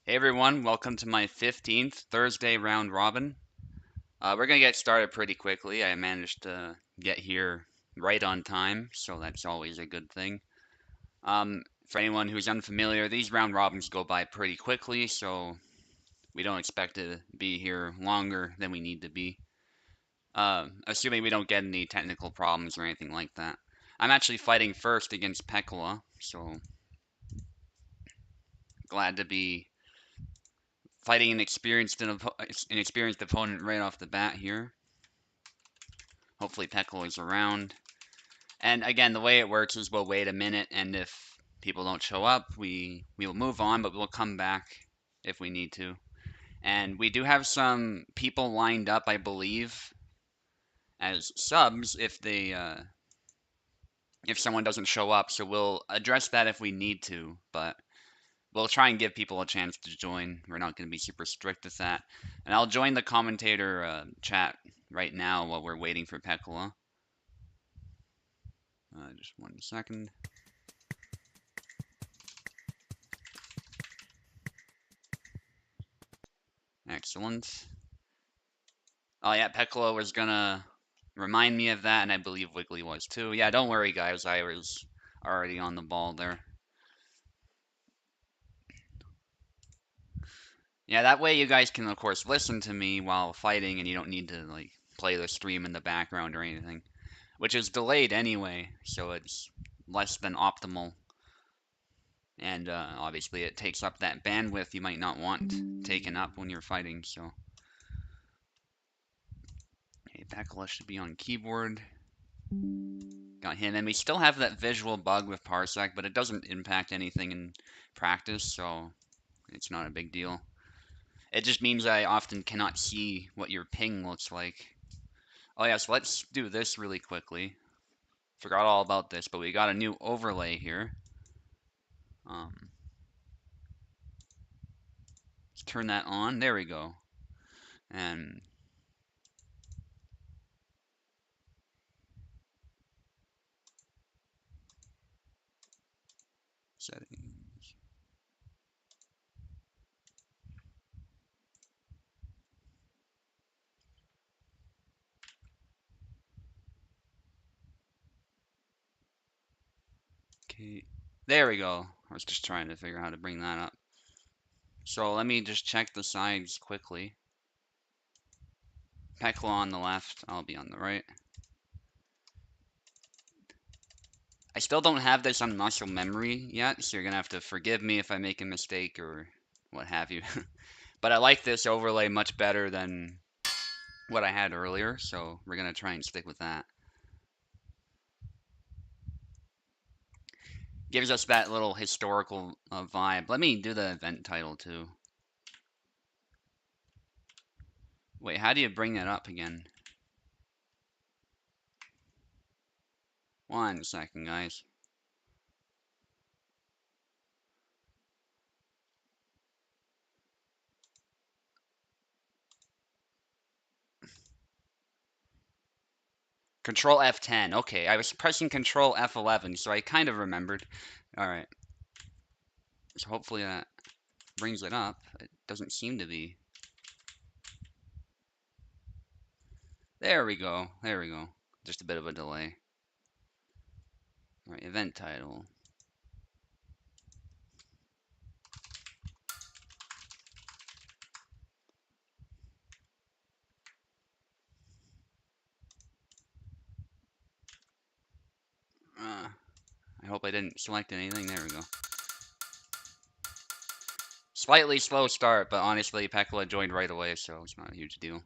Hey everyone, welcome to my 15th Thursday round robin. We're gonna get started pretty quickly. I managed to get here right on time, so that's always a good thing. For anyone who's unfamiliar, these round robins go by pretty quickly, so we don't expect to be here longer than we need to be. Assuming we don't get any technical problems or anything like that. I'm actually fighting first against Pekla, so glad to be fighting an experienced opponent right off the bat here. Hopefully Pekla is around. And again, the way it works is we'll wait a minute, and if people don't show up, we'll move on, but we'll come back if we need to. And we do have some people lined up, I believe, as subs if someone doesn't show up. So we'll address that if we need to, but we'll try and give people a chance to join. We're not going to be super strict with that. And I'll join the commentator chat right now while we're waiting for Pekla. Just 1 second. Excellent. Oh yeah, Pekla was gonna remind me of that, and I believe Wiggly was too. Yeah, don't worry, guys. I was already on the ball there. Yeah, that way you guys can, of course, listen to me while fighting, and you don't need to, like, play the stream in the background or anything. Which is delayed anyway, so it's less than optimal. And obviously it takes up that bandwidth you might not want taken up when you're fighting, so. Okay, Pekla should be on keyboard. Got him, and we still have that visual bug with Parsec, but it doesn't impact anything in practice, so it's not a big deal. It just means I often cannot see what your ping looks like. Oh yeah, so let's do this really quickly. Forgot all about this, but we got a new overlay here. Let's turn that on. There we go. And settings. Okay, there we go. I was just trying to figure out how to bring that up. So let me just check the sides quickly. Pekla on the left, I'll be on the right. I still don't have this on muscle memory yet, so you're gonna have to forgive me if I make a mistake or what have you. But I like this overlay much better than what I had earlier, so we're gonna try and stick with that. Gives us that little historical vibe. Let me do the event title too. Wait, how do you bring that up again? 1 second, guys. Control F10. Okay, I was pressing Control F11, so I kind of remembered. Alright. So hopefully that brings it up. It doesn't seem to be. There we go. There we go. Just a bit of a delay. Alright, event title. I hope I didn't select anything. There we go. Slightly slow start, but honestly, Pekla joined right away, so it's not a huge deal.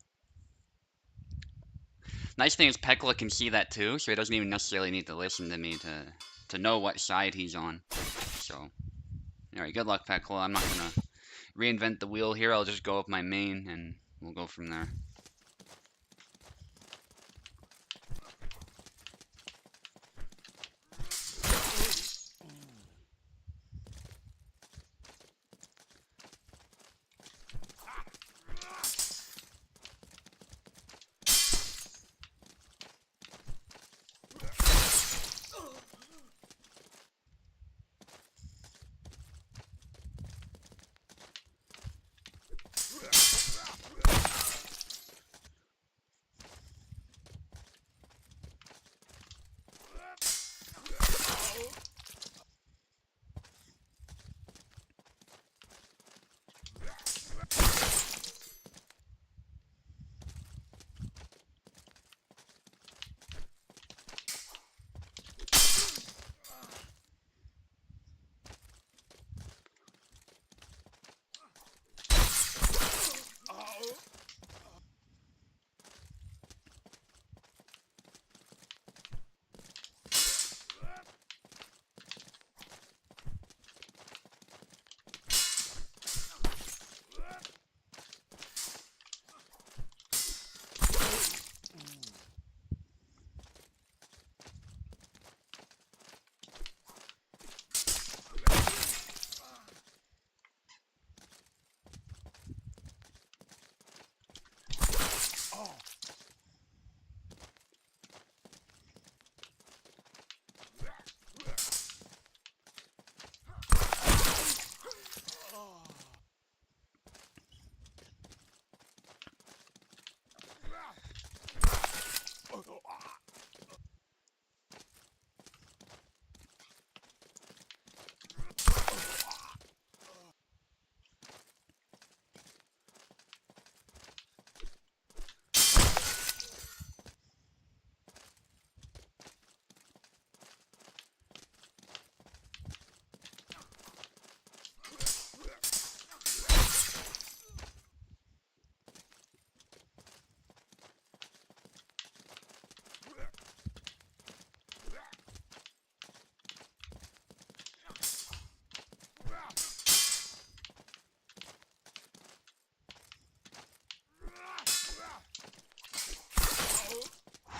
Nice thing is Pekla can see that too, so he doesn't even necessarily need to listen to me to know what side he's on. So, alright, good luck, Pekla. I'm not gonna reinvent the wheel here. I'll just go with my main, and we'll go from there.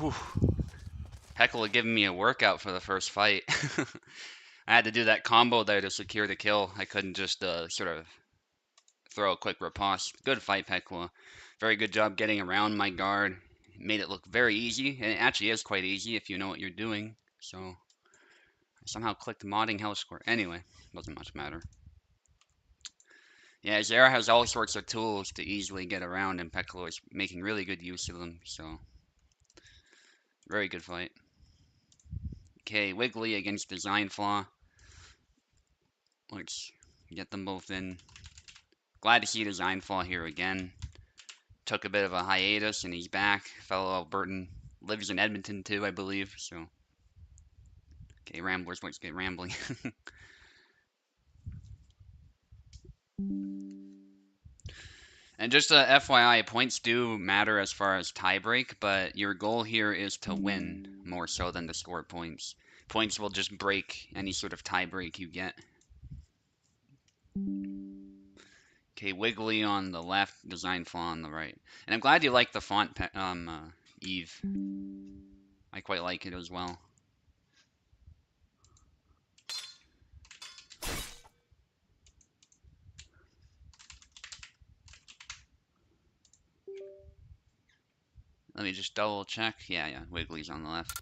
Whew. Heckle had given me a workout for the first fight. I had to do that combo there to secure the kill. I couldn't just sort of throw a quick riposte. Good fight, Heckle. Very good job getting around my guard. Made it look very easy, and it actually is quite easy if you know what you're doing. So I somehow clicked modding Hellish Quart. Anyway, doesn't much matter. Yeah, Zera has all sorts of tools to easily get around, and Piccolo is making really good use of them, so very good fight. Okay, Wiggly against Design Flaw. Let's get them both in. Glad to see Design Flaw here again. Took a bit of a hiatus, and he's back. Fellow Albertan lives in Edmonton too, I believe, so. Okay, Ramblers, let's get rambling. And just a FYI, points do matter as far as tiebreak, but your goal here is to win more so than to score points. Points will just break any sort of tiebreak you get. Okay, Wiggly on the left, Design Flaw on the right. And I'm glad you like the font, Eve. I quite like it as well. Let me just double check. Yeah, Wiggly's on the left.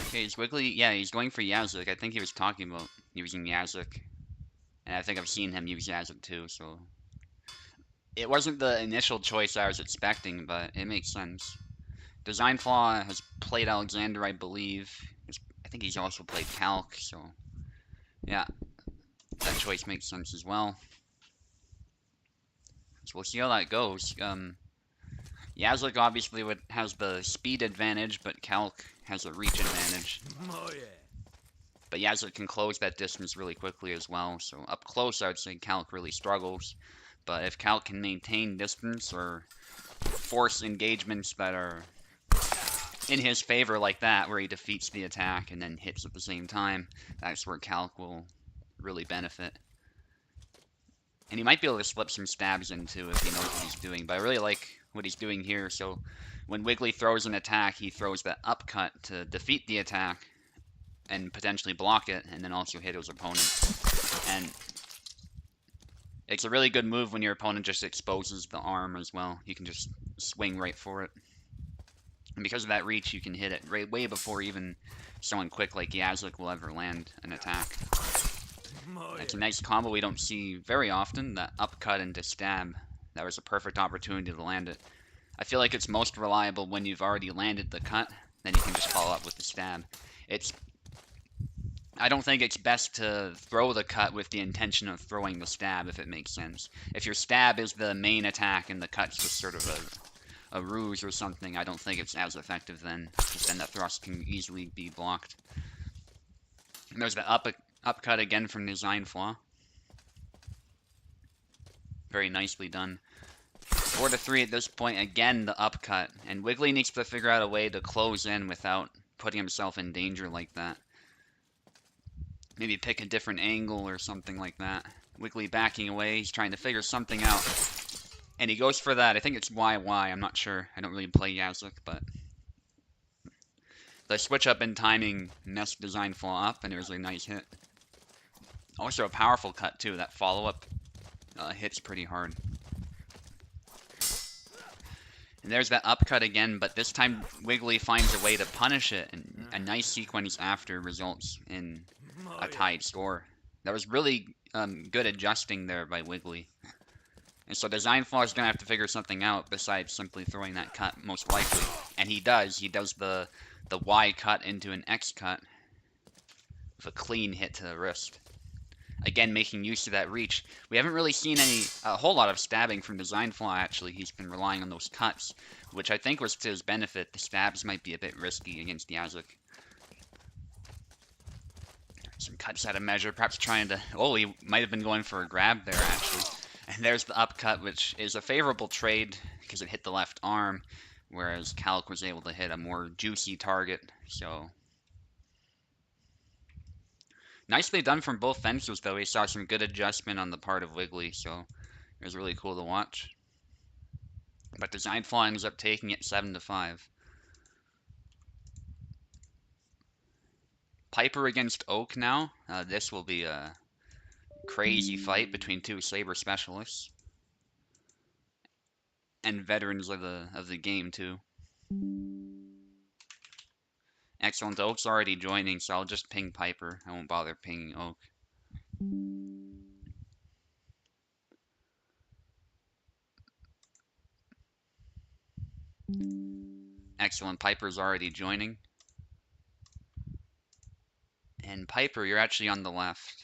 Okay, is Wiggly? Yeah, he's going for Yazuk. I think he was talking about using Yazuk. And I think I've seen him use Yazuk too, so. It wasn't the initial choice I was expecting, but it makes sense. Design Flaw has played Alexander, I believe. I think he's also played Calc, so. Yeah, that choice makes sense as well. So we'll see how that goes. Yazlik obviously has the speed advantage, but Calc has a reach advantage. Oh, yeah. But Yazlik can close that distance really quickly as well, so up close I would say Calc really struggles. But if Calc can maintain distance or force engagements that are in his favor like that, where he defeats the attack and then hits at the same time, that's where Calc will really benefit. And he might be able to slip some stabs in too if he knows what he's doing, but I really like what he's doing here. So when Wiggly throws an attack, he throws that upcut to defeat the attack and potentially block it, and then also hit his opponent. And it's a really good move when your opponent just exposes the arm as well. You can just swing right for it. And because of that reach, you can hit it way before even someone quick like Yazlik will ever land an attack. It's a nice combo we don't see very often, that upcut into stab. That was a perfect opportunity to land it. I feel like it's most reliable when you've already landed the cut, then you can just follow up with the stab. I don't think it's best to throw the cut with the intention of throwing the stab, if it makes sense. If your stab is the main attack and the cut's just sort of a ruse or something, I don't think it's as effective then, because then the thrust can easily be blocked. And there's the upcut again from Design Flaw. Very nicely done. 4-3 at this point. Again, the upcut. And Wiggly needs to figure out a way to close in without putting himself in danger like that. Maybe pick a different angle or something like that. Wiggly backing away. He's trying to figure something out. And he goes for that. I think it's YY. I'm not sure. I don't really play Yazlik, but the switch up in timing messed Design Flaw up, and it was a nice hit. Also a powerful cut, too. That follow-up hits pretty hard. And there's that upcut again, but this time Wiggly finds a way to punish it, and a nice sequence after results in a tied score. That was really good adjusting there by Wiggly. And so Design Flaw is going to have to figure something out besides simply throwing that cut, most likely. And he does. He does the Y cut into an X cut with a clean hit to the wrist. Again, making use of that reach. We haven't really seen a whole lot of stabbing from Design Flaw, actually. He's been relying on those cuts, which I think was to his benefit. The stabs might be a bit risky against Yazlik. Some cuts out of measure, perhaps trying to... Oh, he might have been going for a grab there, actually. And there's the upcut, which is a favorable trade because it hit the left arm, whereas Calc was able to hit a more juicy target. So nicely done from both fences, though. We saw some good adjustment on the part of Wiggly, so it was really cool to watch. But Design Flaw ends up taking it 7-5. Piper against Oak now. This will be a crazy fight between two Saber specialists and veterans of the game too. Excellent. Oak's already joining, so I'll just ping Piper. I won't bother pinging Oak. Excellent. Piper's already joining. And Piper, you're actually on the left.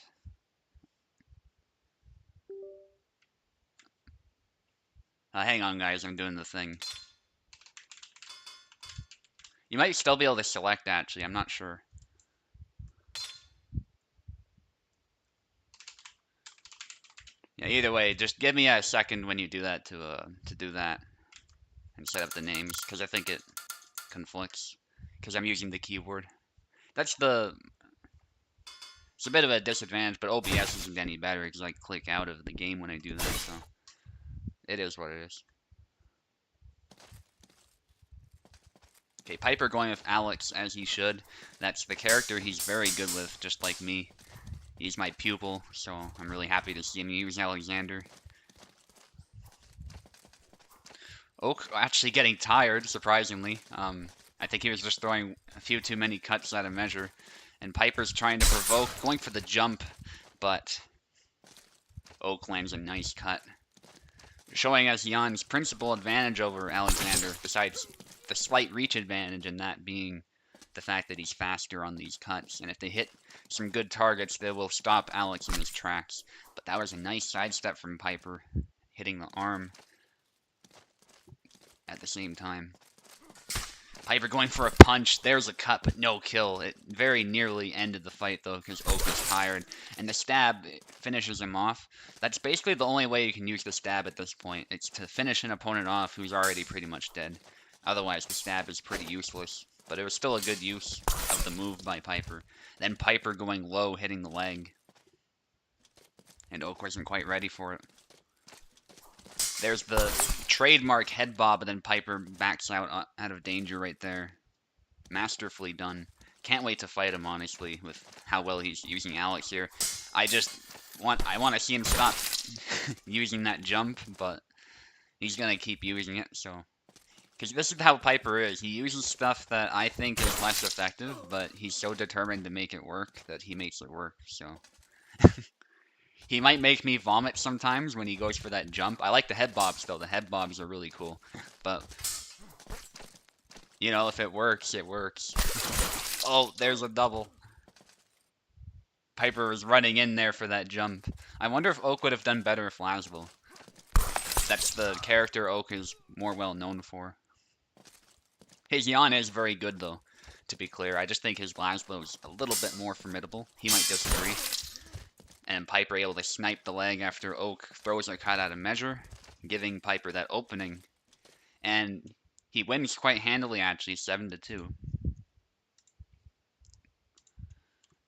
Hang on, guys. I'm doing the thing. You might still be able to select, actually. I'm not sure. Yeah, either way, just give me a second when you do that to do that and set up the names, because I think it conflicts, because I'm using the keyboard. That's the... It's a bit of a disadvantage, but OBS isn't any better, because I click out of the game when I do that, so... It is what it is. Okay, Piper going with Alex, as he should. That's the character he's very good with, just like me. He's my pupil, so I'm really happy to see him use Alexander. Oak actually getting tired, surprisingly. I think he was just throwing a few too many cuts out of measure. And Piper's trying to provoke, going for the jump, but Oak lands a nice cut. Showing us Jan's principal advantage over Alexander, besides the slight reach advantage, and that being the fact that he's faster on these cuts. And if they hit some good targets, they will stop Alex in his tracks. But that was a nice sidestep from Piper, hitting the arm at the same time. Piper going for a punch. There's a cut, but no kill. It very nearly ended the fight, though, because Oak was tired. And the stab finishes him off. That's basically the only way you can use the stab at this point. It's to finish an opponent off who's already pretty much dead. Otherwise, the stab is pretty useless. But it was still a good use of the move by Piper. Then Piper going low, hitting the leg. And Oak wasn't quite ready for it. There's the trademark head bob, and then Piper backs out of danger right there. Masterfully done. Can't wait to fight him, honestly, with how well he's using Alex here. I want to see him stop using that jump, but he's gonna keep using it, so. Because this is how Piper is. He uses stuff that I think is less effective, but he's so determined to make it work that he makes it work, so. He might make me vomit sometimes when he goes for that jump. I like the head bobs, though. The head bobs are really cool. But, you know, if it works, it works. Oh, there's a double. Piper was running in there for that jump. I wonder if Oak would have done better if Laszlo. That's the character Oak is more well known for. His Jan is very good, though, to be clear. I just think his Laszlo is a little bit more formidable. He might disagree. And Piper able to snipe the leg after Oak throws a cut out of measure, giving Piper that opening. And he wins quite handily, actually, 7-2.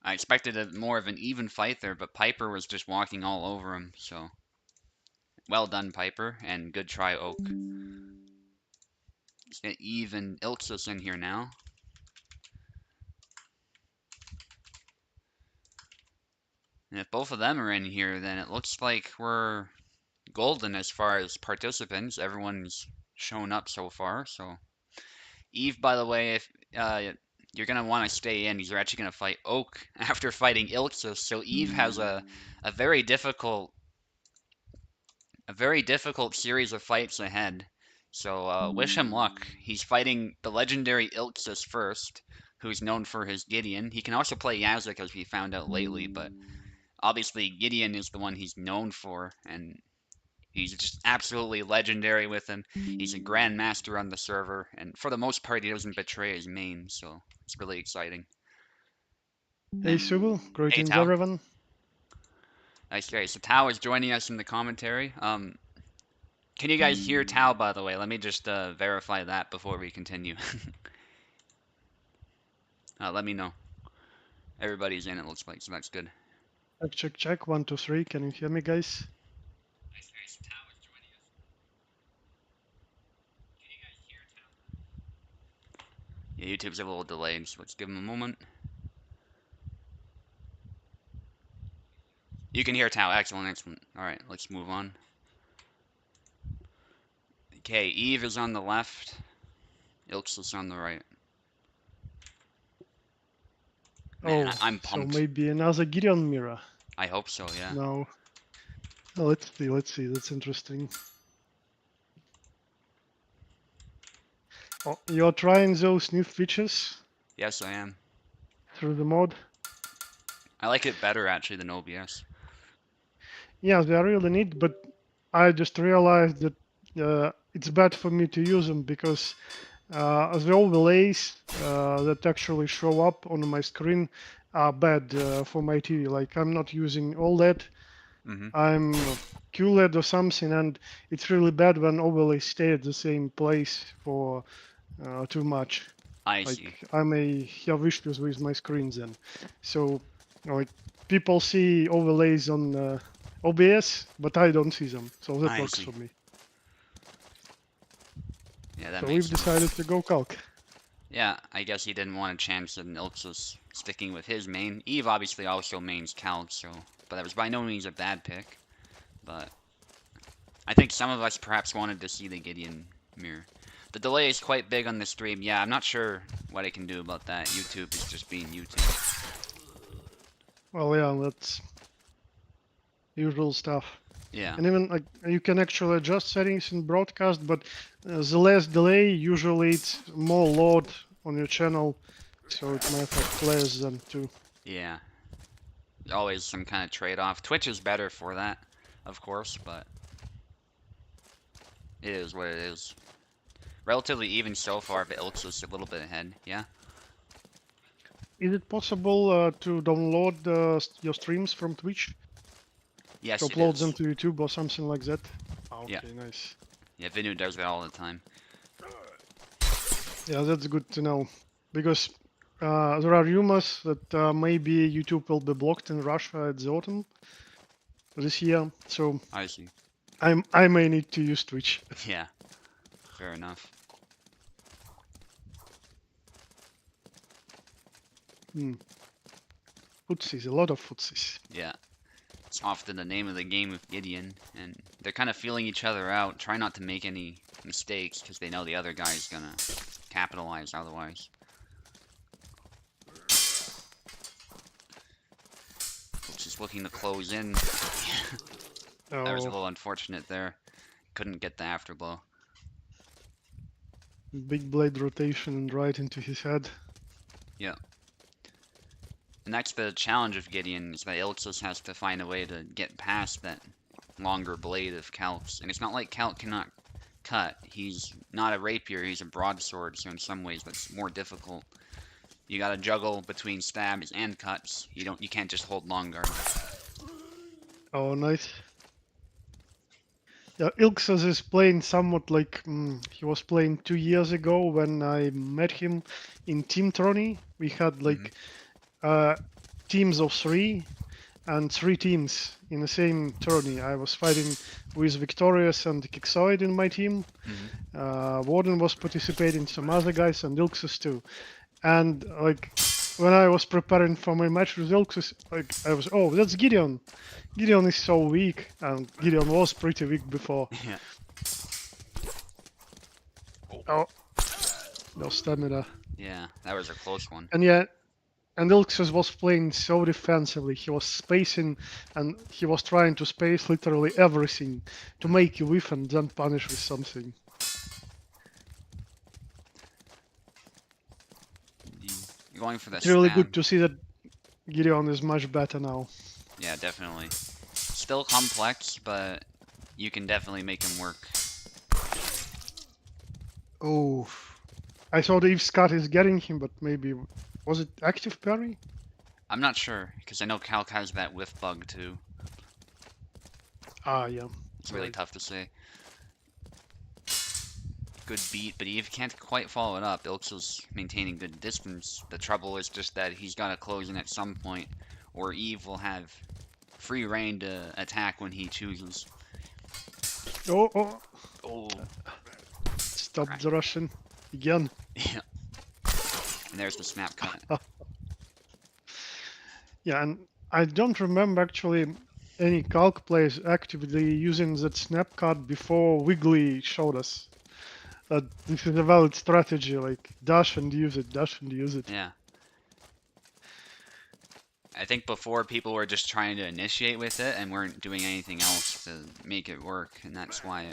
I expected more of an even fight there, but Piper was just walking all over him, so... Well done, Piper, and good try, Oak. Let's get Eve and Ilksus in here now. And if both of them are in here, then it looks like we're golden as far as participants. Everyone's shown up so far, so... Eve, by the way, if you're going to want to stay in, you're actually going to fight Oak after fighting Ilksus, so Eve has a very difficult series of fights ahead. So wish him luck. He's fighting the legendary Ilksus first, who's known for his Gideon. He can also play Yazik, as we found out lately, but obviously Gideon is the one he's known for, and he's just absolutely legendary with him. He's a grandmaster on the server, and for the most part, he doesn't betray his main, so it's really exciting. Hey Subu, greetings Tao. everyone. Okay, so Tao is joining us in the commentary. Can you guys hear Tao, by the way? Let me just verify that before we continue. Let me know. Everybody's in, it looks like, so that's good. Check, check, check. 1, 2, 3. Can you hear me, guys? Nice, nice. Tao is joining us. Can you guys hear Tao? Yeah, YouTube's a little delayed, so let's give him a moment. You can hear Tao. Excellent, excellent. All right, let's move on. Okay, Eve is on the left. Ilksus on the right. Man, Oh, I'm so pumped. maybe another Gideon mirror. I hope so, yeah. No. Oh, let's see, let's see. That's interesting. Oh, you're trying those new features Yes, I am. through the mod? I like it better, actually, than OBS. Yeah, they are really neat, but I just realized that it's bad for me to use them because the overlays that actually show up on my screen are bad for my TV. Like I'm not using OLED, Mm-hmm. I'm QLED or something, and it's really bad when overlays stay at the same place for too much. I see. Like I may have issues with my screens then. So like people see overlays on OBS, but I don't see them. So that I works see. for me. Yeah, that So makes we've sense. decided to go calc. Yeah, I guess he didn't want a chance that Ilksus sticking with his main. Eve obviously also mains Calc, so but that was by no means a bad pick. But I think some of us perhaps wanted to see the Gideon mirror. The delay is quite big on the stream. Yeah, I'm not sure what I can do about that. YouTube is just being YouTube. Well, yeah, that's usual stuff. Yeah, And even like you can actually adjust settings in broadcast, but the less delay, usually it's more load on your channel, so it might affect less than 2. yeah. Always some kind of trade-off. Twitch is better for that, of course, but it is what it is. Relatively even so far, but Ilksus a little bit ahead. Yeah. Is it possible to download your streams from Twitch to Yes, it upload them is. to YouTube or something like that? Yeah. Okay, nice. Yeah, Vinu does that all the time. Yeah, that's good to know because there are rumors that maybe YouTube will be blocked in Russia at the autumn this year. So I see. I may need to use Twitch. Yeah, fair enough. Hmm. Footsies, a lot of footsies. Yeah. It's often the name of the game with Gideon, and they're kind of feeling each other out. Try not to make any mistakes, because they know the other guy's gonna capitalize otherwise. Just looking to close in. That was a Oh, little unfortunate there. Couldn't get the afterblow. big blade rotation and right into his head. Yeah. And that's the challenge of Gideon, is that Ilxus has to find a way to get past that longer blade of Calc's. And it's not like Calc cannot cut. He's not a rapier, he's a broadsword, so in some ways that's more difficult. You gotta juggle between stabs and cuts. You can't just hold long guard. Oh, nice. Yeah, Ilksas is playing somewhat like he was playing 2 years ago when I met him in Team Trony. We had Hmm. like uh, teams of 3 and 3 teams in the same tourney. I was fighting with Victorious and Kixoid in my team. Hmm. Warden was participating, some other guys, and Ilksas too. And like when I was preparing for my match with Ilksas, like I was, oh, that's Gideon. Gideon is so weak, and Gideon was pretty weak before. Yeah. Oh, no stamina. Yeah, that was a close one. And yeah, and Ilksas was playing so defensively. He was spacing, and he was trying to space literally everything to Hmm. make you whiff and then punish with something. You're going for the It's really stab. good to see that Gideon is much better now. Yeah, definitely. Still complex, but you can definitely make him work. Oh, I saw the Eve Scott is getting him, but maybe was it active parry? I'm not sure, because I know Calc has that whiff bug too. Ah, yeah. It's really Right. tough to say. good beat, but Eve can't quite follow it up. Ilk's maintaining good distance. The trouble is just that he's got to close in at some point, or Eve will have free reign to attack when he chooses. Oh, oh, Oh, stop crap. the Russian again. Yeah. And there's the snap cut. Yeah, and I don't remember actually any calc players actively using that snap cut before Wiggly showed us. This is a valid strategy, like dash and use it, dash and use it. Yeah. I think before people were just trying to initiate with it and weren't doing anything else to make it work, and that's why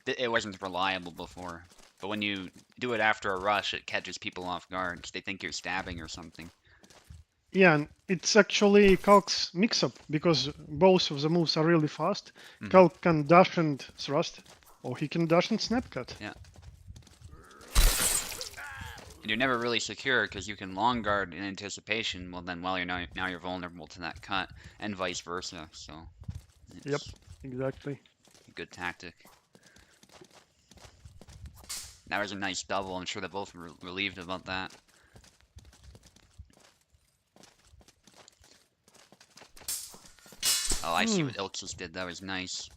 it wasn't reliable before. But when you do it after a rush, it catches people off guard 'cause they think you're stabbing or something. Yeah, and it's actually calc's mix-up because both of the moves are really fast. Hmm. Calc can dash and thrust, or he can dash and snap cut. Yeah. And you're never really secure because you can long guard in anticipation. Well, then, while you're now you're vulnerable to that cut, and vice versa. So Yep, it's exactly. a good tactic. That was a nice double. I'm sure they're both relieved about that. Oh, I see what Ilks did. That was nice.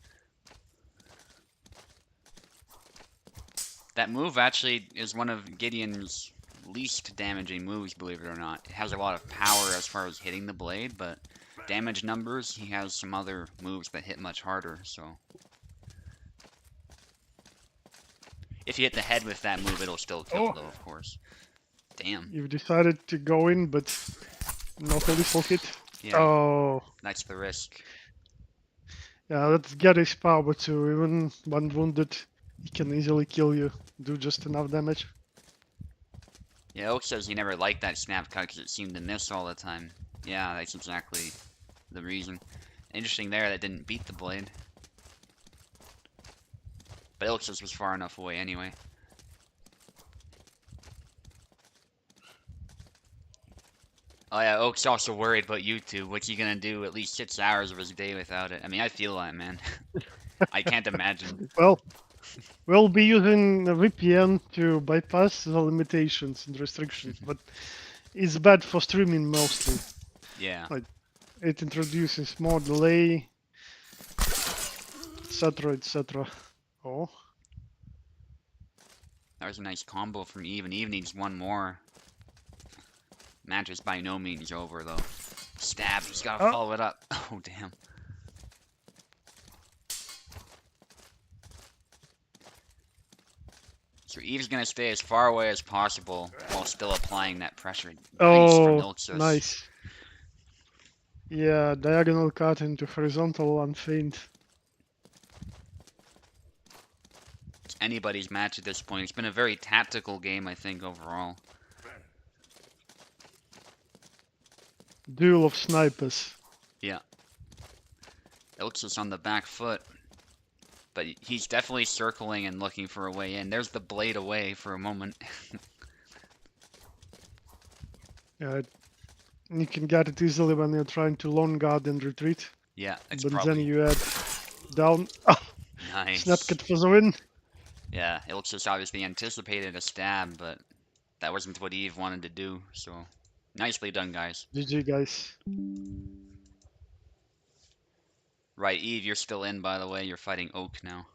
That move actually is one of Gideon's least damaging moves, believe it or not. It has a lot of power as far as hitting the blade, but damage numbers, he has some other moves that hit much harder, so. If you hit the head with that move, it'll still kill, Oh, though, of course. Damn. you've decided to go in, but not a lethal hit. Yeah, Oh, that's the risk. yeah, that's Gary's power too. Even one wounded, he can easily kill you. Do just enough damage. Yeah, Oak says he never liked that snap cut because it seemed to miss all the time. Yeah, that's exactly the reason. Interesting there, that didn't beat the blade. But Ilksus was far enough away anyway. Oh yeah, Oak's also worried about YouTube. What's he gonna do at least 6 hours of his day without it? I mean, I feel that, man. I can't imagine. Well, we'll be using a VPN to bypass the limitations and restrictions, but it's bad for streaming mostly. Yeah. Like, it introduces more delay, etc., etc. Oh, That was a nice combo from Eve, and Eve needs one more. Match is by no means over, though. Stab, he's gotta oh, follow it up. Oh, damn. So Eve's gonna stay as far away as possible while still applying that pressure. Nice from oh, Ilxus. nice. Yeah, diagonal cut into horizontal unfeigned. It's anybody's match at this point. It's been a very tactical game, I think, overall. Duel of snipers. Yeah. Ilxus on the back foot. But he's definitely circling and looking for a way in. There's the blade away for a moment. Yeah, you can get it easily when you're trying to lone guard and retreat. Yeah, it's But then probably you add down. Ah, snap nice. cut for the win. Yeah, Ilxus obviously anticipated a stab, but that wasn't what Eve wanted to do, so nicely done, guys. GG, guys. Right, Eve, you're still in, by the way. You're fighting Oak now.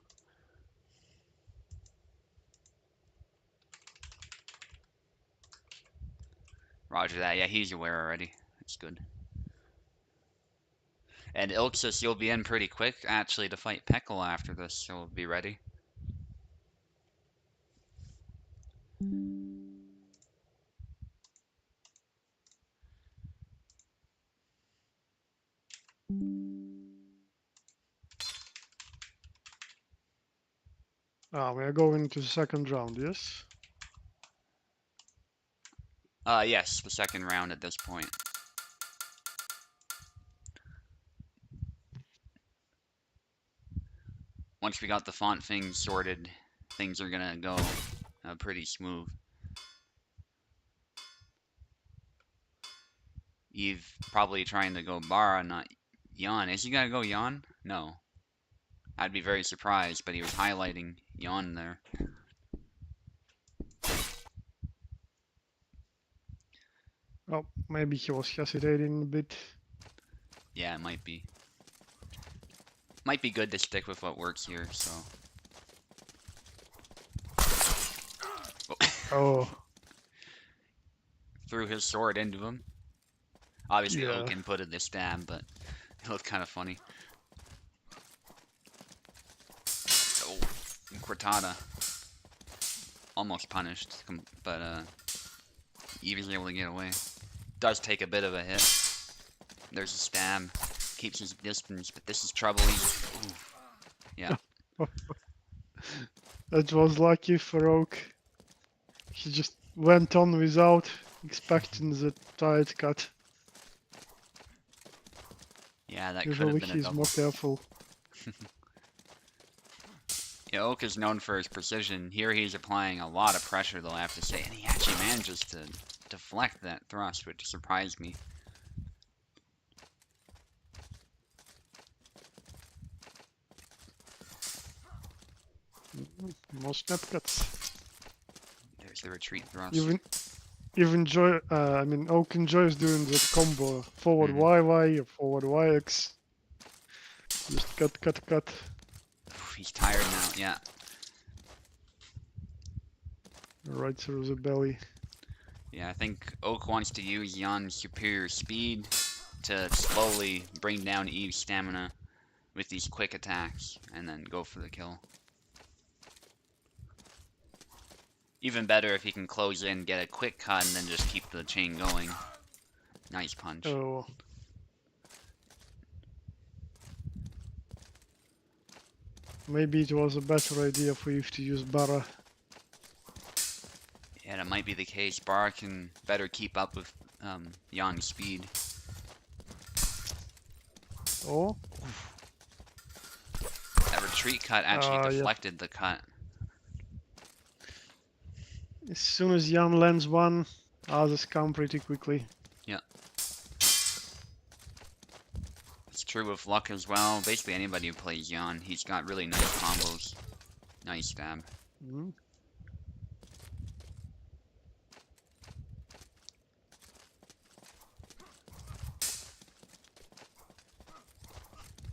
Roger that. Yeah, he's aware already. That's good. And Ilxus, you'll be in pretty quick, actually, to fight Peckle after this, so be ready. Ah, we are going to the second round, yes? Yes, the second round at this point. Once we got the font things sorted, things are gonna go pretty smooth. Eve probably trying to go Bara, not Yan. Is he gonna go Yan? No. I'd be very surprised, but he was highlighting Yon there. Oh, maybe he was hesitating a bit. Yeah, it might be. Might be good to stick with what works here, so. Oh, Threw his sword into him. Obviously, yeah. Oaken put in the stab, but it looked kind of funny. Oh, Cortada. Almost punished, but Eve is able to get away. Does take a bit of a hit. There's a stab. Keeps his distance, but this is trouble. Ooh. Yeah. That was lucky for Oak. He just went on without expecting the tight cut. Yeah, that could have Usually been a he's double. more careful. Yeah, Oak is known for his precision. Here he's applying a lot of pressure, though, I have to say, and he actually manages to deflect that thrust, which surprised me. More snap cuts. There's the retreat thrust. I mean, Oak enjoys doing that combo. Forward YY or forward YX. Just cut. He's tired now, yeah. Right through the belly. Yeah, I think Oak wants to use Yon's superior speed to slowly bring down Eve's stamina with these quick attacks, and then go for the kill. Even better if he can close in, get a quick cut, and then just keep the chain going. Nice punch. Oh. Maybe it was a better idea for you to use Bara. Yeah, that might be the case. Bar can better keep up with Yon's speed. Oh? That retreat cut actually deflected the cut. As soon as Jan lands one, others come pretty quickly. Yeah. It's true with Luck as well. Basically anybody who plays Jan, he's got really nice combos. Nice stab. Mm.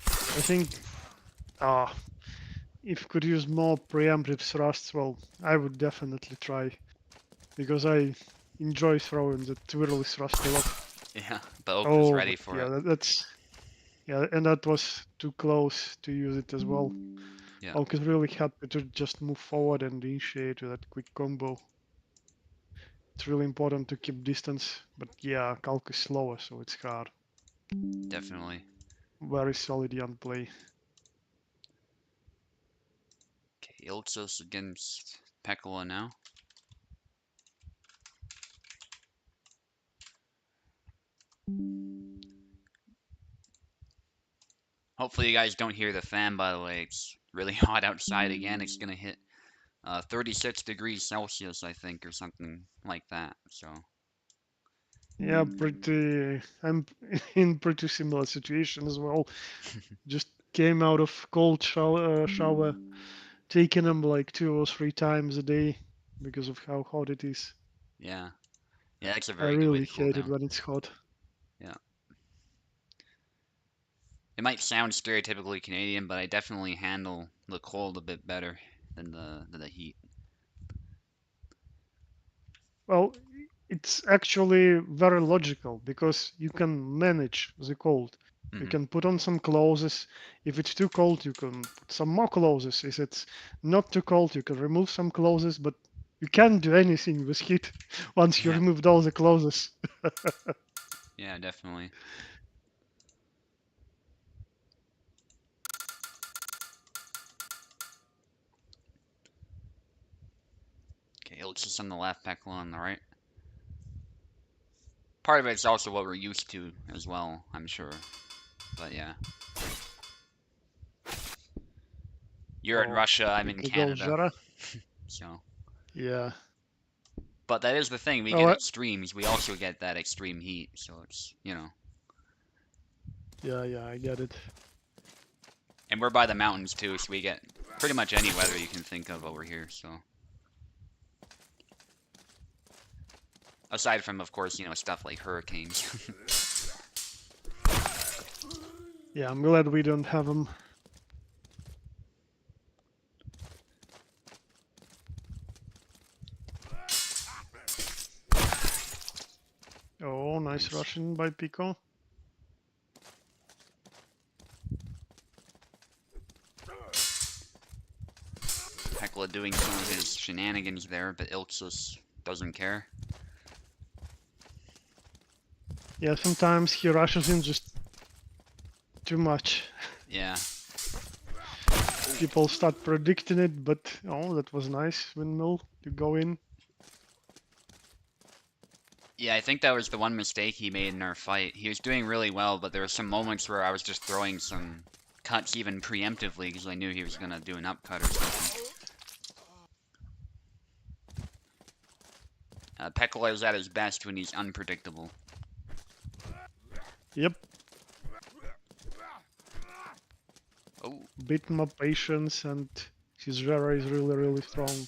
I think if could use more preemptive thrusts, well, I would definitely try. Because I enjoy throwing the twirly thrust a lot. Yeah, but Oak was ready for it. Yeah, and that was too close to use it as well. Yeah. Oak is really happy to just move forward and initiate that quick combo. It's really important to keep distance, but yeah, Kalk is slower, so it's hard. Definitely. Very solid young play. Okay, Ilxos against Pekola now. Hopefully you guys don't hear the fan, by the way. It's really hot outside again. It's gonna hit 36 degrees Celsius, I think, or something like that. So. Yeah, I'm in pretty similar situation as well. Just came out of cold shower, taking them like 2 or 3 times a day because of how hot it is. Yeah. Yeah, that's a I very good way really to cool hate it down. when it's hot. Yeah. It might sound stereotypically Canadian, but I definitely handle the cold a bit better than the heat. Well, it's actually very logical because you can manage the cold. You can put on some clothes. If it's too cold, you can put some more clothes. If it's not too cold, you can remove some clothes, but you can't do anything with heat once you Yeah. removed all the clothes. Yeah, definitely. Okay, Ilchis on the left, Pekola on the right. Part of it's also what we're used to as well, I'm sure. But yeah. You're in Oh, Russia, I'm in quickly goes Canada. Zara. So. Yeah. But that is the thing, we get Well, extremes. We also get that extreme heat, so it's, you know. yeah, I get it. And we're by the mountains too, so we get pretty much any weather you can think of over here, so. Aside from, of course, stuff like hurricanes. Yeah, I'm glad we don't have them. Oh, nice Nice. Russian by Pico. Hecla doing some of his shenanigans there, but Ilxus doesn't care. Yeah, sometimes he rushes in just too much. Yeah. People start predicting it, but oh, that was nice windmill to go in. Yeah, I think that was the one mistake he made in our fight. He was doing really well, but there were some moments where I was just throwing some cuts even preemptively because I knew he was going to do an upcut or something. Pekla is at his best when he's unpredictable. Yep. Oh, Beat him up patience, and his Jera is really, really strong.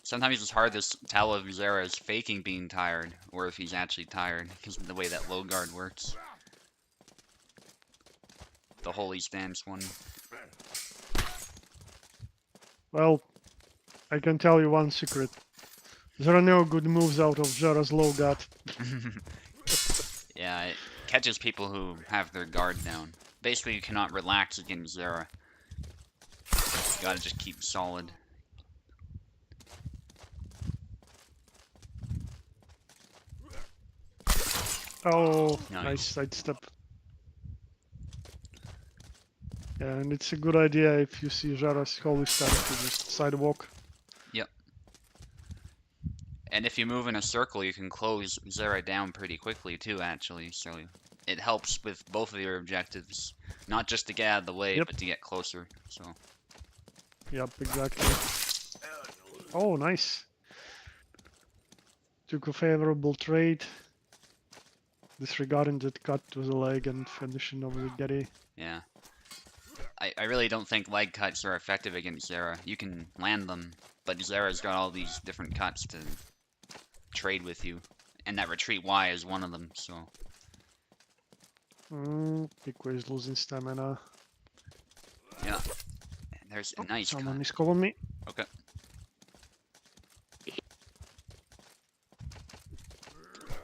sometimes it's hard to tell if Zera is faking being tired or if he's actually tired because of the way that low guard works. The holy stance one. Well, I can tell you one secret. There are no good moves out of Jera's low guard. Yeah, it catches people who have their guard down. Basically, you cannot relax against Zera. You gotta just keep solid. Oh, nice Nice. sidestep. Yeah, and it's a good idea if you see Jera's holy stance to just sidewalk. Yep. And if you move in a circle, you can close Zera down pretty quickly too, actually. So it helps with both of your objectives. Not just to get out of the way, Yep. but to get closer. So. Yep, exactly. Oh, nice. Took a favorable trade. Disregarding that cut to the leg and finishing over the Getty. Yeah. I really don't think leg cuts are effective against Zera. You can land them, but Zera's got all these different cuts to trade with you. And that retreat Y is one of them, so. Pico is losing stamina. Yeah. There's a nice Someone cut. is calling me. Okay.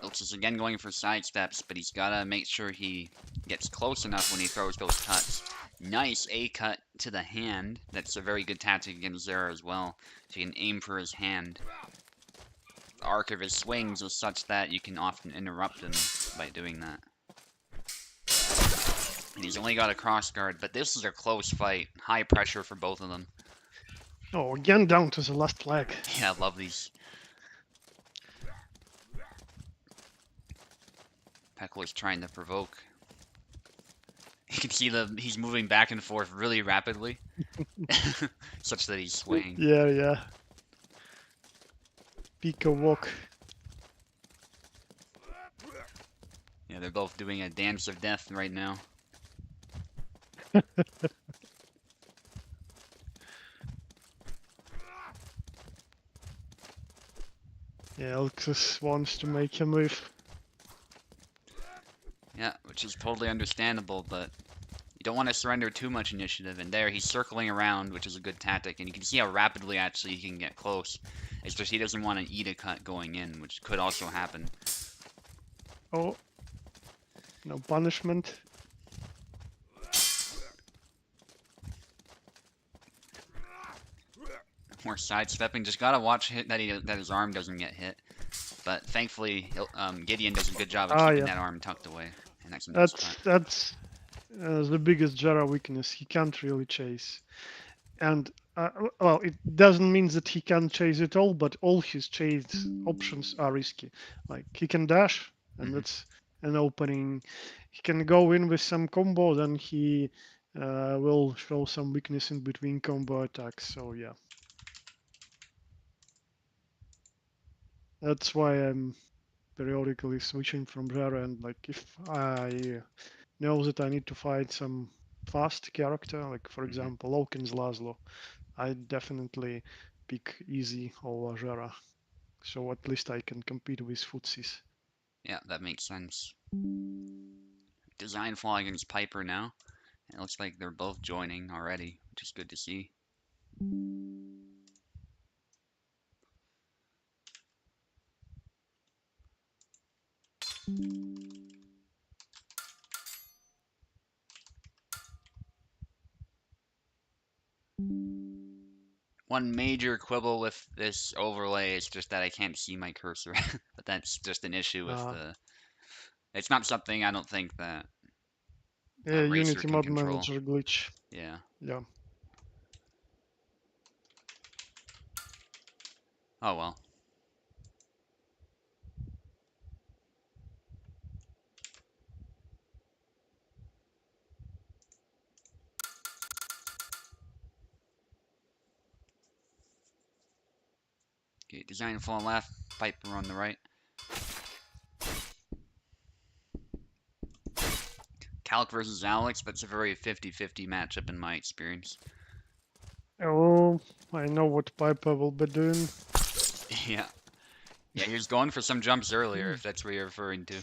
Ilch is again going for side steps, but he's gotta make sure he gets close enough when he throws those cuts. Nice A cut to the hand. That's a very good tactic against Zera as well. So you can aim for his hand. The arc of his swings is such that you can often interrupt him by doing that. And he's only got a cross guard, but this is a close fight. High pressure for both of them. Oh, again down to the last flag. Yeah, I love these. Pekler's trying to provoke. You can see he's moving back and forth really rapidly, such that he's swaying. Yeah, yeah. Pico walk. Yeah, they're both doing a dance of death right now. Yeah, Elxus wants to make a move. Yeah, which is totally understandable, but you don't want to surrender too much initiative. And there, he's circling around, which is a good tactic. And you can see how rapidly, actually, he can get close. It's just he doesn't want to eat a cut going in, which could also happen. Oh. No punishment. More sidestepping. Just gotta watch that his arm doesn't get hit. But thankfully, Gideon does a good job of keeping that arm tucked away. And that's a nice cut. That's the biggest Jera weakness. He can't really chase. And, well, it doesn't mean that he can't chase at all, but all his chase options are risky. Like, he can dash, and that's an opening. He can go in with some combo, then he will show some weakness in between combo attacks. So, yeah. That's why I'm periodically switching from Jera, and, like, if I know that I need to fight some fast character, like for Hmm. example, Lowkins Laszlo, I definitely pick easy or Jera. So at least I can compete with footsies. Yeah, that makes sense. Design flaw against Piper now. It looks like they're both joining already, which is good to see. One major quibble with this overlay is just that I can't see my cursor, but that's just an issue with Uh, the. It's not something I don't think that yeah, Racer Unity can Mod control. Manager glitch. Yeah. Yeah. Oh well. Okay, design flaw left, Piper on the right. Calc versus Alex, that's a very 50-50 matchup in my experience. Oh, I know what Piper will be doing. Yeah. Yeah, he was going for some jumps earlier, if that's what you're referring to.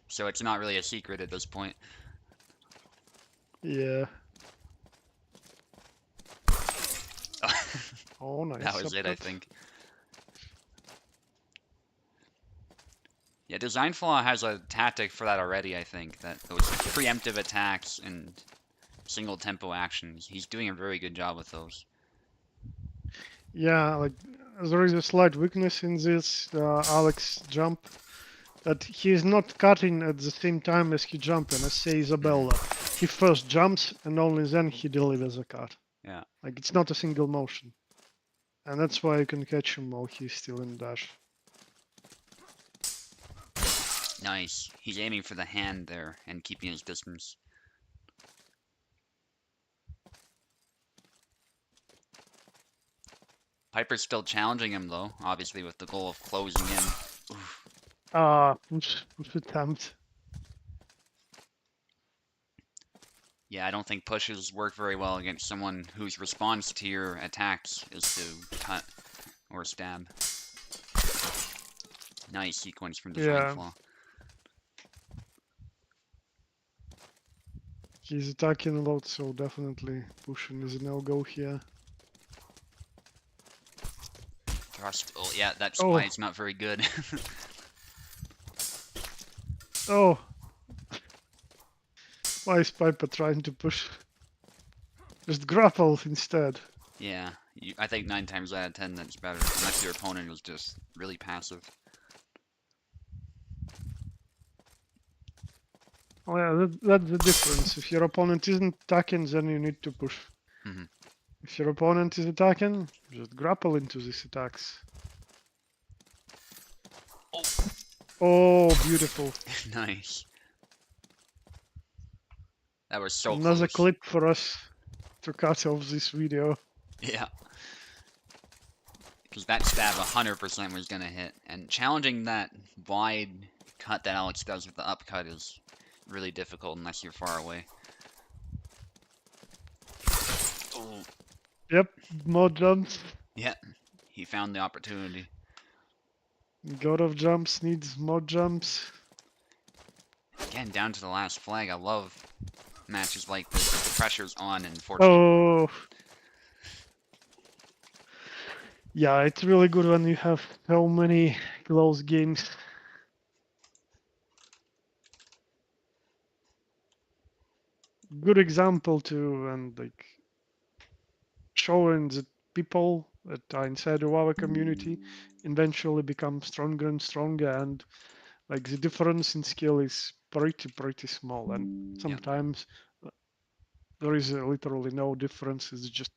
So it's not really a secret at this point. Yeah. That Oh, nice was it, I upcut. think. Yeah, Design Flaw has a tactic for that already, I think. That those preemptive attacks and single tempo actions. He's doing a very good job with those. Yeah, like there is a slight weakness in this Alex jump that he is not cutting at the same time as he jumping, as say Hmm. Isabella. He first jumps and only then he delivers a cut. Yeah, Like it's not a single motion. And that's why you can catch him while he's still in dash. nice. He's aiming for the hand there and keeping his distance. Piper's still challenging him though, obviously with the goal of closing in. Oof. Push attempt. Yeah, I don't think pushes work very well against someone whose response to your attacks is to cut or stab. Nice sequence from Design Yeah, Flaw. he's attacking a lot, so definitely pushing is a no-go here. Thrust. Oh, yeah, that's why Oh, it's not very good. oh, why is Piper trying to push? Just grapple instead. Yeah, I think 9 times out of 10 that's better, unless your opponent was just really passive. Oh yeah, that's the difference. If your opponent isn't attacking, then you need to push. Hmm. If your opponent is attacking, just grapple into these attacks. Oh, Oh, beautiful. nice. That was so Another close. clip for us to cut off this video. Yeah, because that stab 100% was gonna hit, and challenging that wide cut that Alex does with the upcut is really difficult unless you're far away. Oh, Yep, more jumps. yeah, he found the opportunity. God of jumps needs more jumps. Again, down to the last flag. I love matches like this. The pressure's on, and unfortunately, Oh, yeah, it's really good when you have so many close games. Good example too, and like showing that people that are inside of our community eventually become stronger and stronger, and like the difference in skill is pretty small, and yeah, sometimes there is literally no difference. It's just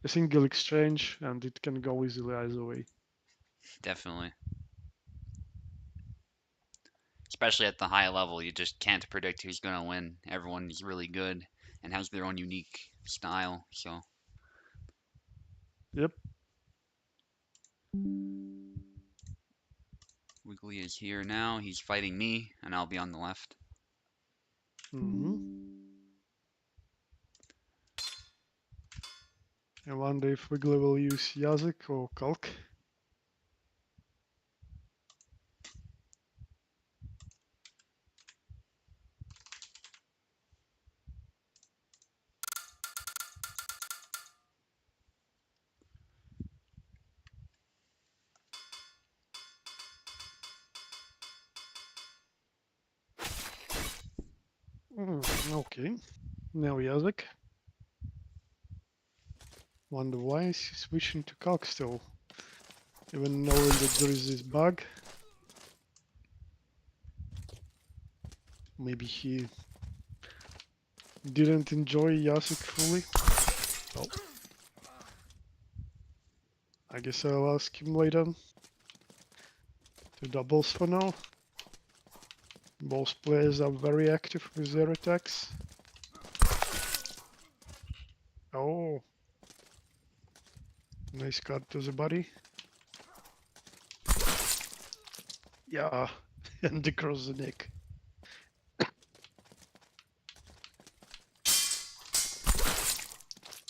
a single exchange, and it can go easily either way. definitely. Especially at the high level, you just can't predict who's going to win. Everyone is really good and has their own unique style. So Yep. Wiggly is here now. He's fighting me, and I'll be on the left. Hmm. I wonder if Wiggly will use Yazik or Kalk. Okay, now Yazik. Wonder why is he switching to Kalk still, even knowing that there is this bug. Maybe he didn't enjoy Yazik fully. Well, I guess I'll ask him later. Two doubles for now. Both players are very active with their attacks. Oh, nice cut to the body. Yeah, and across the neck.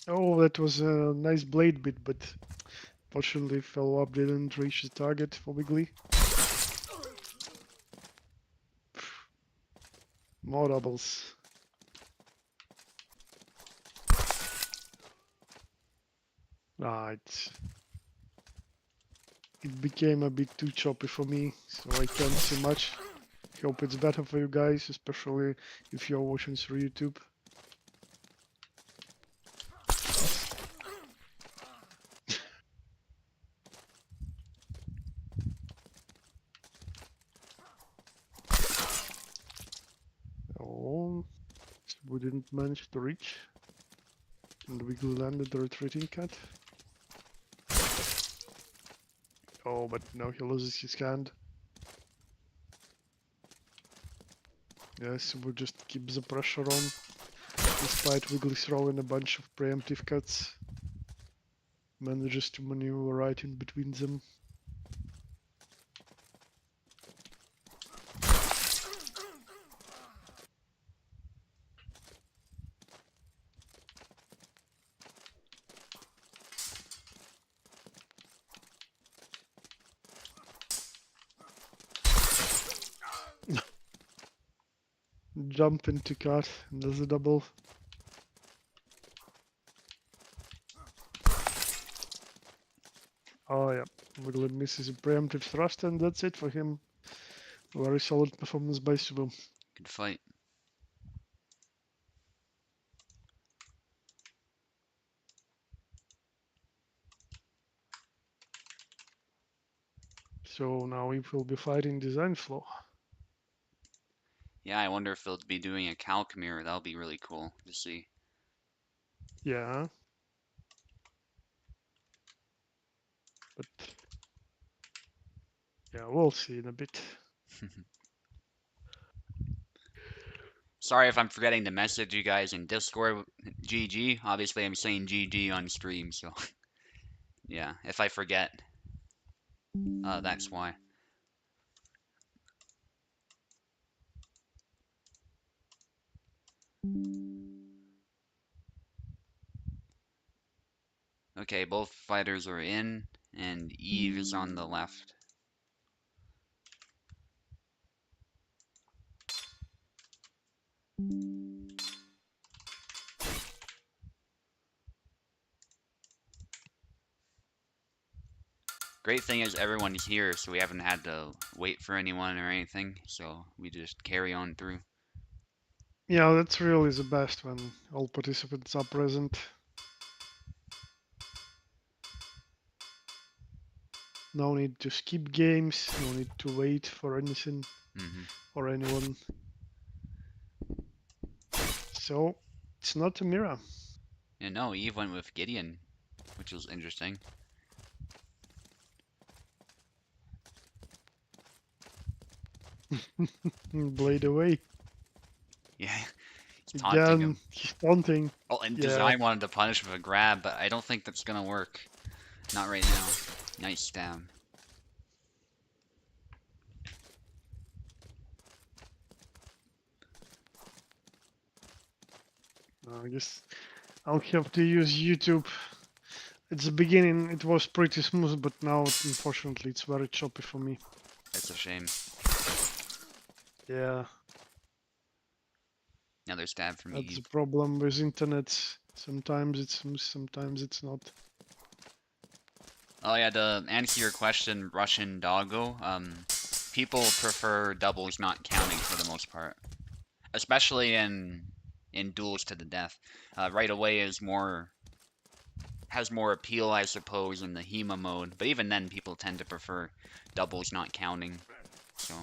Oh, that was a nice blade bit, but fortunately follow-up didn't reach the target for Wiggly. More doubles. Ah, it became a bit too choppy for me, so I can't see much. Hope it's better for you guys, especially if you're watching through YouTube. Oh, so we didn't manage to reach. And Wiggly landed the retreating cat. Oh, but now he loses his hand. Yes, we'll just keep the pressure on, despite Wiggly throwing a bunch of preemptive cuts. Manages to maneuver right in between them. Jump into cat, and there's a double. Oh yeah, Wiggly misses a preemptive thrust, and that's it for him. Very solid performance by Subo. Good fight. So now we will be fighting design flow. Yeah, I wonder if they'll be doing a calc mirror. That'll be really cool to see. Yeah, but yeah, we'll see in a bit. Sorry if I'm forgetting to message you guys in Discord. GG. Obviously, I'm saying GG on stream, so yeah, if I forget, that's why. Okay, both fighters are in, and Eve is on the left. Great thing is everyone's here, so we haven't had to wait for anyone or anything, so we just carry on through. Yeah, that's really the best when all participants are present. No need to skip games, no need to wait for anything Hmm. or anyone. So it's not a mirror. Yeah, no, Eve went with Gideon, which was interesting. Blade away. Yeah, he's taunting Again, him. he's taunting. Oh, and Yeah, Design wanted to punish with a grab, but I don't think that's gonna work. Not right now. Nice stab. I guess I'll have to use YouTube At the beginning, it was pretty smooth, but now, unfortunately, it's very choppy for me. That's a shame. Yeah, Another stab from that's the Eve. problem with internet. Sometimes it's smooth, sometimes it's not. Oh yeah, to answer your question, Russian doggo, people prefer doubles not counting for the most part, especially in duels to the death. Right away is more has more appeal, I suppose, in the HEMA mode, but even then, people tend to prefer doubles not counting. So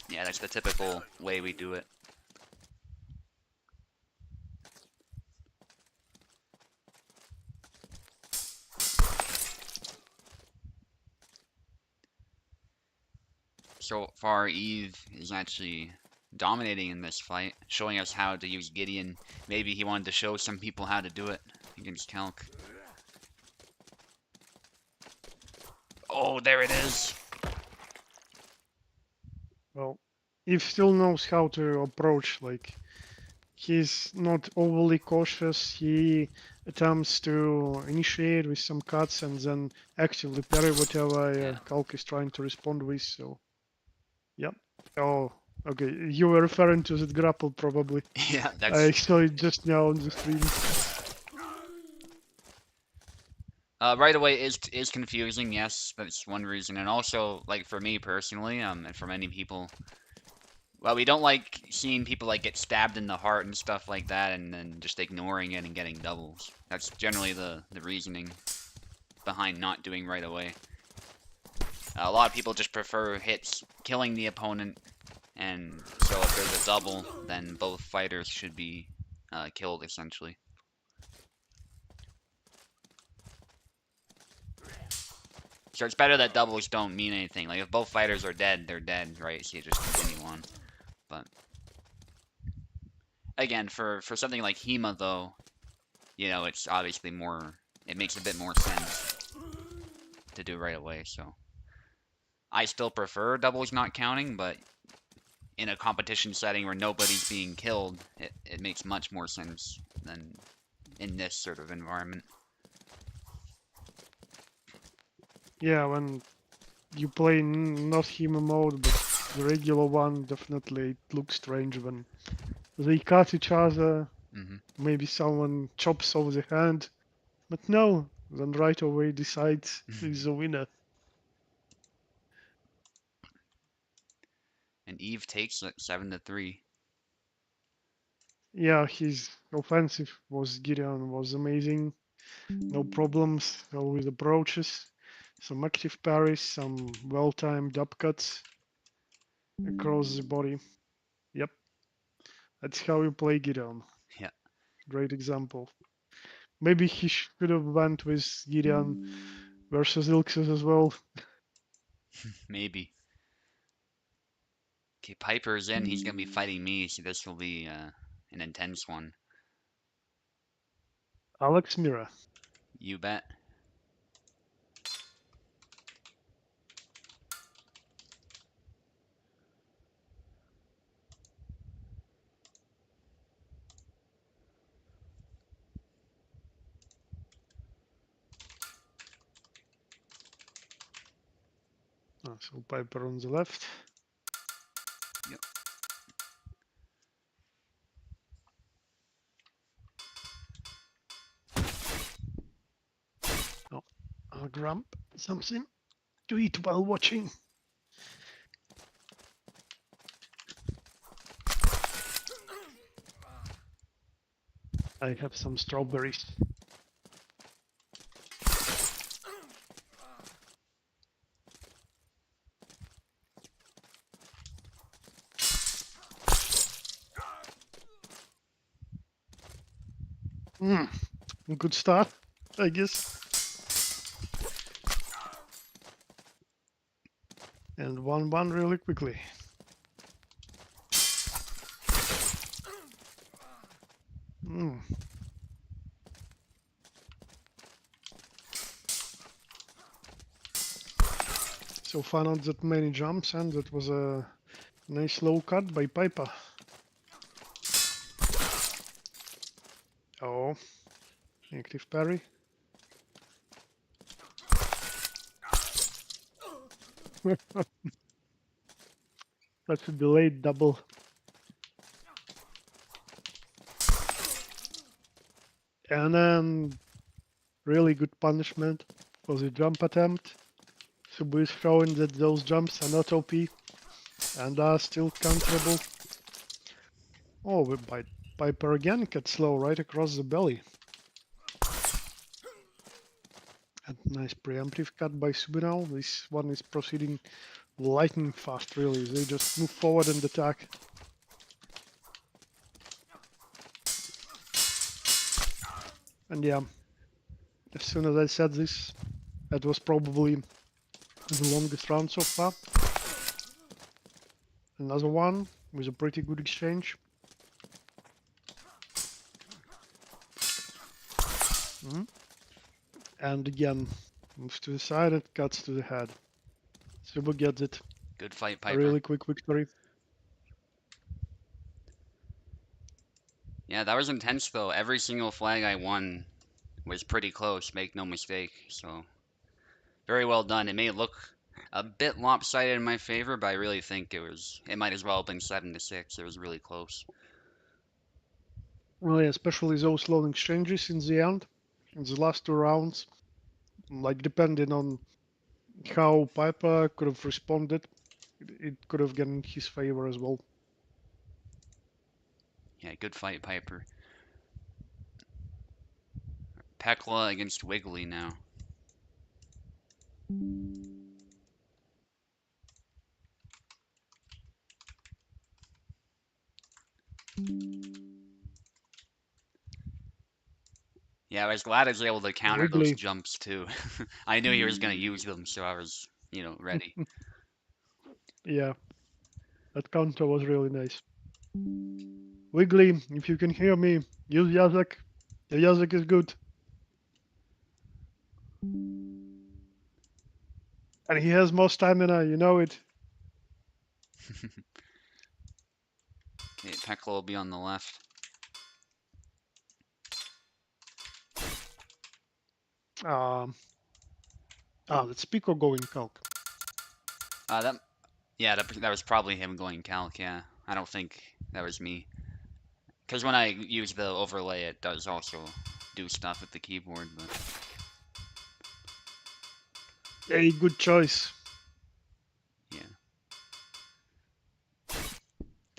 yeah, that's the typical way we do it. So far, Eve is actually dominating in this fight, showing us how to use Gideon. Maybe he wanted to show some people how to do it against Calc. Oh, there it is. Well, Eve still knows how to approach, like, he's not overly cautious. He attempts to initiate with some cuts and then actively parry whatever Yeah, Kalk is trying to respond with. So, yep. Oh, okay. You were referring to that grapple, probably. yeah, I that's saw it just now on the stream. right away is confusing. Yes, that's one reason, and also like for me personally, and for many people, well, we don't like seeing people like get stabbed in the heart and stuff like that, and then just ignoring it and getting doubles. That's generally the reasoning behind not doing right away. A lot of people just prefer hits killing the opponent, and so if there's a double, then both fighters should be killed essentially. So it's better that doubles don't mean anything. Like if both fighters are dead, they're dead, right? So you just continue on. But again, for something like HEMA though, you know, it's obviously more. It makes a bit more sense to do right away. So I still prefer doubles not counting, but in a competition setting where nobody's being killed, it makes much more sense than in this sort of environment. Yeah, when you play not HEMA mode, but the regular one, definitely it looks strange when they cut each other. Hmm. Maybe someone chops off the hand. But no, then right away decides who's the winner. And Eve takes it 7-3. Yeah, his offensive was Gideon was amazing. No problems, always approaches. Some active parries, some well-timed upcuts across the body. Yep, that's how you play Gideon. Yeah, Great example. Maybe he should have went with Gideon versus Ilxus as well. maybe. Okay, Piper's in. He's gonna be fighting me, so this will be an intense one. Alex Mira. You bet. Oh, so Piper on the left. Yep. Oh, I'll grab something to eat while watching. I have some strawberries. Mm, good start, I guess. And 1-1 really quickly. Mm. So far not that many jumps, and that was a nice low cut by Piper. Oh, active parry. That should be late double. And then really good punishment for the jump attempt. Subu is showing that those jumps are not OP and are still counterable. Oh, Piper again gets slow right across the belly. And nice preemptive cut by Subu now. This one is proceeding lightning fast, really. They just move forward and attack. And yeah, as soon as I said this, that was probably the longest round so far. Another one with a pretty good exchange. And again, moves to the side and cuts to the head. Subu gets it. Good fight, A Piper. really quick victory. Yeah, that was intense though. Every single flag I won was pretty close, make no mistake. So very well done. It may look a bit lopsided in my favor, but I really think it might as well have been 7-6. It was really close. Well, yeah, especially those long exchanges in the end, in the last two rounds. Like, depending on how Piper could have responded, it could have gone in his favor as well. Yeah, good fight, Piper. Pekla against Wiggly now. Yeah, I was glad I was able to counter those Wiggly. jumps too. I knew he was going to use them, so I was, ready. Yeah, that counter was really nice. Wiggly, if you can hear me, use Yazak. The Yazak is good. And he has more stamina, you know it. Okay, Pekla will be on the left. That's Pico going calc. That that was probably him going calc. Yeah, I don't think that was me. Because when I use the overlay, it does also do stuff with the keyboard. But A good choice. yeah.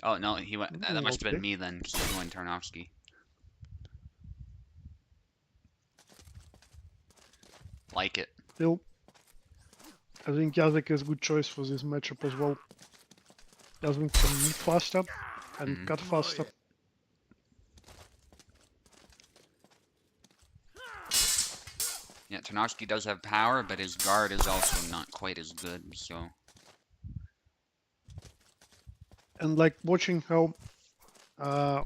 Oh no, he went. That must have Okay. been me then, because he's going Tarnovsky. Like it. Still, I think Yazak is a good choice for this matchup as well. Yazak can move faster and cut faster. Yeah, Tarnovsky does have power, but his guard is also not quite as good. So And like watching how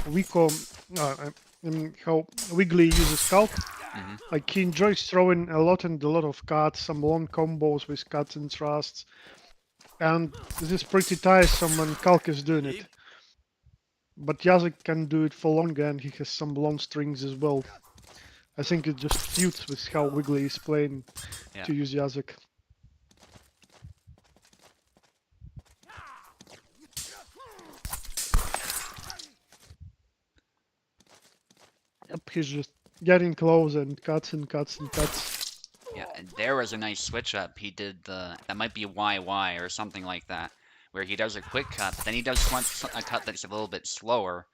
Rico, how Wiggly uses calc. Like he enjoys throwing a lot of cuts, some long combos with cuts and thrusts. And this is pretty tiresome when Calc is doing it. But Yazak can do it for longer and he has some long strings as well. I think it just suits with how Wiggly is playing to use Yazak. Yep, he's just getting close and cuts and cuts and cuts. yeah, and there was a nice switch up. He did that might be YY or something like that, where he does a quick cut, but then he does a cut that's a little bit slower,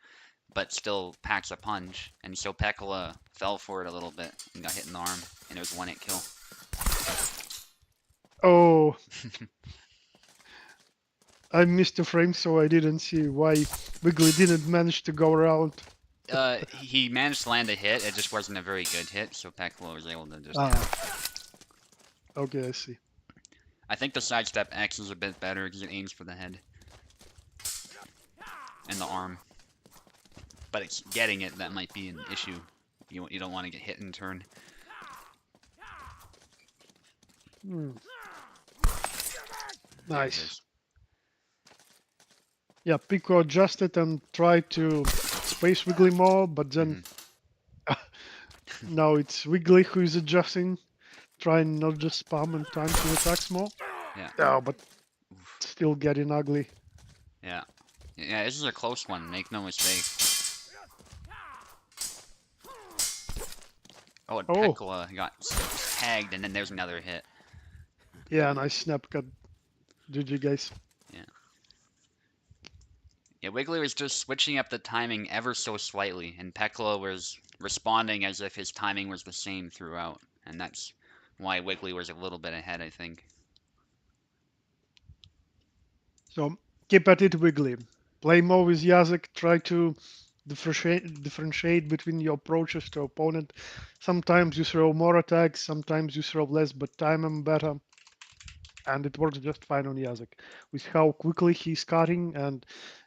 but still packs a punch. And so Pekla fell for it a little bit and got hit in the arm, and it was a 1-hit kill. Oh. I missed the frame, so I didn't see why Wiggly didn't manage to go around. He managed to land a hit. It just wasn't a very good hit, so Pekla was able to just. Okay, I see. I think the sidestep X is a bit better because it aims for the head and the arm. But it's getting it that might be an issue. You don't want to get hit in turn. Nice. Yeah, Pico adjusted and tried to space Wiggly more, but then now it's Wiggly who is adjusting, trying not just spam and time to attacks more. Yeah. Oh, but Oof. still getting ugly. Yeah. Yeah, this is a close one, make no mistake. Oh, and Oh, Pekla got tagged, and then there's another hit. yeah, nice snap cut. GG, guys. Yeah. Yeah, Wiggly was just switching up the timing ever so slightly, and Pekla was responding as if his timing was the same throughout, and that's why Wiggly was a little bit ahead, I think. So keep at it, Wiggly. Play more with Yazek. Try to differentiate between your approaches to opponent. Sometimes you throw more attacks, sometimes you throw less, but time them better. And it works just fine on Yazek with how quickly he's cutting, and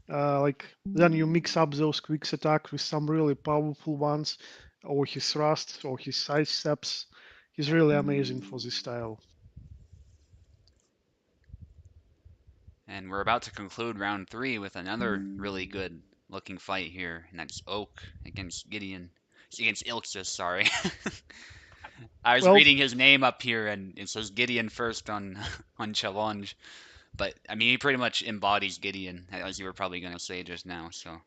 like then you mix up those quick attacks with some really powerful ones, or his thrusts, or his side steps. He's really amazing for this style. And we're about to conclude round 3 with another really good looking fight here, and that's Oak against Gideon. Against Ilxus, sorry. I was Well, reading his name up here, and it says Gideon first on on challenge. But I mean, he pretty much embodies Gideon, as you were probably gonna say just now. So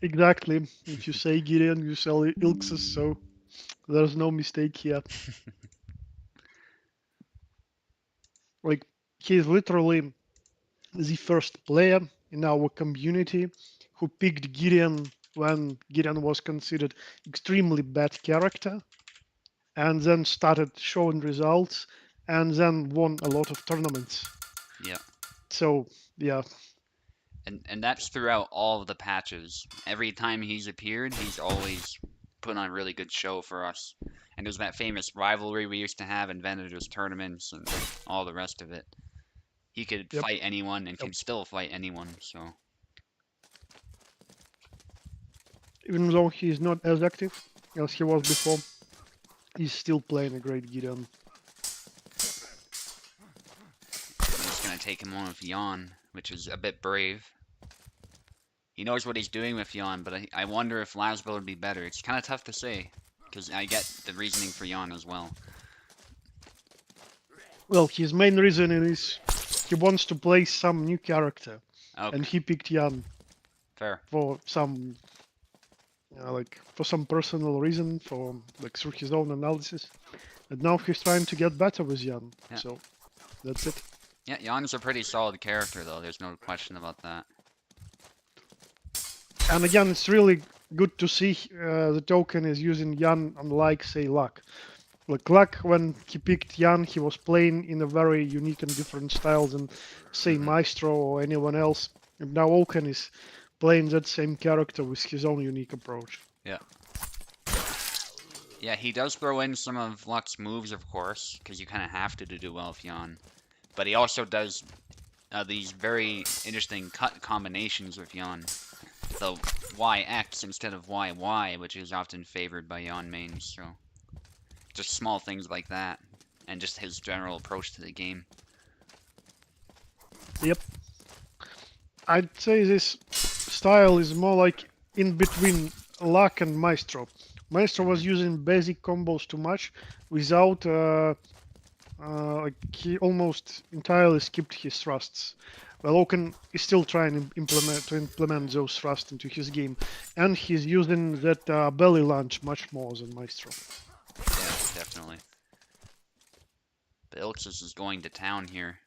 exactly. If you say Gideon, you say Ilxus, so there's no mistake here. Like he's literally the first player in our community who picked Gideon when Gideon was considered extremely bad character, and then started showing results, and then won a lot of tournaments. yeah, So yeah, and that's throughout all of the patches. Every time he's appeared, he's always put on a really good show for us. And there's that famous rivalry we used to have in Vendors tournaments and all the rest of it. He could yep, fight anyone and yep. can still fight anyone. So Even though he's not as active as he was before, he's still playing a great Gideon. I'm just gonna take him on with Yawn, which is a bit brave. He knows what he's doing with Yawn, but I wonder if Lasbo would be better. It's kind of tough to say, because I get the reasoning for Yawn as well. Well, his main reason is he wants to play some new character, and Okay, he picked Jan fair. for some like for some personal reason, for like through his own analysis. And now he's trying to get better with Jan. Yeah, So that's it. yeah. Yawn's a pretty solid character, though. There's no question about that. And again, it's really good to see the token is using Jan unlike say Luck. Like Luck, when he picked Jan, he was playing in a very unique and different style than say Hmm. Maestro or anyone else. And now Oaken is playing that same character with his own unique approach. Yeah. Yeah, he does throw in some of Luck's moves, of course, because you kind of have to do well with Yawn. But he also does these very interesting cut combinations with Yawn. The YX instead of YY, which is often favored by Yawn mains, so just small things like that, and just his general approach to the game. Yep. I'd say this style is more like in between Luck and Maestro. Maestro was Hmm. using basic combos too much without like he almost entirely skipped his thrusts. Well, Oaken is still trying to implement those thrusts into his game, and he's using that belly lunge much more than Maestro. Yeah, definitely. But Ilxus is going to town here.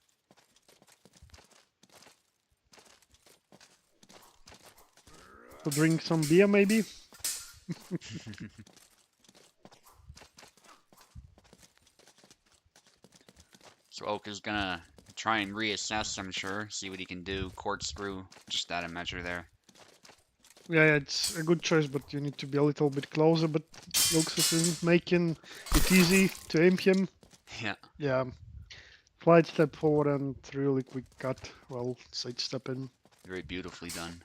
To drink some beer, maybe. So Oak is gonna try and reassess, I'm sure, see what he can do. Quartz through, just out of measure there. Yeah, it's a good choice, but you need to be a little bit closer. But Luxus isn't making it easy to aim him. Yeah, Yeah, slight step forward and really quick cut. Well, side step in. very beautifully done.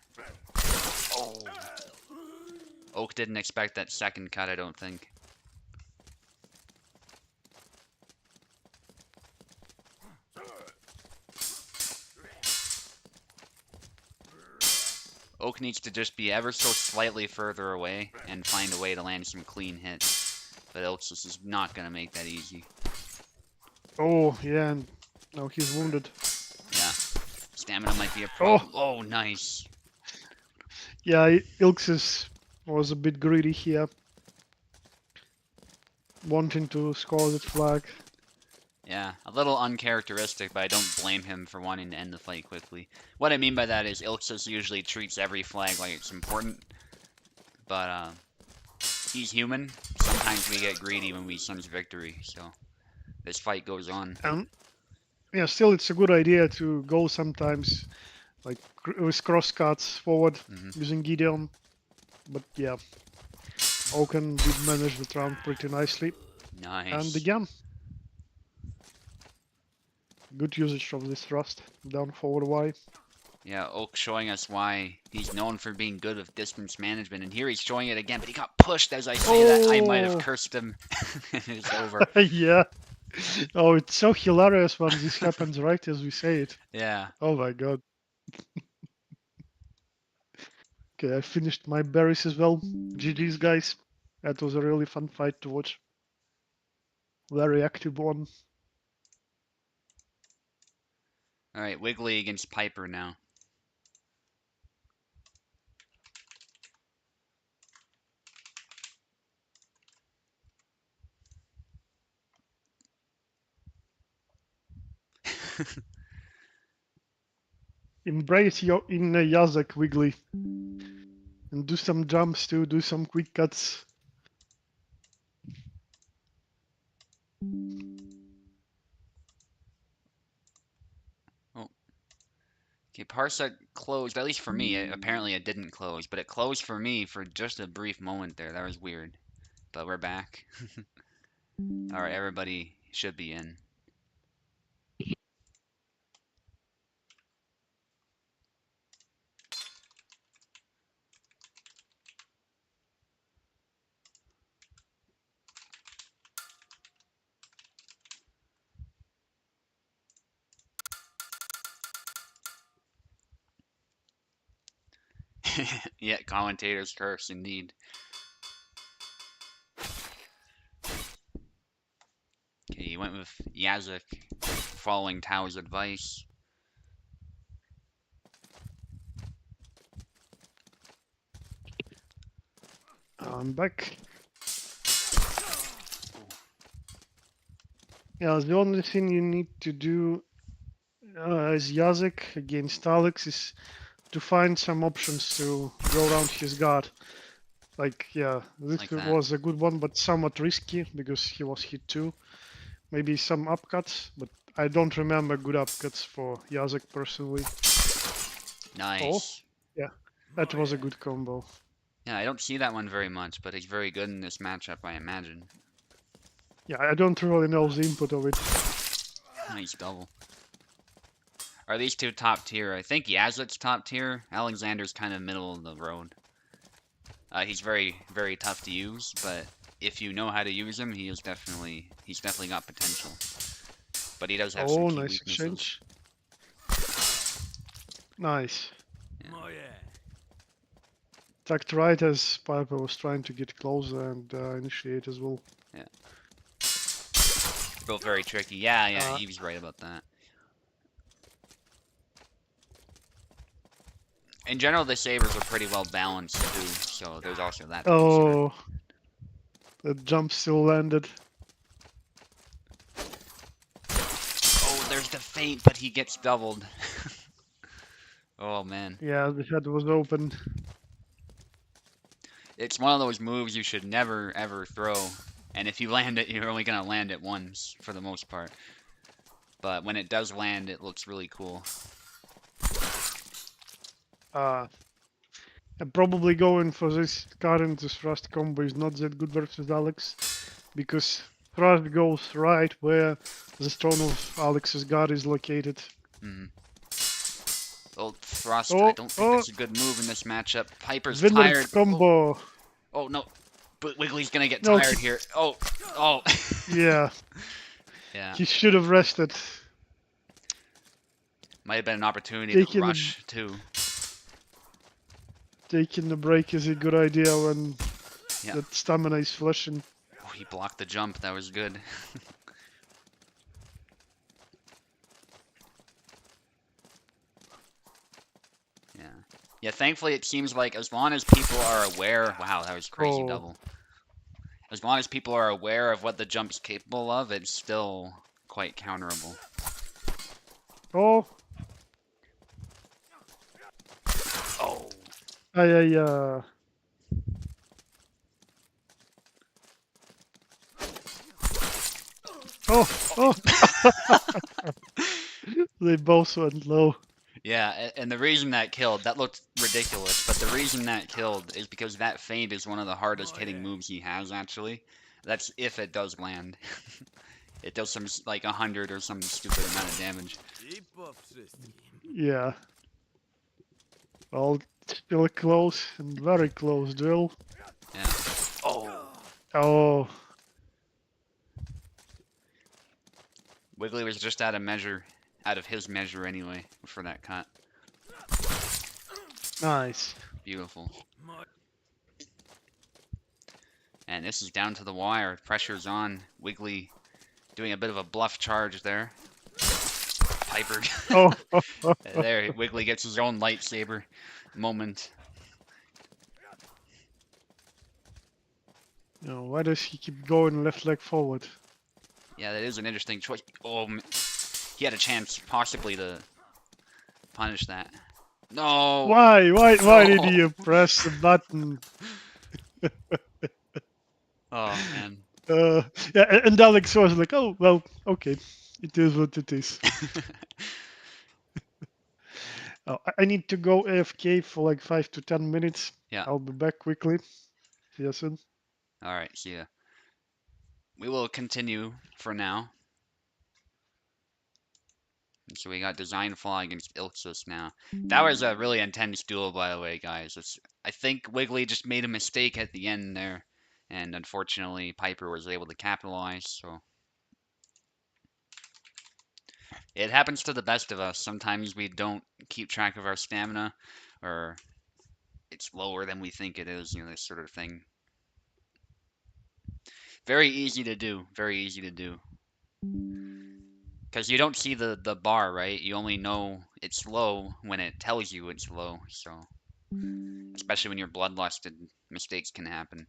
Oh, Oak didn't expect that second cut, I don't think. Oak needs to just be ever so slightly further away and find a way to land some clean hits. But Ilxus is not going to make that easy. Oh, yeah, and No, he's wounded. Yeah. Stamina might be a Oh, problem. Oh, nice. yeah, Ilxis was a bit greedy here, wanting to score that flag. Yeah, a little uncharacteristic, but I don't blame him for wanting to end the fight quickly. What I mean by that is Ilxus usually treats every flag like it's important, but he's human. Sometimes we get greedy when we sense victory, so this fight goes on. And yeah, still, it's a good idea to go sometimes, like with cross cuts forward Hmm. using Gideon. But yeah, Oaken did manage the round pretty nicely. And Nice. again, good usage of this thrust down forward Y. Yeah, Oak showing us why he's known for being good with distance management, and here he's showing it again, but he got pushed as I say that. I might have Oh, cursed him. It's over. yeah. Oh, it's so hilarious when this happens right as we say it. Yeah. Oh my god. Okay, I finished my berries as well. GG's, guys. That was a really fun fight to watch. Very active one. All right, Wiggly against Piper now. Embrace your inner Yazak, Wiggly. And do some jumps too, do some quick cuts. Oh, okay, Parsec closed, at least for me. Apparently it didn't close, but it closed for me for just a brief moment there. That was weird. But we're back. All right, everybody should be in. Yeah, commentator's curse indeed. Okay, he went with Yazek following Tao's advice. I'm back. Yeah, the only thing you need to do as Yazek against Alex is to find some options to go around his guard. Like, yeah, this Like that. was a good one, but somewhat risky because he was hit too. Maybe some upcuts, but I don't remember good upcuts for Yazek personally. Oh, Nice. yeah, that was a good combo. Yeah, I don't see that one very much, but he's very good in this matchup, I imagine. Yeah, I don't really know the input of it. Nice double. Are these two top tier? I think Yazek's top tier. Alexander's kind of middle of the road. He's very, very tough to use, but if you know how to use him, he's definitely got potential. But he does have some Oh, key nice weaknesses. exchange. Nice. Yeah. Tucked right as Piper was trying to get closer and initiate as well. Yeah. Both very tricky. Yeah, Uh, he was right about that. In general, the sabers are pretty well balanced too, so there's also that to consider. oh, the jump still landed. Oh, there's the feint, but he gets doubled. Oh man. Yeah, the head was open. It's one of those moves you should never ever throw. And if you land it, you're only gonna land it once for the most part. But when it does land, it looks really cool. I'm probably going for this current thrust combo is not that good versus Alex because thrust goes right where the stone of Alex's guard is located. Mm. Well, thrust, I Oh, don't think oh, that's a good move in this matchup. Piper's Vinland tired. Oh, combo. oh no. But Wiggly's gonna get No, tired here. Oh, oh. yeah, Yeah. he should have rested. Might have been an opportunity to Taking the rush too. taking the break is a good idea when Yeah. that stamina is flashing. Oh, he blocked the jump. That was good. Yeah, thankfully it seems like as long as people are aware, wow, that was crazy Oh, double. As long as people are aware of what the jump's capable of, it's still quite counterable. oh, Oh. I. Oh, oh. They both went low. Yeah, and the reason that killed, that looked ridiculous, but the reason that killed is because that feint is one of the hardest hitting moves he has, actually. That's if it does land. It does some, like, 100 or some stupid amount of damage. Yeah. Well, still close and very close duel. Yeah. Oh. Oh, Wiggly was just out of his measure anyway, for that cut. nice. Beautiful. And this is down to the wire. Pressure's on. Wiggly doing a bit of a bluff charge there. Piper. Oh, There, Wiggly gets his own lightsaber moment. no, why does he keep going left leg forward? Yeah, that is an interesting choice. Oh, he had a chance possibly to punish that. No. Why? Why did No. you press the button? Oh man. Yeah, and Alex was like, oh, well, okay. It is what it is. Oh, I need to go AFK for like 5 to 10 minutes. Yeah. I'll be back quickly. See you soon. All right. See ya. We will continue for now. So we got Design Flaw against Ilxus now. That was a really intense duel, by the way, guys. I think Wiggly just made a mistake at the end there, and unfortunately Piper was able to capitalize. So it happens to the best of us. Sometimes we don't keep track of our stamina, or it's lower than we think it is. You know, this sort of thing. Very easy to do. Very easy to do. Because you don't see the bar, right? You only know it's low when it tells you it's low. So, especially when you're bloodlusted, mistakes can happen.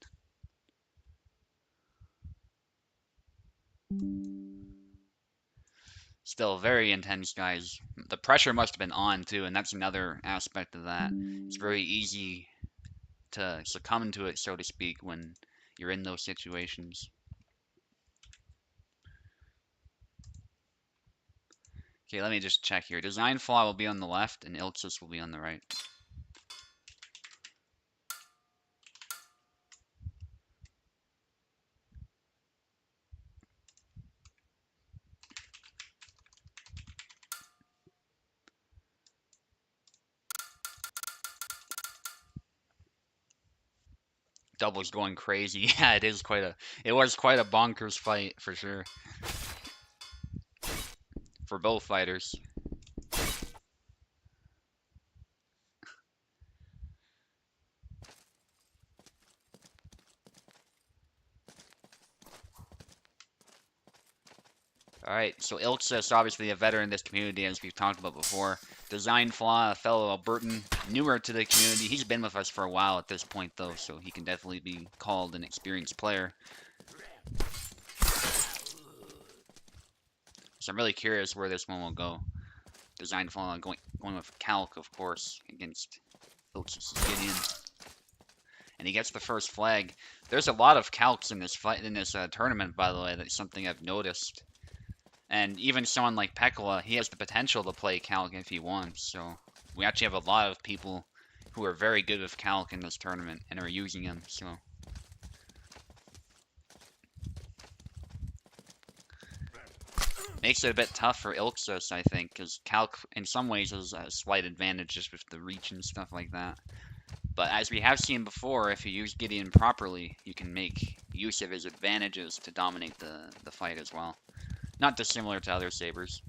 Still very intense, guys. The pressure must have been on too, and that's another aspect of that. It's very easy to succumb to it, so to speak, when you're in those situations. Okay, let me just check here. Design Flaw will be on the left, and Ilxus will be on the right. Double's going crazy. Yeah, it was quite a bonkers fight for sure. For both fighters. Alright, so Ilksus, obviously a veteran in this community, as we've talked about before. Design Flaw, a fellow Albertan, newer to the community. He's been with us for a while at this point, though, so he can definitely be called an experienced player. So I'm really curious where this one will go. Design Flaw going with Calc, of course, against Ilksus' Gideon. And he gets the first flag. There's a lot of Calcs in this fight, in this tournament, by the way. That's something I've noticed. And even someone like Pekala, he has the potential to play Calc if he wants. So we actually have a lot of people who are very good with Calc in this tournament and are using him. So makes it a bit tough for Ilxus, I think, because Calc in some ways has a slight advantage just with the reach and stuff like that. But as we have seen before, if you use Gideon properly, you can make use of his advantages to dominate the fight as well. Not dissimilar to other sabers.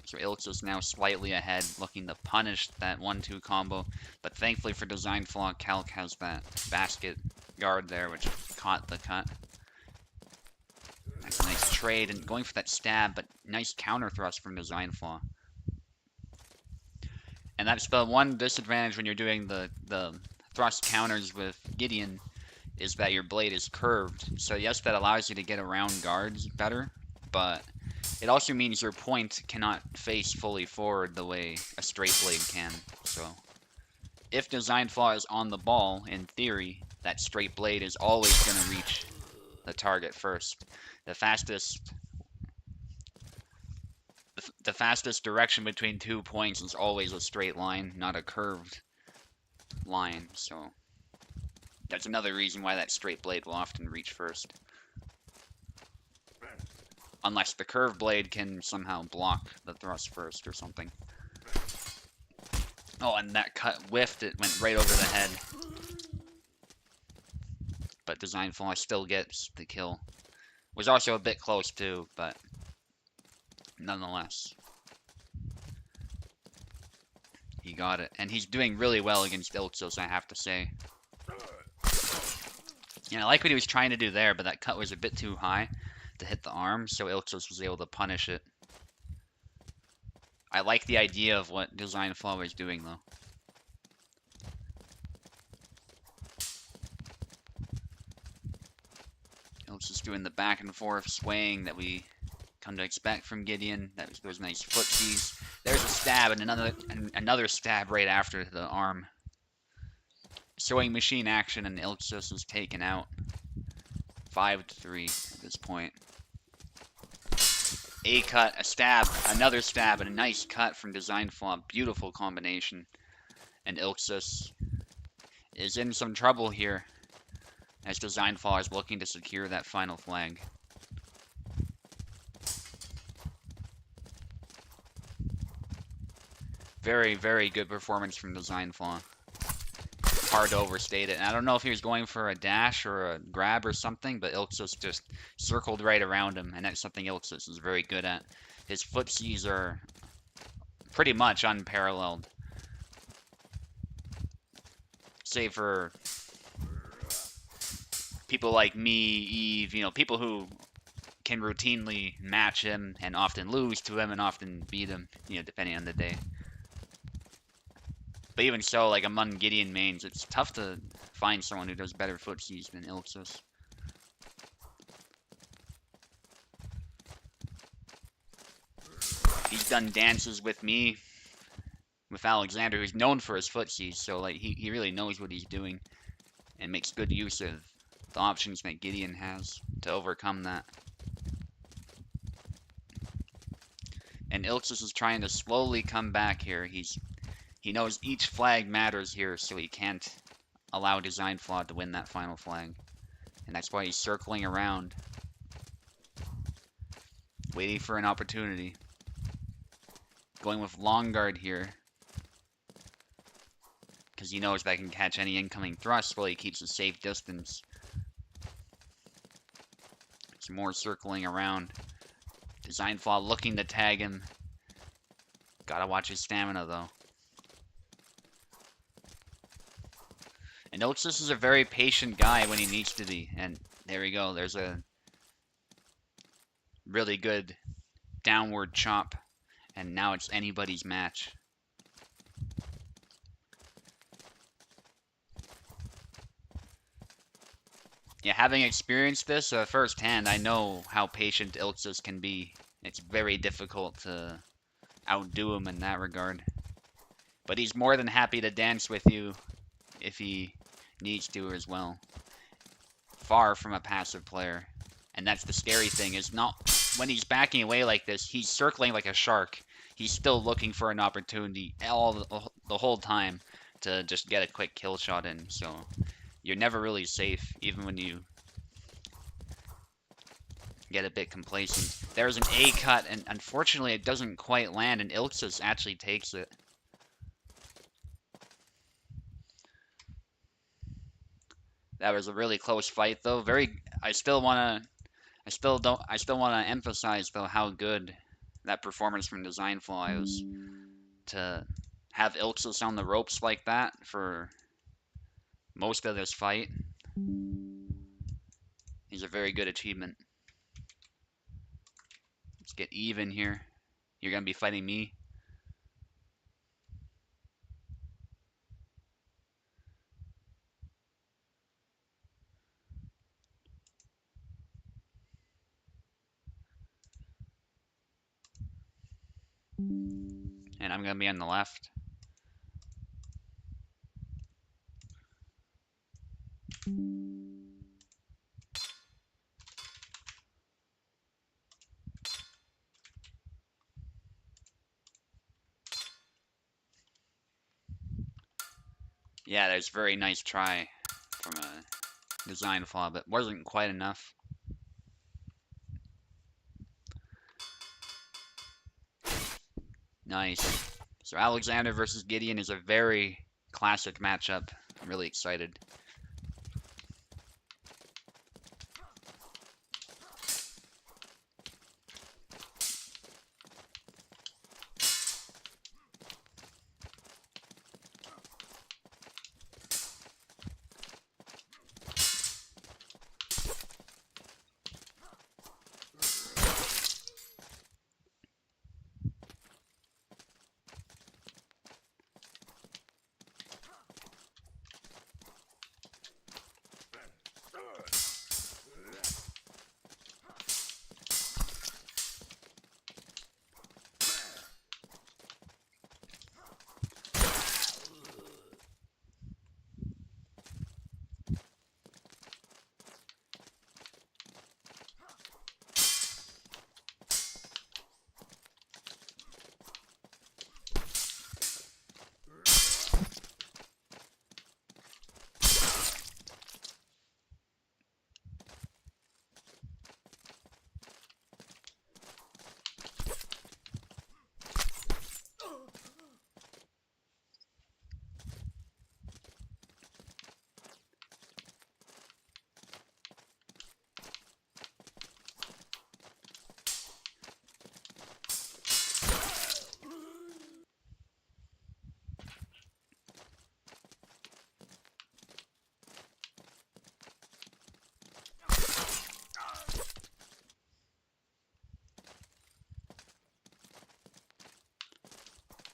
So Ilxus now slightly ahead, looking to punish that 1-2 combo. But thankfully for Design Flaw, Calc has that basket guard there, which caught the cut. That's a nice trade, and going for that stab, but nice counter thrust from Design Flaw. And that's the one disadvantage when you're doing the thrust counters with Gideon, is that your blade is curved. So yes, that allows you to get around guards better, but it also means your point cannot face fully forward the way a straight blade can. So if design flaw is on the ball, in theory, that straight blade is always going to reach the target first. The fastest the fastest direction between 2 points is always a straight line, not a curved line. So that's another reason why that straight blade will often reach first. Unless the curved blade can somehow block the thrust first or something. Oh, and that cut whiffed, it went right over the head. But Design Flaw still gets the kill. Was also a bit close too, but nonetheless. He got it. And he's doing really well against Ilxos, I have to say. Yeah, I like what he was trying to do there, but that cut was a bit too high to hit the arm, so Ilxos was able to punish it. I like the idea of what Design Flaw was doing, though. Ilxos doing the back and forth swaying that we come to expect from Gideon. That was those nice footsies. There's a stab and another stab right after the arm. Sewing machine action, and Ilxos is taken out. 5-3 at this point. A cut, a stab, another stab, and a nice cut from Design Flaw. Beautiful combination. And Ilxos is in some trouble here, as Design Flaw is looking to secure that final flag. Very, very good performance from Design Flaw. Hard to overstate it. And I don't know if he was going for a dash or a grab or something, but Ilxos just circled right around him, and that's something Ilxos is very good at. His footsies are pretty much unparalleled. Save for people like me, Eve, people who can routinely match him and often lose to him and often beat him, depending on the day. But even so, like among Gideon mains, it's tough to find someone who does better footsies than Ilxos. He's done dances with me, with Alexander, who's known for his footsies, so like he really knows what he's doing and makes good use of the options that Gideon has to overcome that. And Ilxos is trying to slowly come back here. He knows each flag matters here, so he can't allow Design Flaw to win that final flag. And that's why he's circling around, waiting for an opportunity. Going with Long Guard here, because he knows that can catch any incoming thrust while he keeps a safe distance. Some more circling around. Design Flaw looking to tag him. Gotta watch his stamina, though. And Ilxos is a very patient guy when he needs to be. And there we go. There's a really good downward chop. And now it's anybody's match. Yeah, having experienced this firsthand, I know how patient Ilxos can be. It's very difficult to outdo him in that regard. But he's more than happy to dance with you if he needs to as well. Far from a passive player. And that's the scary thing, is not when he's backing away like this, he's circling like a shark. He's still looking for an opportunity the whole time to just get a quick kill shot in. So you're never really safe, even when you get a bit complacent. There's an A cut, and unfortunately it doesn't quite land, and Ilxos actually takes it. That was a really close fight, though. I still want to emphasize, though, how good that performance from Design Flaw is. To have Ilxos on the ropes like that for most of this fight is a very good achievement. Let's get even here. You're going to be fighting me. And I'm gonna be on the left. Yeah, there's very nice try from a design flaw, but wasn't quite enough. Nice. So Alexander versus Gideon is a very classic matchup. I'm really excited.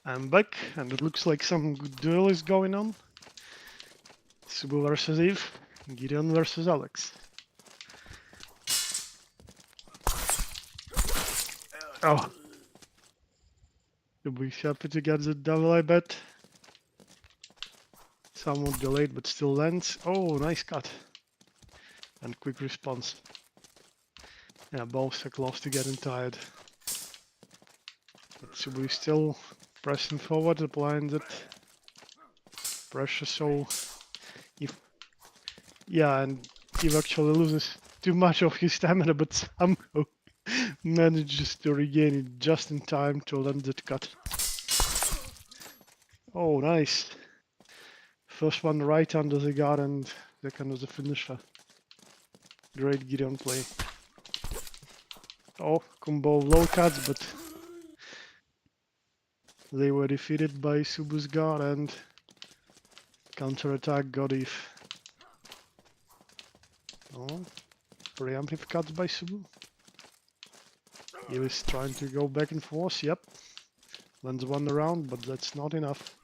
I'm back, and it looks like some good duel is going on. Subu versus Eve, Gideon versus Alex. Oh, you'll be happy to get the double, I bet. Somewhat delayed, but still lands. Oh, nice cut. And quick response. Yeah, both are close to getting tired. But Subu is still pressing forward, applying that pressure, so if... Yeah, and he actually loses too much of his stamina, but somehow manages to regain it just in time to land that cut. Oh, nice. First one right under the guard and second was the finisher. Great Gideon play. Oh, combo low cuts, but they were defeated by Subu's guard and counter-attack got if. Oh, preemptive cuts by Subu. He was trying to go back and forth, yep. Lands one around, but that's not enough.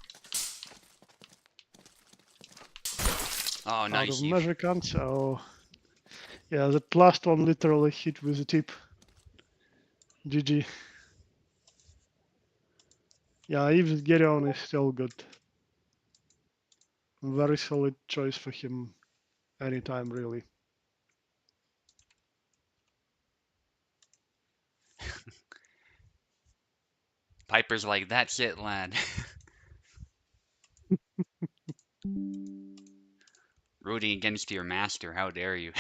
Oh, Out of nice, Eve. measure can't, so... Yeah, that last one literally hit with the tip. GG. Yeah, Eve's Gideon is still good. Very solid choice for him anytime, really. Piper's like, that's it, lad. Rooting against your master, how dare you?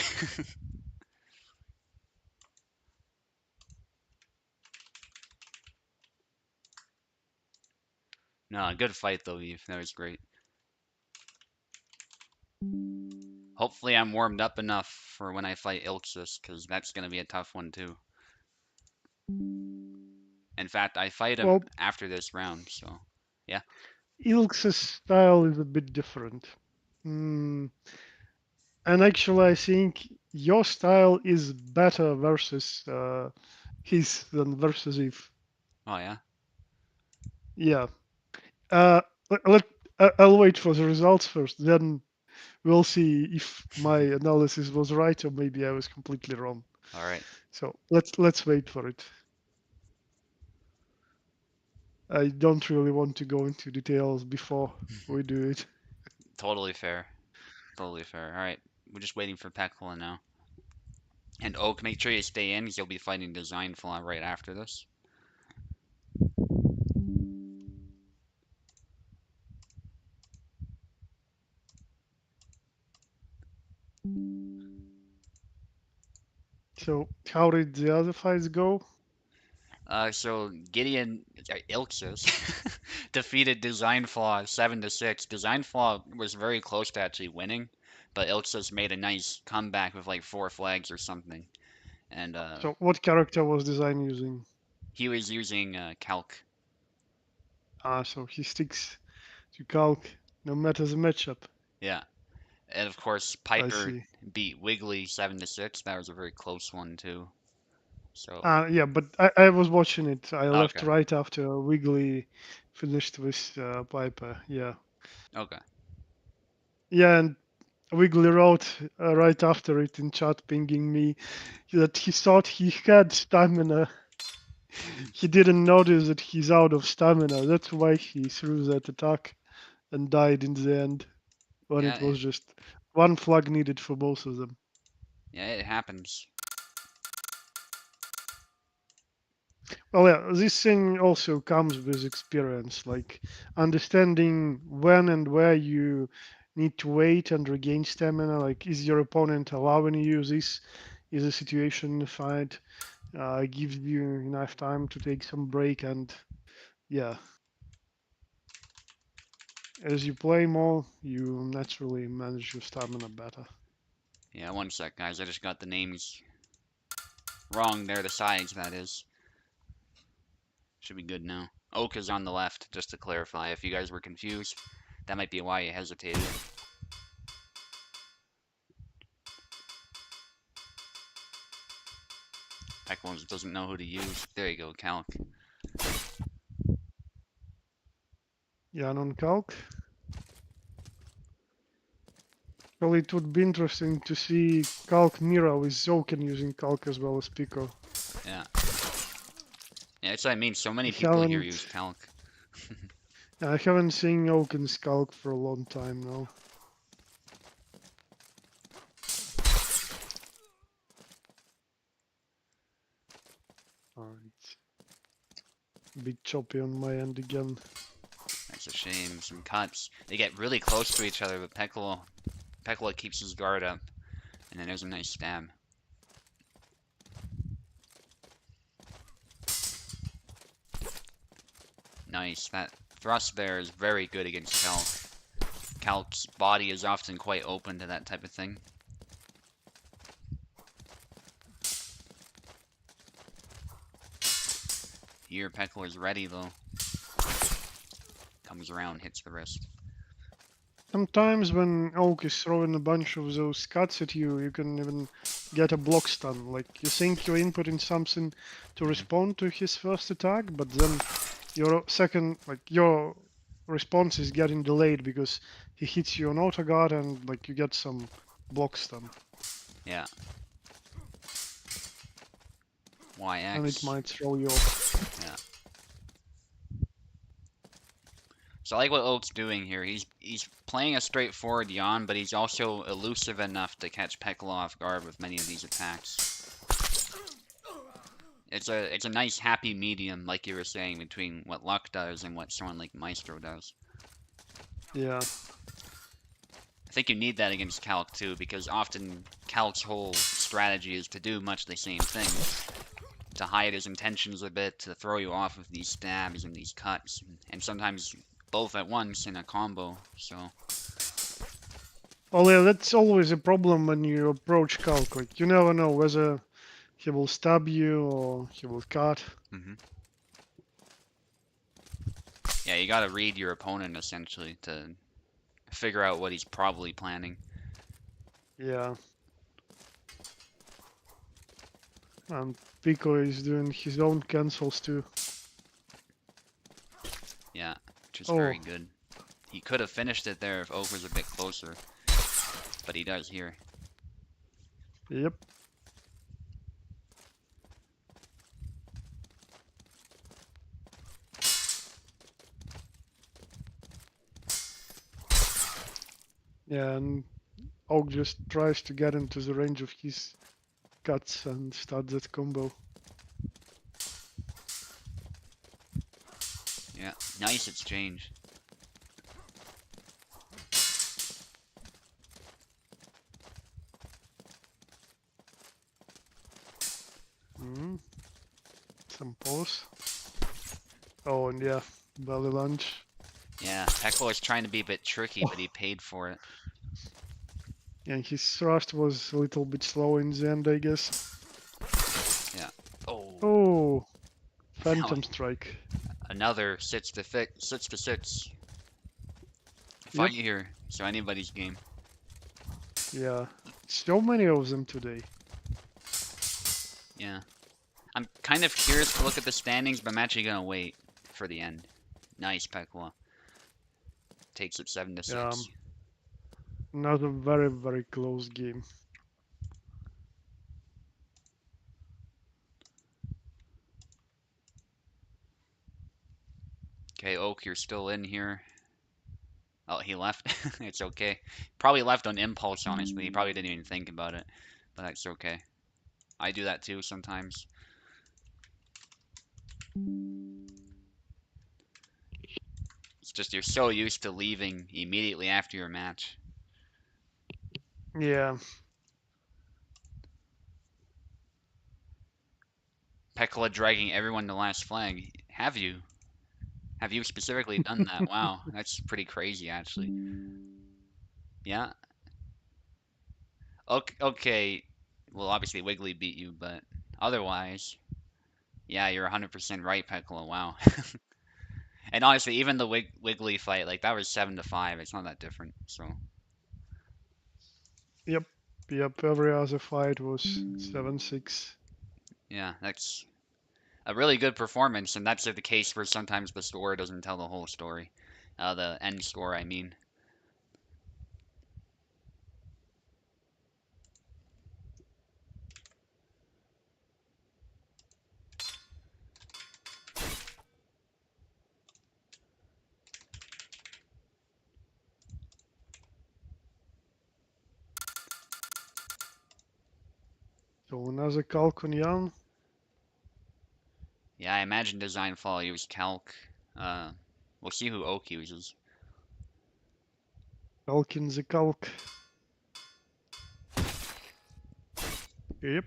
No, good fight though, Eve. That was great. Hopefully I'm warmed up enough for when I fight Ilxus, because that's going to be a tough one too. In fact, I fight him Well, after this round, so yeah. Ilk's style is a bit different. Mm, and actually, I think your style is better versus his than versus Eve. Oh yeah. Yeah. Uh, let, I'll wait for the results first. Then we'll see if my analysis was right or maybe I was completely wrong. All right. So let's wait for it. I don't really want to go into details before we do it. Totally fair. Totally fair. All right, we're just waiting for Pekla now. And Oak, make sure you stay in because you'll be fighting Design Flaw right after this. So how did the other fights go? So Gideon Ilxus defeated Design Flaw 7-6. Design Flaw was very close to actually winning, but Ilxus made a nice comeback with like 4 flags or something. And So what character was Design using? he was using Calc. Ah, so he sticks to Calc no matter the matchup. Yeah. And of course I Piper see. beat Wiggly 7-6. That was a very close one too. So Yeah, but I was watching it. I left okay. right after Wiggly finished with Piper. Yeah. Okay. Yeah, and Wiggly wrote right after it in chat, pinging me that he thought he had stamina. He didn't notice that he's out of stamina. That's why he threw that attack and died in the end when Yeah, it was just one flag needed for both of them. yeah, it happens. Well, yeah, this thing also comes with experience, like understanding when and where you need to wait and regain stamina. Like, is your opponent allowing you this? Is the situation in the fight gives you enough time to take some break? And yeah, as you play more, you naturally manage your stamina better. Yeah, one sec, guys. I just got the names wrong there. The sides, that is. Should be good now. Oak is on the left, just to clarify. If you guys were confused, that might be why you hesitated. Peckles doesn't know who to use. There you go, Calc. Yeah, non calc. Well, it would be interesting to see calc Mira with Zoken using calc as well as Pico. Yeah. Yeah, that's what I mean. So I many people here haven't use Calc. I haven't seen Oaken's calc for a long time now. Alright. Bit choppy on my end again. That's a shame. Some cuts. They get really close to each other, but Pekla keeps his guard up. And then there's a nice stab. Nice. That thrust there is very good against Calc. Calc's body is often quite open to that type of thing. Here, Pekla is ready though. Comes around, hits the wrist. Sometimes when Oak is throwing a bunch of those cuts at you, you can even get a block stun. Like, you think you're inputting something to Hmm. respond to his first attack, but then your second, like, your response is getting delayed because he hits you on auto guard and, like, you get some block stun. Yeah. And it YX. might throw you off. Yeah. So I like what Oak's doing here. He's playing a straightforward yawn, but he's also elusive enough to catch Pekla off guard with many of these attacks. It's a nice happy medium, like you were saying, between what Luck does and what someone like Maestro does. Yeah. I think you need that against Calc too, because often Calc's whole strategy is to do much the same thing. To hide his intentions a bit, to throw you off with these stabs and these cuts, and sometimes both at once in a combo, so... Well, yeah, that's always a problem when you approach Calc. Like, you never know whether he will stab you or he will cut. Mhm. Yeah, you gotta read your opponent, essentially, to figure out what he's probably planning. Yeah. And Pico is doing his own cancels too. Yeah, which is Oh, very good. He could have finished it there if Oak was a bit closer, but he does here. yep. And Oak just tries to get into the range of his cuts and start that combo. Yeah, nice exchange. Mm, some pause. Oh, and yeah, belly lunge. Yeah, Echo was trying to be a bit tricky, but he Oh, paid for it. and his thrust was a little bit slow in the end, I guess. Yeah. Oh, Oh, now Phantom Strike. another 6 to 6. Yep, Fight here, so anybody's game. yeah. So many of them today. Yeah. I'm kind of curious to look at the standings, but I'm actually gonna wait for the end. Nice, Pekla. Takes it 7 to Yeah, 6. another very, very close game. Okay, Oak, you're still in here. Oh, he left. It's okay. Probably left on impulse, honestly. He probably didn't even think about it, but that's okay. I do that too sometimes. It's just you're so used to leaving immediately after your match. Yeah, Pekla dragging everyone to last flag. Have you? Have you specifically done that? Wow, that's pretty crazy, actually. Yeah. Okay. Okay. Well, obviously Wiggly beat you, but otherwise, yeah, you're 100% right, Pekla. Wow. And honestly, even the Wiggly fight, like that was 7 to 5. It's not that different. So yep, yep. Every other fight was 7-6. yeah, that's a really good performance, and that's the case where sometimes the score doesn't tell the whole story. The end score, I mean. So another Kalkun. Yeah, I imagine Design Fall used Calc. Uh, we'll see who Oak uses. Kalkin the Kalk. Yep.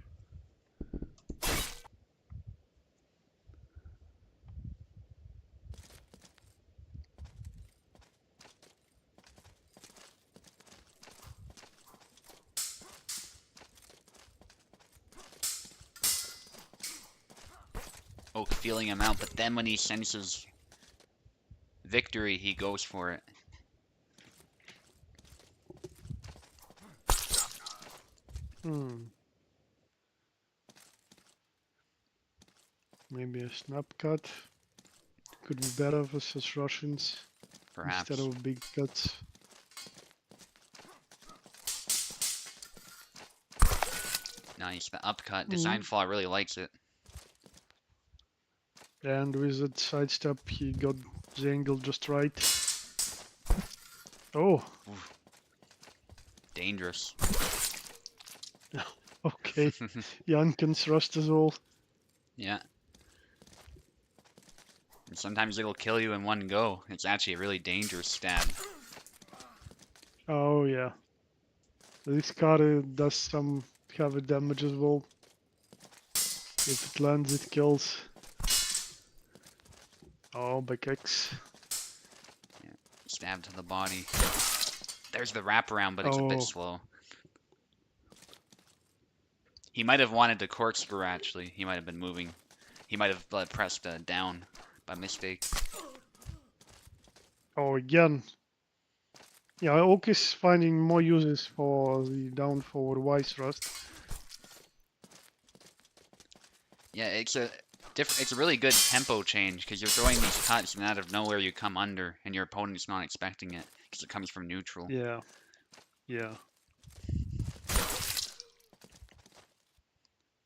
Oak feeling him out, but then when he senses victory, he goes for it. Hmm. Maybe a snap cut. Could be better versus Russians instead Perhaps. of big cuts. Nice. The upcut. Design Mm. Fall really likes it. And with that sidestep, he got the angle just right. Oh, Oof, dangerous. okay. Jan can thrust as well. Yeah. And sometimes it'll kill you in one go. It's actually a really dangerous stab. Oh, yeah. This card does some heavy damage as well. If it lands, it kills. Oh, back X. Yeah. Stab to the body. There's the wraparound, but it's a bit Oh, slow. He might have wanted to corkscrew, actually. He might have been moving. He might have pressed down by mistake. oh, again. Yeah, Oak is finding more uses for the down forward Y thrust. Yeah, it's a really good tempo change because you're throwing these cuts and out of nowhere you come under and your opponent's not expecting it because it comes from neutral. Yeah, yeah.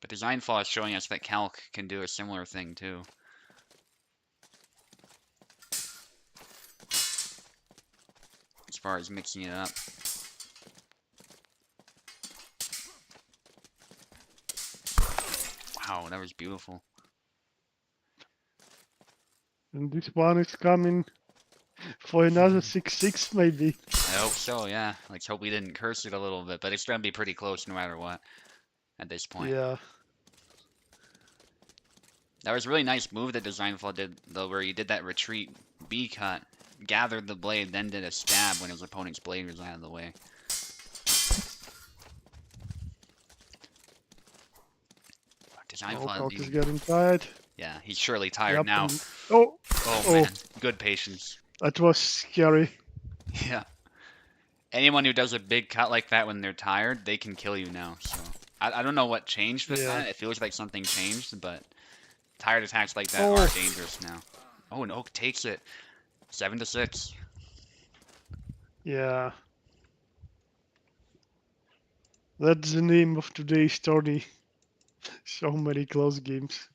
But Design Flaw is showing us that Calc can do a similar thing too. As far as mixing it up. Wow, that was beautiful. And this one is coming for another 6-6 maybe. I hope so, yeah. Let's hope we didn't curse it a little bit, but it's gonna be pretty close no matter what at this point. Yeah. That was a really nice move that Designflaw did, though, where he did that retreat B cut, gathered the blade, then did a stab when his opponent's blade was out of the way. Quart is Designflaw, getting tired. yeah, he's surely tired Yep. now. And, oh, Oh oh, man, good patience. that was scary. Yeah. Anyone who does a big cut like that when they're tired, they can kill you now. So I don't know what changed with Yeah. that. It feels like something changed, but tired attacks like that Oh. are dangerous now. Oh, and Oak takes it. 7-6. Yeah. That's the name of today's tourney. So many close games.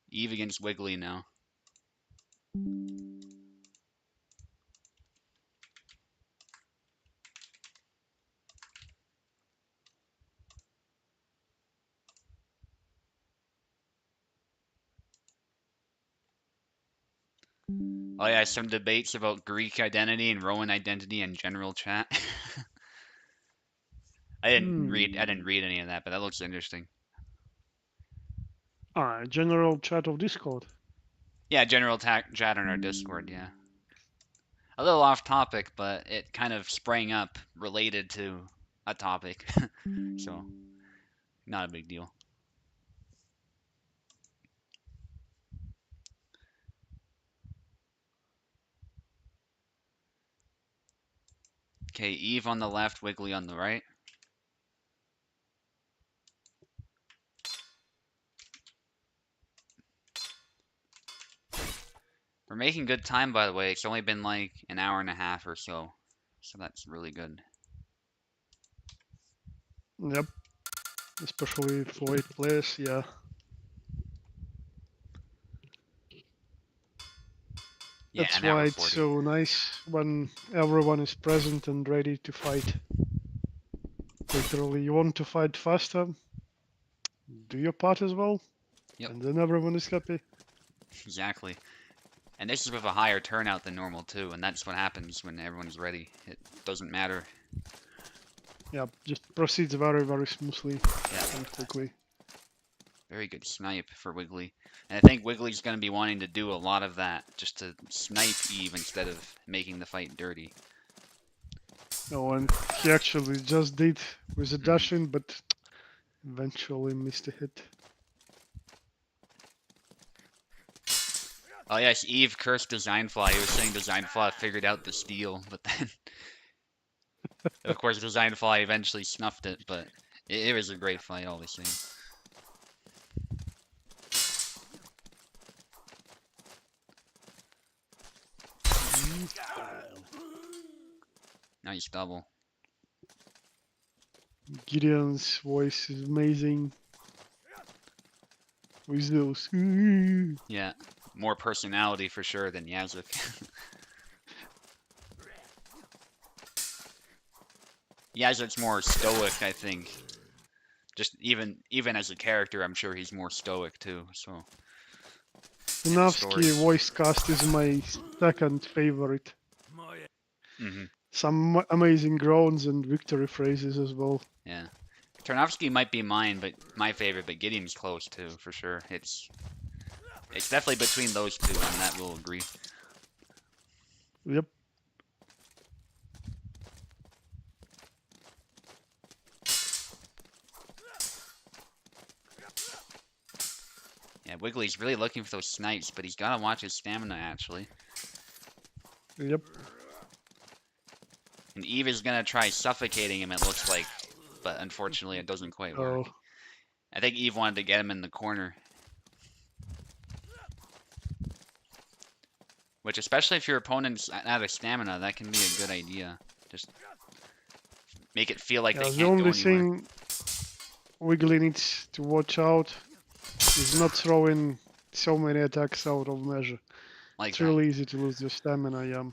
Eve against Wiggly now. Oh yeah, some debates about Greek identity and Roman identity in general chat. I didn't read any of that, but that looks interesting. General chat of Discord. Yeah, general chat on our Discord, yeah. A little off topic, but it kind of sprang up related to a topic. So, not a big deal. Okay, Eve on the left, Wiggly on the right. We're making good time, by the way. It's only been like an hour and a half or so. So that's really good. Yep. Especially for 8 players, yeah. Yeah, That's an hour why it's 40. so nice when everyone is present and ready to fight. Literally, you want to fight faster, do your part as well, Yep, and then everyone is happy. exactly. And this is with a higher turnout than normal too, and that's what happens when everyone's ready. It doesn't matter. Yeah, just proceeds very, very smoothly Yeah, and quickly. very good snipe for Wiggly. And I think Wiggly's going to be wanting to do a lot of that, just to snipe Eve instead of making the fight dirty. Oh, and he actually just did with a dash in, but eventually missed a hit. Oh yes, Eve cursed Designflaw. He was saying Designflaw figured out the steal, but then, of course, Designflaw eventually snuffed it, but it was a great fight all the same. Nice double. Gideon's voice is amazing. With those. Yeah, more personality for sure than Yazuk. Yazuk's more stoic, I think. Just even as a character, I'm sure he's more stoic too. So. Sinavsky voice cast is my second favorite. Some amazing groans and victory phrases as well. Yeah. Tarnowski might be mine, but my favorite, but Gideon's close too, for sure. It's definitely between those two, on that we'll agree. Yep. Yeah, Wiggly's really looking for those snipes, but he's gotta watch his stamina actually. Yep. And Eve is gonna try suffocating him, it looks like, but unfortunately it doesn't quite work. Oh. I think Eve wanted to get him in the corner. Which, especially if your opponent's out of stamina, that can be a good idea. Just make it feel like they The can't go only anywhere. thing Wiggly needs to watch out is not throwing so many attacks out of measure. Like It's that. really easy to lose your stamina, yeah.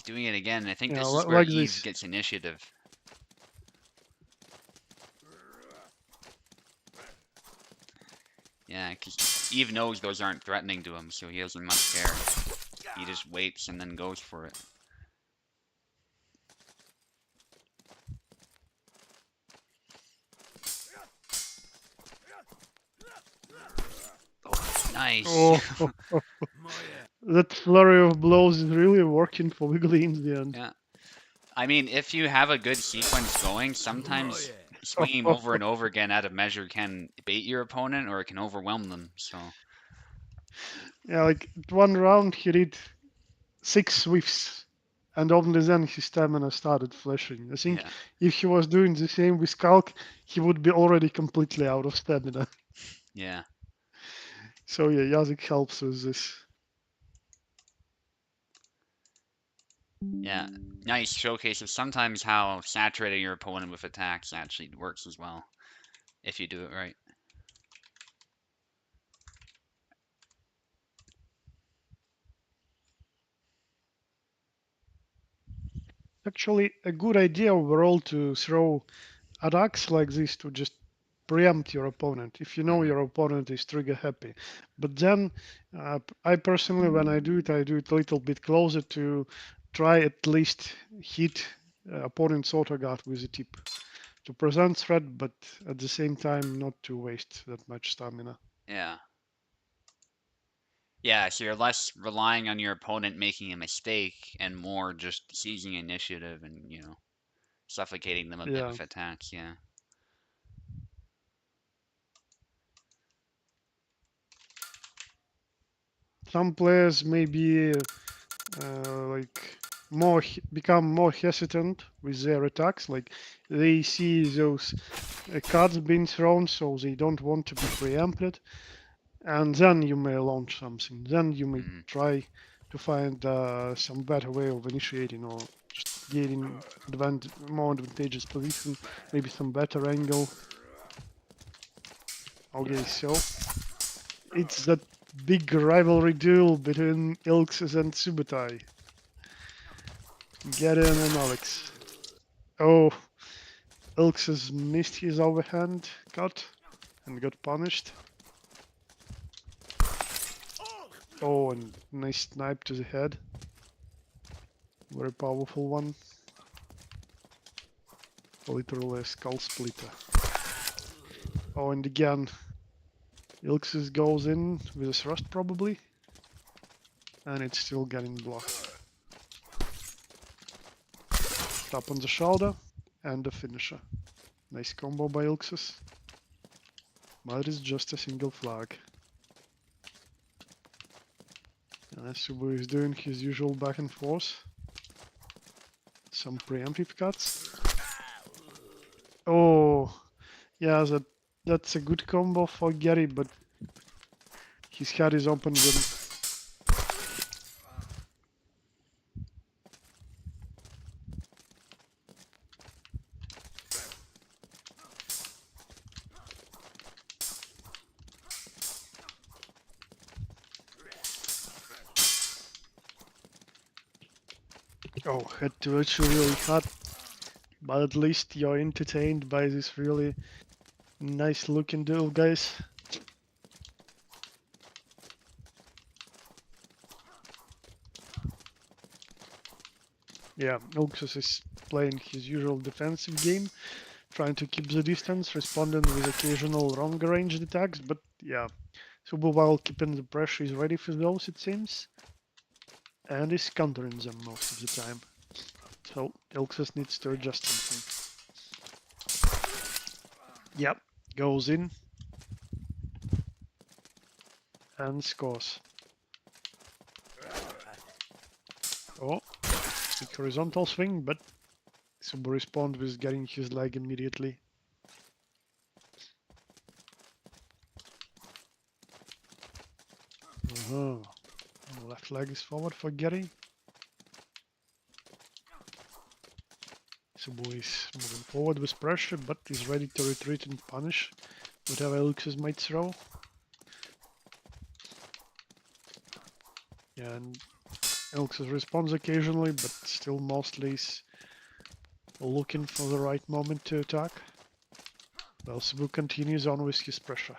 doing it again. I think Yeah, this is where like Eve this. gets initiative. Yeah, because Eve knows those aren't threatening to him, so he doesn't much care. He just waits and then goes for it. Oh, nice. Oh, that flurry of blows is really working for Wiggly in the end. Yeah. I mean, if you have a good sequence going, sometimes swinging over and over again out of measure can bait your opponent or it can overwhelm them. So, Yeah, like one round he did 6 whiffs, and only then his stamina started flashing. I think yeah. if he was doing the same with Skulk, he would be already completely out of stamina. Yeah. So yeah, Yazik helps with this. Yeah. Nice showcase of sometimes how saturating your opponent with attacks actually works as well, if you do it right. Actually, a good idea overall to throw attacks like this to just preempt your opponent if you know Hmm. your opponent is trigger happy. But then, I personally, when I do it a little bit closer to try at least hit opponent's auto guard with a tip to present threat, but at the same time not to waste that much stamina. Yeah. Yeah, so you're less relying on your opponent making a mistake and more just seizing initiative and, suffocating them a bit Yeah, with attacks. Yeah. some players may be like become more hesitant with their attacks. Like they see those cards being thrown, so they don't want to be preempted, and then you may launch something. Then you may Hmm. try to find some better way of initiating or just getting more advantageous position, maybe some better angle. Okay, Yeah. so it's that big rivalry duel between Ilks and Subutai. Get in and Alex. Oh, Ilks has missed his overhand cut and got punished. Oh, and nice snipe to the head. Very powerful one. Literally a skull splitter. Oh, and again, Ilks goes in with a thrust probably, and it's still getting blocked. Tap on the shoulder, and the finisher. Nice combo by Ilks. But it's just a single flag. And Subu is doing his usual back and forth. Some preemptive cuts. Oh, yeah, that's a good combo for Gary, but his head is open with. Oh, head to actually really hot, but at least you're entertained by this really nice looking duel, guys. Yeah, Ilksus is playing his usual defensive game, trying to keep the distance, responding with occasional wrong ranged attacks, but yeah, Subu while keeping the pressure is ready for those it seems, and is countering them most of the time. So Ilksus needs to adjust something. Yep, goes in and scores. Oh, big horizontal swing, but Subu responds with getting his leg immediately. Uh-huh. Left leg is forward for Gary. Subu is moving forward with pressure, but is ready to retreat and punish whatever Elixir might throw. And Elxus responds occasionally, but still mostly is looking for the right moment to attack. Well, Cebu continues on with his pressure.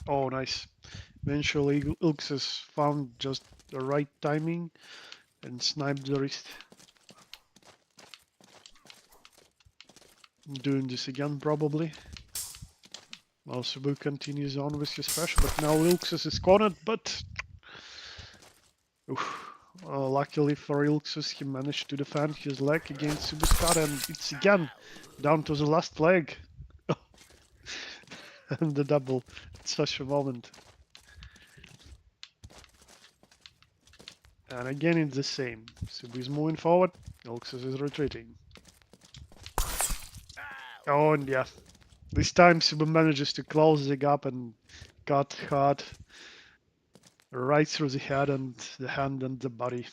Oh, nice. Eventually, Ilxus found just the right timing and sniped the wrist. Doing this again, probably. Well, Cebu continues on with his pressure, but now Ilxus is cornered, but... luckily for Ilxus, he managed to defend his leg against Cebu's cut, and it's again down to the last leg. And the double at such a moment. And again, it's the same. Cebu is moving forward, Ilxus is retreating. Oh, and yeah. This time Cebu manages to close the gap and got hard right through the head and the hand and the body.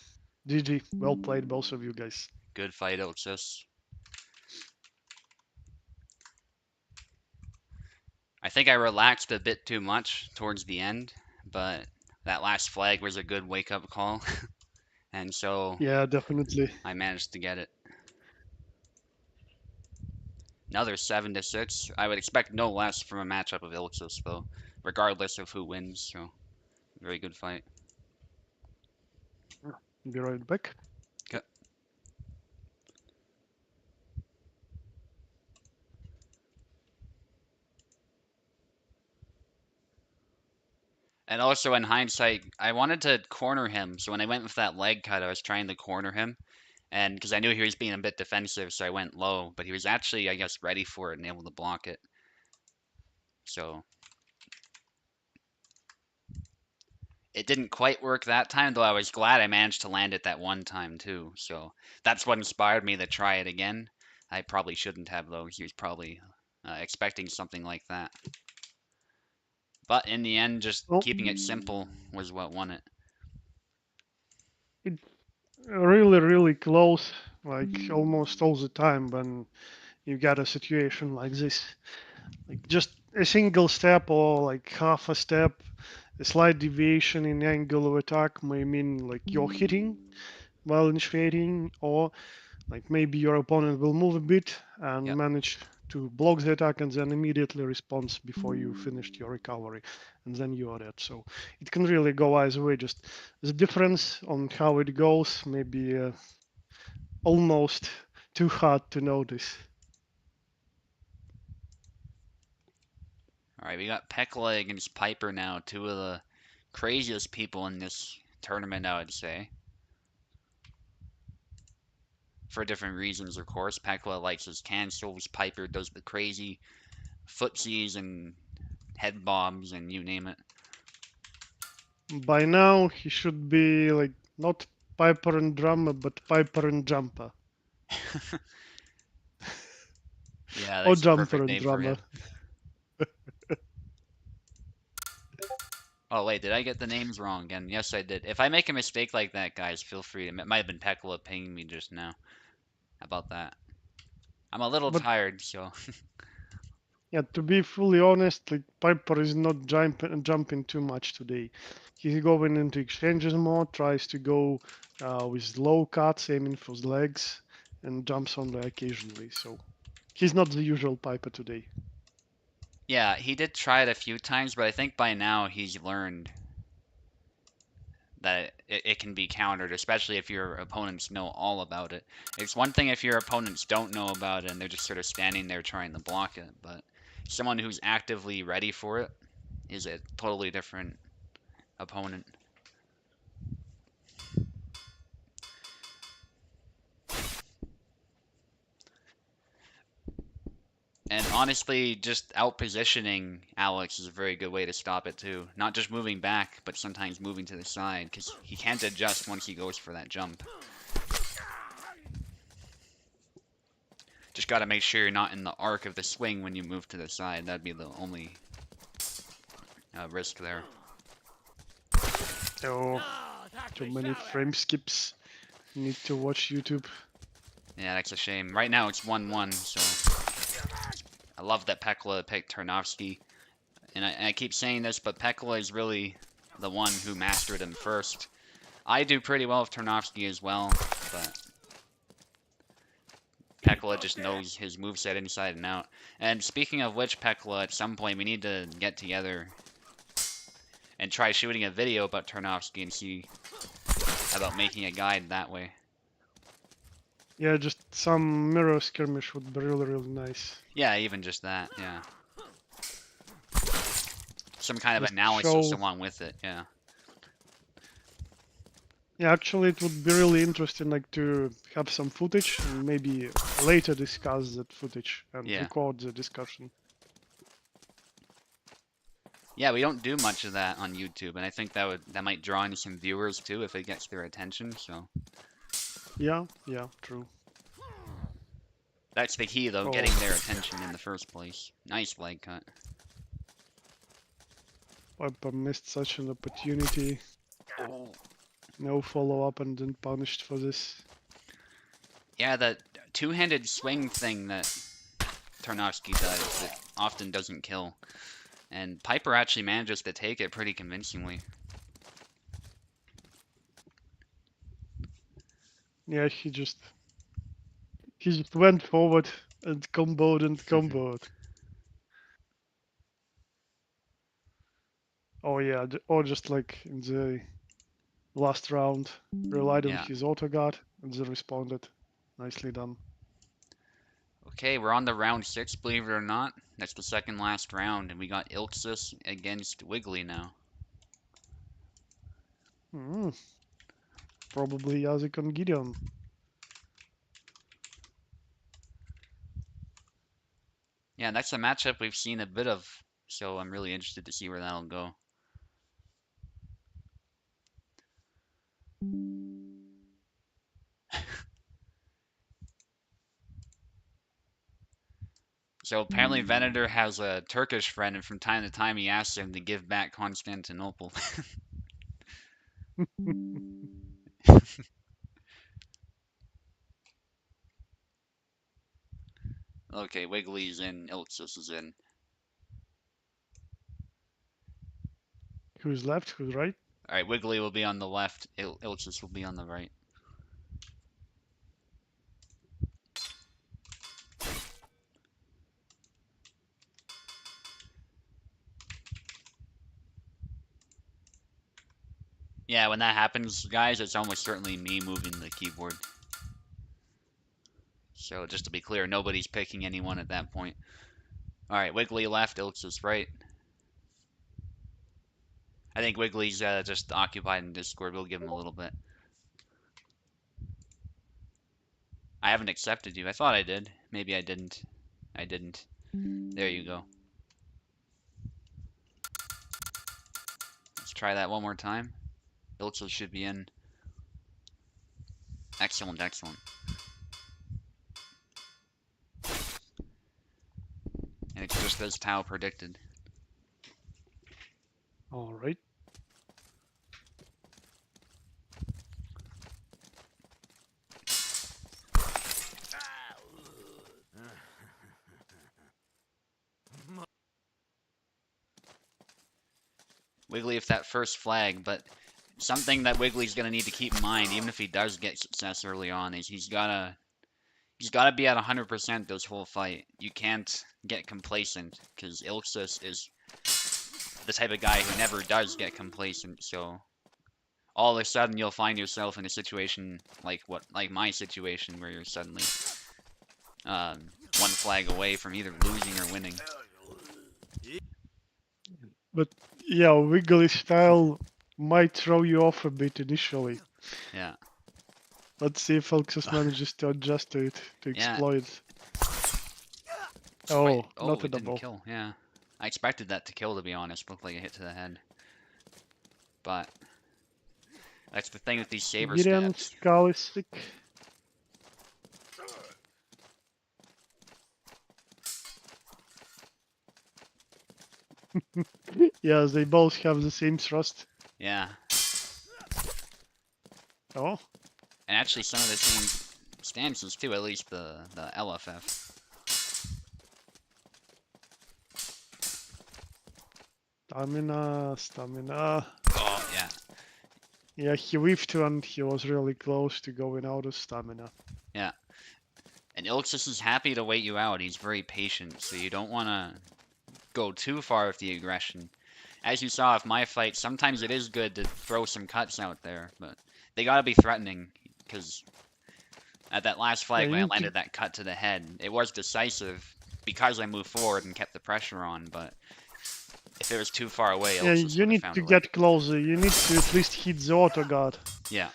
GG. Well played, both of you guys. Good fight, Oxus. I think I relaxed a bit too much towards the end, but that last flag was a good wake-up call, and so Yeah, definitely. I managed to get it. Another 7-6. I would expect no less from a matchup of Ilixis, though, regardless of who wins. So, very good fight. Be right back. Okay. And also, in hindsight, I wanted to corner him. So when I went with that leg cut, I was trying to corner him. And because I knew he was being a bit defensive, so I went low. But he was actually, I guess, ready for it and able to block it. So it didn't quite work that time, though I was glad I managed to land it that one time too. So that's what inspired me to try it again. I probably shouldn't have, though. He was probably expecting something like that. But in the end, just Well, keeping it simple was what won it. it's really, really close, like almost all the time when you get a situation like this. Like just a single step or like half a step, a slight deviation in angle of attack may mean like you're hitting while initiating, or like maybe your opponent will move a bit and Yep. manage to block the attack and then immediately responds before you finished your recovery, and then you are dead. So it can really go either way. Just the difference on how it goes maybe almost too hard to notice. All right, we got Pekla against Piper now, two of the craziest people in this tournament, I would say. For different reasons, of course. Pekla likes his cancels, Piper does the crazy footsies and head bombs and you name it. By now he should be like not Piper and Drummer, but Piper and Jumper. Yeah, Or that's the Jumper perfect and name for Drummer. him. Oh, wait, did I get the names wrong again? Yes, I did. If I make a mistake like that, guys, feel free to. It might have been Pekla pinging me just now. How about that? I'm a little But tired, so. yeah, to be fully honest, like Piper is not jumping too much today. He's going into exchanges more, tries to go with low cuts, aiming for the legs, and jumps on there occasionally. So he's not the usual Piper today. Yeah, he did try it a few times, but I think by now he's learned that it can be countered, especially if your opponents know all about it. It's one thing if your opponents don't know about it and they're just sort of standing there trying to block it, but someone who's actively ready for it is a totally different opponent. And honestly, just out-positioning Alex is a very good way to stop it too. Not just moving back, but sometimes moving to the side, because he can't adjust once he goes for that jump. Just got to make sure you're not in the arc of the swing when you move to the side. That'd be the only risk there. Oh, too many frame skips. Need to watch YouTube. Yeah, that's a shame. Right now it's 1-1, so I love that Pekla picked Tarnovsky. And I keep saying this, but Pekla is really the one who mastered him first. I do pretty well with Tarnovsky as well, but Pekla just knows his moveset inside and out. And speaking of which, Pekla, at some point we need to get together and try shooting a video about Tarnovsky and see about making a guide that way. Yeah, just some mirror skirmish would be really, really nice. Yeah, even just that, yeah. Some kind of Just analysis show. along with it, yeah. Yeah, actually, it would be really interesting, like, to have some footage and maybe later discuss that footage and Yeah. record the discussion. Yeah, we don't do much of that on YouTube, and I think that might draw in some viewers too if it gets their attention, so. Yeah, true. That's the key though, Oh, getting their attention in the first place. Nice leg cut. Piper missed such an opportunity. Oh. No follow-up and then punished for this. Yeah, that two-handed swing thing that Tarnovsky does, it often doesn't kill. And Piper actually manages to take it pretty convincingly. Yeah, he just went forward and comboed and comboed. Oh yeah, or just like in the last round, relied on Yeah. his auto guard and then responded. Nicely done. Okay, we're on the round 6, believe it or not. That's the second last round, and we got Ilksus against Wiggly now. Probably Yazik and Gideon. Yeah, that's a matchup we've seen a bit of, so I'm really interested to see where that'll go. So apparently Venator has a Turkish friend, and from time to time he asks him to give back Constantinople. Okay, Wiggly's in, Ilksus is in. Who's left? Who's right? Alright, Wiggly will be on the left, Ilksus will be on the right. Yeah, when that happens, guys, it's almost certainly me moving the keyboard. So just to be clear, nobody's picking anyone at that point. Alright, Wiggly left, Ilksus right. I think Wiggly's just occupied in Discord. We'll give him a little bit. I haven't accepted you. I thought I did. Maybe I didn't. I didn't. There you go. Let's try that one more time. Ilksus should be in. Excellent, excellent. And it's just as Tao predicted. All right. Wiggly with that first flag, but something that Wiggly's gonna need to keep in mind, even if he does get success early on, is he's gotta be at 100% this whole fight. You can't get complacent, because Ilksus is the type of guy who never does get complacent, so all of a sudden you'll find yourself in a situation like my situation, where you're suddenly one flag away from either losing or winning. But yeah, Wiggly style might throw you off a bit initially. Yeah. Let's see if Elxus manages to adjust to it, to Yeah. exploit. Oh, Oh, not a it didn't double. kill. Yeah. I expected that to kill, to be honest. Looked like a hit to the head. But that's the thing with these saber Gideon stats. Skull is sick. Yeah, they both have the same thrust. Yeah. Oh, And actually some of the same stances too, at least the LFF. Stamina, stamina. Oh, yeah, Yeah, he whiffed and he was really close to going out of stamina. yeah. And Ilxus is happy to wait you out. He's very patient, so you don't want to go too far with the aggression. As you saw with my fight, sometimes it is good to throw some cuts out there, but they gotta be threatening, because at that last Yeah, fight you when I need to landed that cut to the head, it was decisive because I moved forward and kept the pressure on, but if it was too far away, yeah, Ilxus you would have need found to a way. get closer. You need to at least hit the auto guard. Yeah,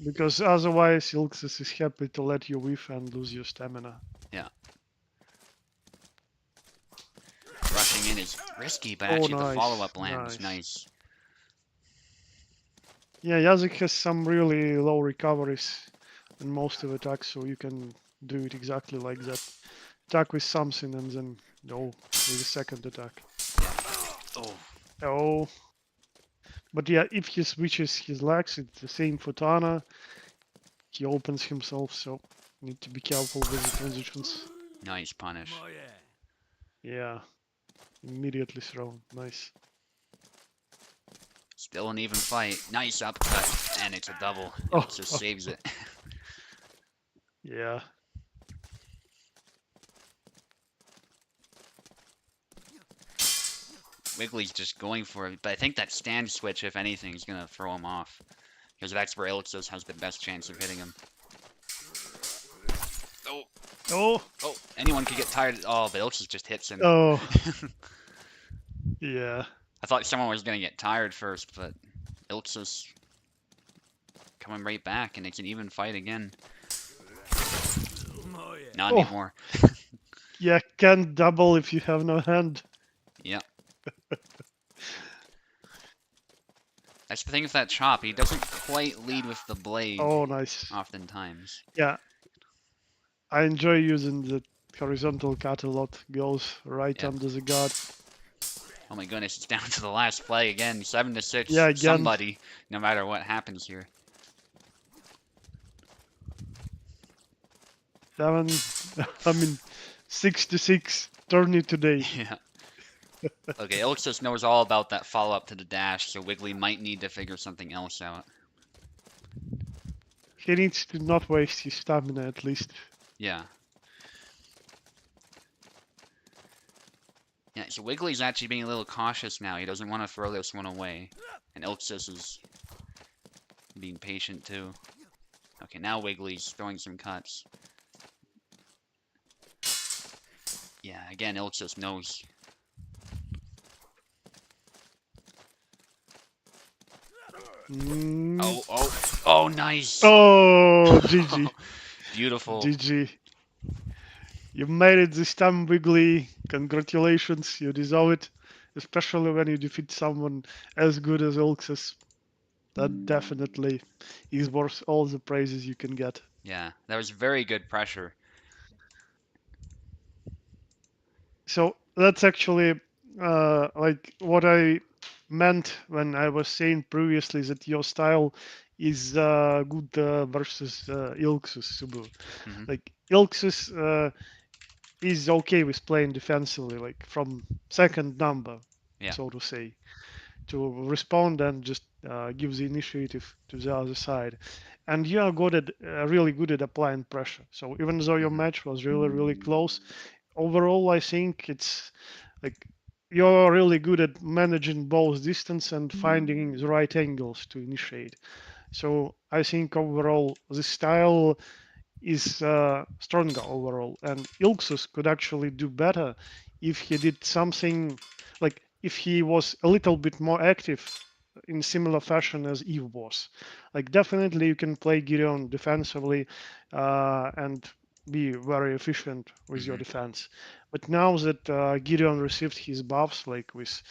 Because otherwise Ilxus is happy to let you whiff and lose your stamina. yeah. Rushing in is risky, but Oh, actually the nice, follow-up land was nice. nice. Yeah, Yazik has some really low recoveries in most of attacks, so you can do it exactly like that. Attack with something and then go with a second attack. Yeah. Oh, Oh, but yeah, if he switches his legs, it's the same for Tana. He opens himself, so need to be careful with the transitions. nice punish. Yeah, immediately thrown. Nice. Still an even fight. Nice upcut, and it's a double. Oh, Ilxus oh, saves it. yeah. Wiggly's just going for it, but I think that stand switch, if anything, is going to throw him off. Because that's where Ilixos has the best chance of hitting him. Oh, Oh, oh, anyone could get tired. Oh, but Ilixos just hits him. oh, yeah. I thought someone was going to get tired first, but Ilixos coming right back, and it's an even fight again. Not Oh, anymore. yeah, can't double if you have no hand. Yep. That's the thing with that chop. He doesn't quite lead with the blade, Oh, nice. oftentimes. Yeah, I enjoy using the horizontal cut a lot. Goes right Yep. under the guard. Oh my goodness, it's down to the last play again. 7 to 6. Yeah, again. Somebody, no matter what happens here. 7, I mean, 6 to 6. Turn it today. Yeah. Okay, Ilixis knows all about that follow-up to the dash, so Wiggly might need to figure something else out. He needs to not waste his stamina at least. Yeah. Yeah, so Wiggly's actually being a little cautious now. He doesn't want to throw this one away. And Ilixis is being patient too. Okay, now Wiggly's throwing some cuts. Yeah, again, Ilixis knows. Mm. Oh, nice! Oh, GG. Beautiful. GG. You made it this time, Wiggly. Congratulations, you deserve it. Especially when you defeat someone as good as Ilxus. That definitely is worth all the praises you can get. Yeah, that was very good pressure. So that's actually like what I meant when I was saying previously that your style is good versus Ilxus Subu. Hmm. Like Ilxus is okay with playing defensively, like from second number, Yeah. so to say, to respond and just give the initiative to the other side. And you are good at really good at applying pressure. So even though your Hmm. match was really close, overall I think it's like you're really good at managing both distance and finding the right angles to initiate. So I think overall this style is stronger overall. And Ilxus could actually do better if he did something like if he was a little bit more active in similar fashion as Eve was. Like definitely you can play Gideon defensively and be very efficient with your Hmm. defense. But now that Gideon received his buffs, like with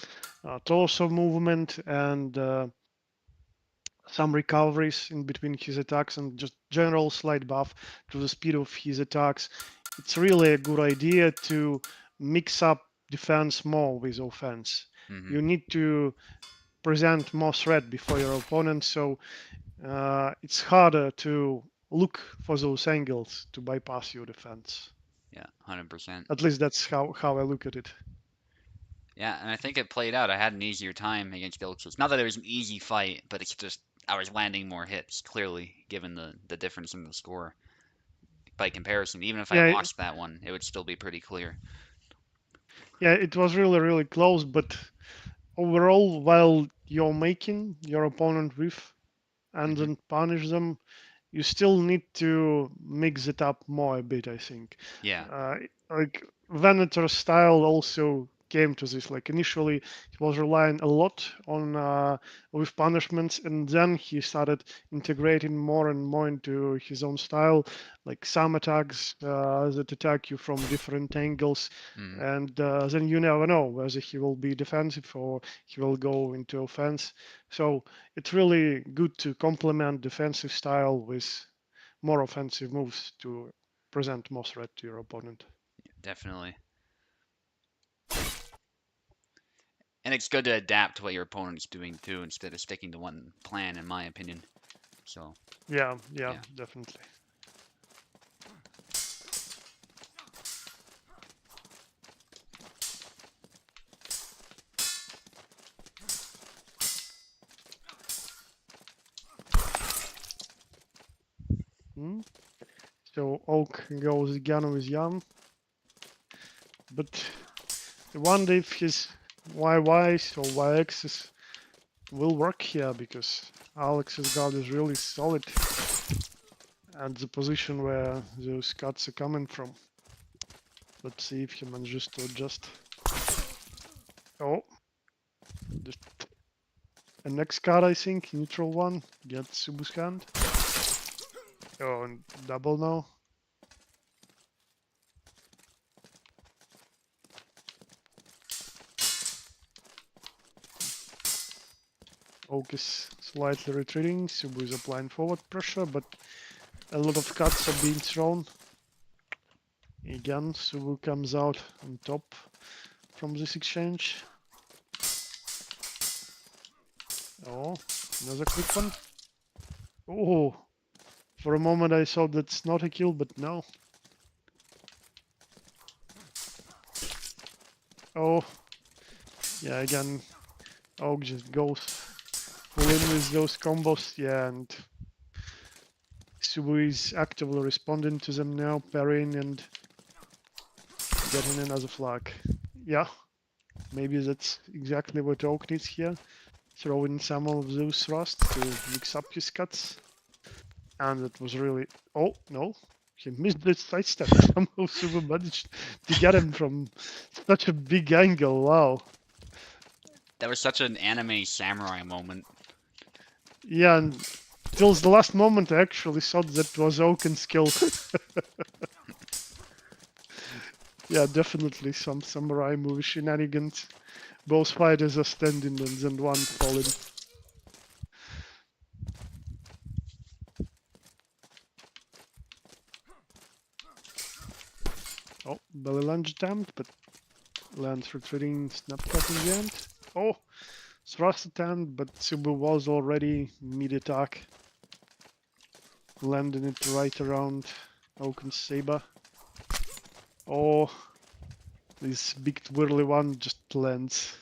torso movement and some recoveries in between his attacks and just general slight buff to the speed of his attacks. It's really a good idea to mix up defense more with offense. Hmm. You need to present more threat before your opponent, so it's harder to look for those angles to bypass your defense. Yeah, 100%. At least that's how I look at it. Yeah, and I think it played out. I had an easier time against Ilchus. Not that it was an easy fight, but it's just I was landing more hits, clearly, given the difference in the score. By comparison, even if I Yeah, lost that one, it would still be pretty clear. yeah, it was really, really close, but overall, while you're making your opponent whiff and Hmm. then punish them, you still need to mix it up more a bit, I think. Yeah. Uh, like Venator's style also came to this. Like initially, he was relying a lot on with punishments, and then he started integrating more and more into his own style. Like some attacks that attack you from different angles, Mm, and then you never know whether he will be defensive or he will go into offense. So it's really good to complement defensive style with more offensive moves to present more threat to your opponent. definitely. And it's good to adapt to what your opponent's doing too, instead of sticking to one plan, in my opinion. So, Yeah, yeah, yeah. definitely. Hmm? So Oak goes again with Jan, but I wonder if his YYs or YXs will work here because Alex's guard is really solid at the position where those cuts are coming from. Let's see if he manages to adjust. Oh, just a next card, I think, neutral one, gets Subu's hand. Oh, and double now. Oak is slightly retreating, Subu is applying forward pressure, but a lot of cuts are being thrown. Again, Subu comes out on top from this exchange. Oh, another quick one. Oh, for a moment I thought that's not a kill, but no. Oh, yeah, again, Oak just goes full in with those combos. Yeah, and Subu is actively responding to them now, parrying and getting another flag. Yeah, maybe that's exactly what Oak needs here. Throw in some of those thrusts to mix up his cuts. And it was really. Oh, no. He missed the side step. Somehow Subu managed to get him from such a big angle. Wow. That was such an anime samurai moment. Yeah, and till the last moment, I actually thought that was Oaken's skill. Yeah, definitely some samurai movie shenanigans. Both fighters are standing and then one falling. Oh, belly lunge attempt, but lands retreating snapshot in the end. Oh, thrust attempt, but Subu was already mid attack, landing it right around Oaken's saber. Oh, this big twirly one just lands.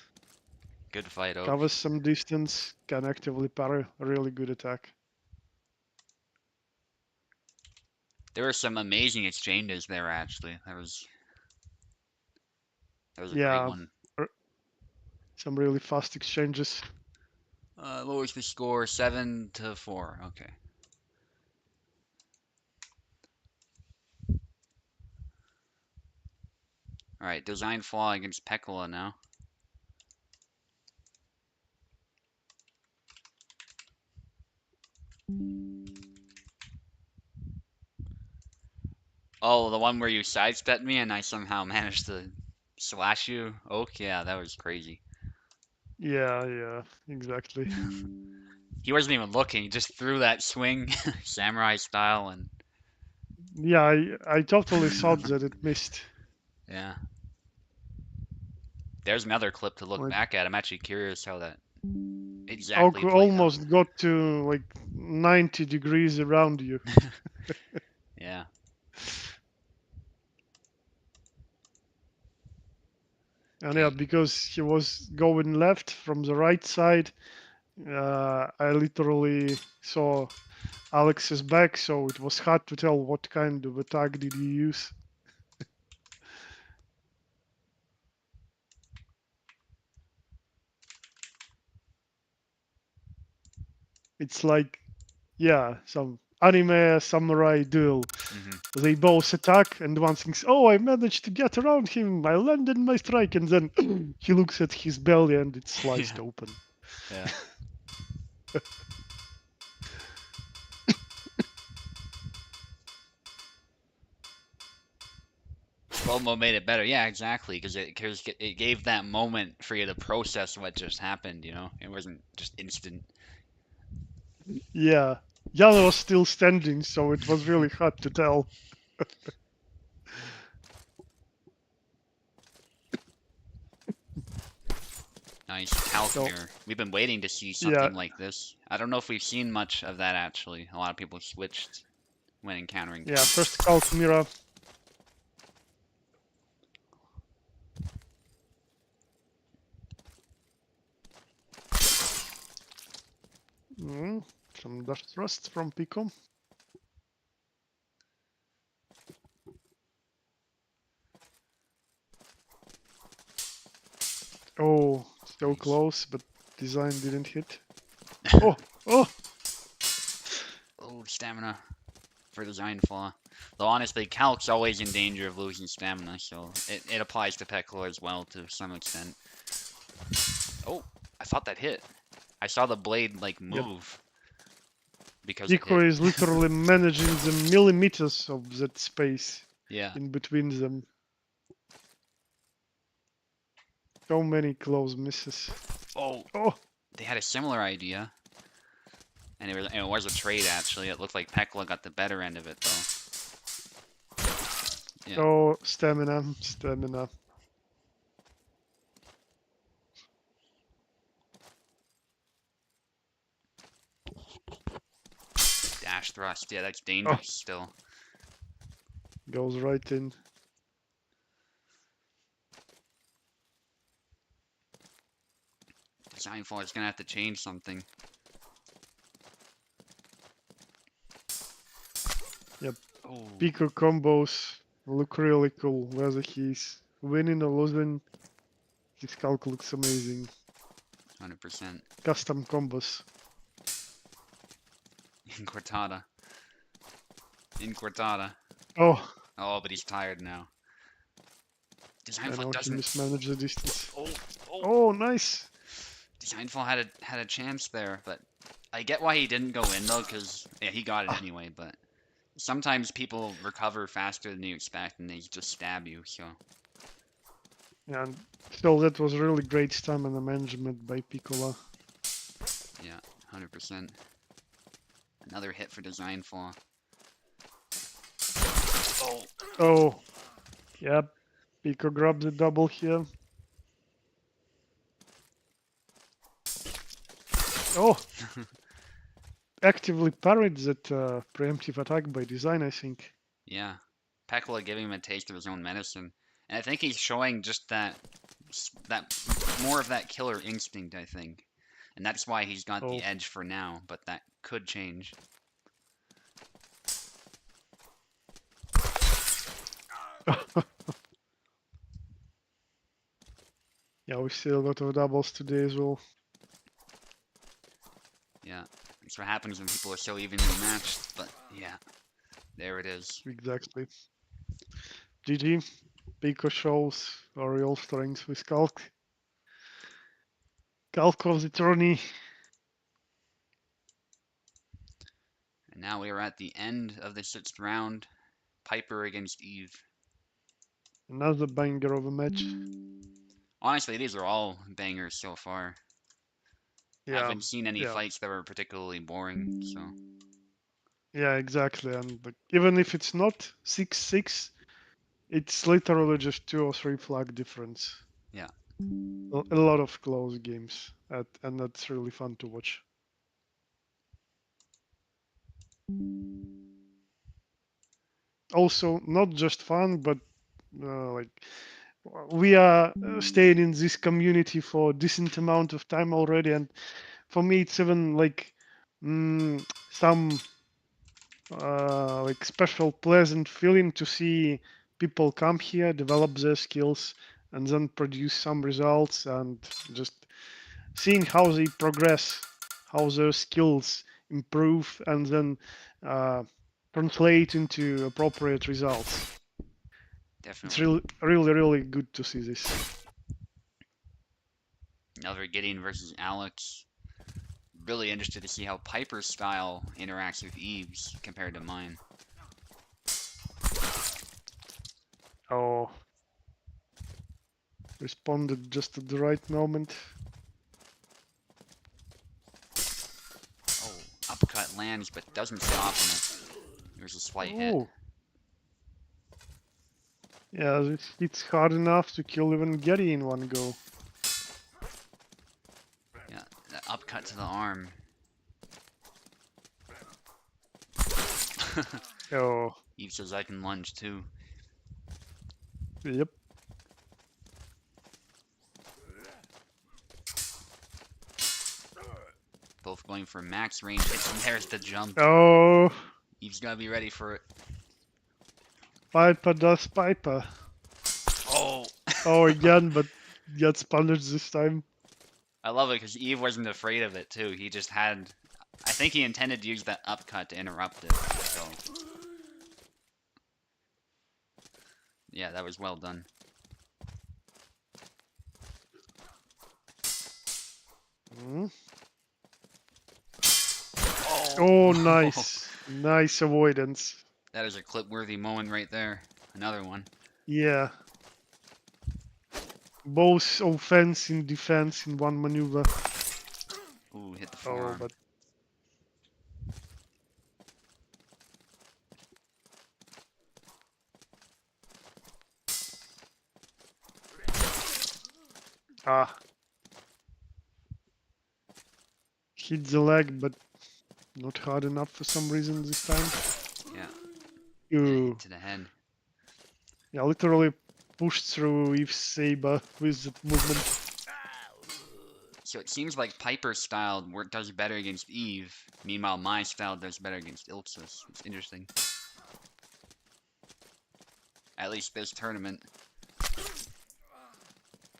Good fight, Oak. Covers some distance, can actively parry. Really good attack. There were some amazing exchanges there, actually. That was a great Yeah, one. some really fast exchanges. What was the score? 7-4. Okay. All right. Design flaw against Pekola now. Oh, the one where you sidestepped me and I somehow managed to slash you. Oak, yeah, that was crazy. Yeah, yeah, exactly. He wasn't even looking, he just threw that swing, samurai style, and Yeah, I totally thought that it missed. yeah. There's another clip to look Like back at. I'm actually curious how that exactly Oak played out. almost got to like 90 degrees around you. Yeah. And yeah, Okay. because he was going left from the right side, I literally saw Alex's back, so it was hard to tell what kind of attack did he use. It's like, yeah, some anime samurai duel. Hmm. They both attack, and one thinks, "Oh, I managed to get around him. I landed my strike," and then he looks at his belly, and it's sliced Yeah. open. Yeah. Slow mo made it better. Yeah, exactly. Because it gave that moment for you to process what just happened. You know, it wasn't just instant. Yeah, Jan was still standing, so it was really hard to tell. Nice calc So mirror. We've been waiting to see yeah, something like this. I don't know if we've seen much of that actually. A lot of people switched when encountering yeah. calc. First Calc Mira. Mm, some dash thrust from Pico. Oh, so Nice. close, but design didn't hit. Oh, oh, Oh, stamina for design flaw. Though honestly, calc's always in danger of losing stamina, so it applies to Peckler as well to some extent. Oh, I thought that hit. I saw the blade like yep. move because it Pico hit. is literally managing the millimeters of that space Yeah. in between them. So many close misses. Oh, Oh, they had a similar idea, and it was a trade actually. It looked like Pekla got the better end of it though. Yeah. oh, stamina, stamina. Dash thrust. Yeah, that's Oh, dangerous still. goes right in. Design flaw is gonna have to change something. Yep. Oh, Pico combos look really cool. Whether he's winning or losing, his calc looks amazing. 100%. Custom combos. Incortada. Incortada. Oh, Oh, but he's tired now. Design I flaw know he doesn't. mismanaged the distance. Oh, oh. Oh, nice. Designful had a chance there, but I get why he didn't go in though, because yeah, he got it Ah, anyway. But sometimes people recover faster than you expect, and they just stab you. So yeah, and still, that was really great stamina management by Piccola. yeah, 100%. Another hit for design flaw. Oh, Oh, yep. Pico grabbed the double here. Oh, actively parried that preemptive attack by design, I think. yeah. Pekla giving him a taste of his own medicine, and I think he's showing just that more of that killer instinct. I think, and that's why he's got the Oh, edge for now. But that could change. yeah, we see a lot of doubles today as well. Yeah, that's what happens when people are so evenly matched. But yeah, there it is. Exactly. GG. Pico shows our real strength with Calc. Calc of the tourney. And now we are at the end of the sixth round. Piper against Eve. Another banger of a match. Honestly, these are all bangers so far. I Yeah, haven't seen any yeah, fights that were particularly boring, so yeah, exactly. And like, even if it's not 6-6, it's literally just 2 or 3 flag difference. yeah. A lot of close games, and that's really fun to watch. Also, not just fun, but like we are staying in this community for a decent amount of time already, and for me, it's even like some like special, pleasant feeling to see people come here, develop their skills, and then produce some results, and just seeing how they progress, how their skills improve, and then uh, translate into appropriate results. It's Definitely. really, really, really good to see this. Another Gideon versus Alex. Really interested to see how Piper's style interacts with Eve's compared to mine. Oh, responded just at the right moment. Oh, uppercut lands but doesn't stop him. There's a slight hit. Oh, yeah, it's hard enough to kill even Getty in one go. Yeah, that uppercut to the arm. Oh, Eve says I can lunge too. yep. Both going for max range hits, and there's the jump. Oh, Eve's gotta be ready for it. Piper does Piper. Oh! Oh, again, but gets punished this time. I love it because Eve wasn't afraid of it too. He just had. I think he intended to use that upcut to interrupt it. So. Yeah, that was well done. Hmm? Oh, Oh! nice. Nice avoidance. That is a clip-worthy moment right there. Another one. Yeah. Both offense and defense in one maneuver. Ooh, hit the Oh, forearm. but ah, hit the leg, but not hard enough for some reason this time. Yeah, and a hit Ooh, to the head. yeah, literally pushed through Eve's saber with that movement. So it seems like Piper's style does better against Eve. Meanwhile, my style does better against Ilxus. It's interesting. At least this tournament.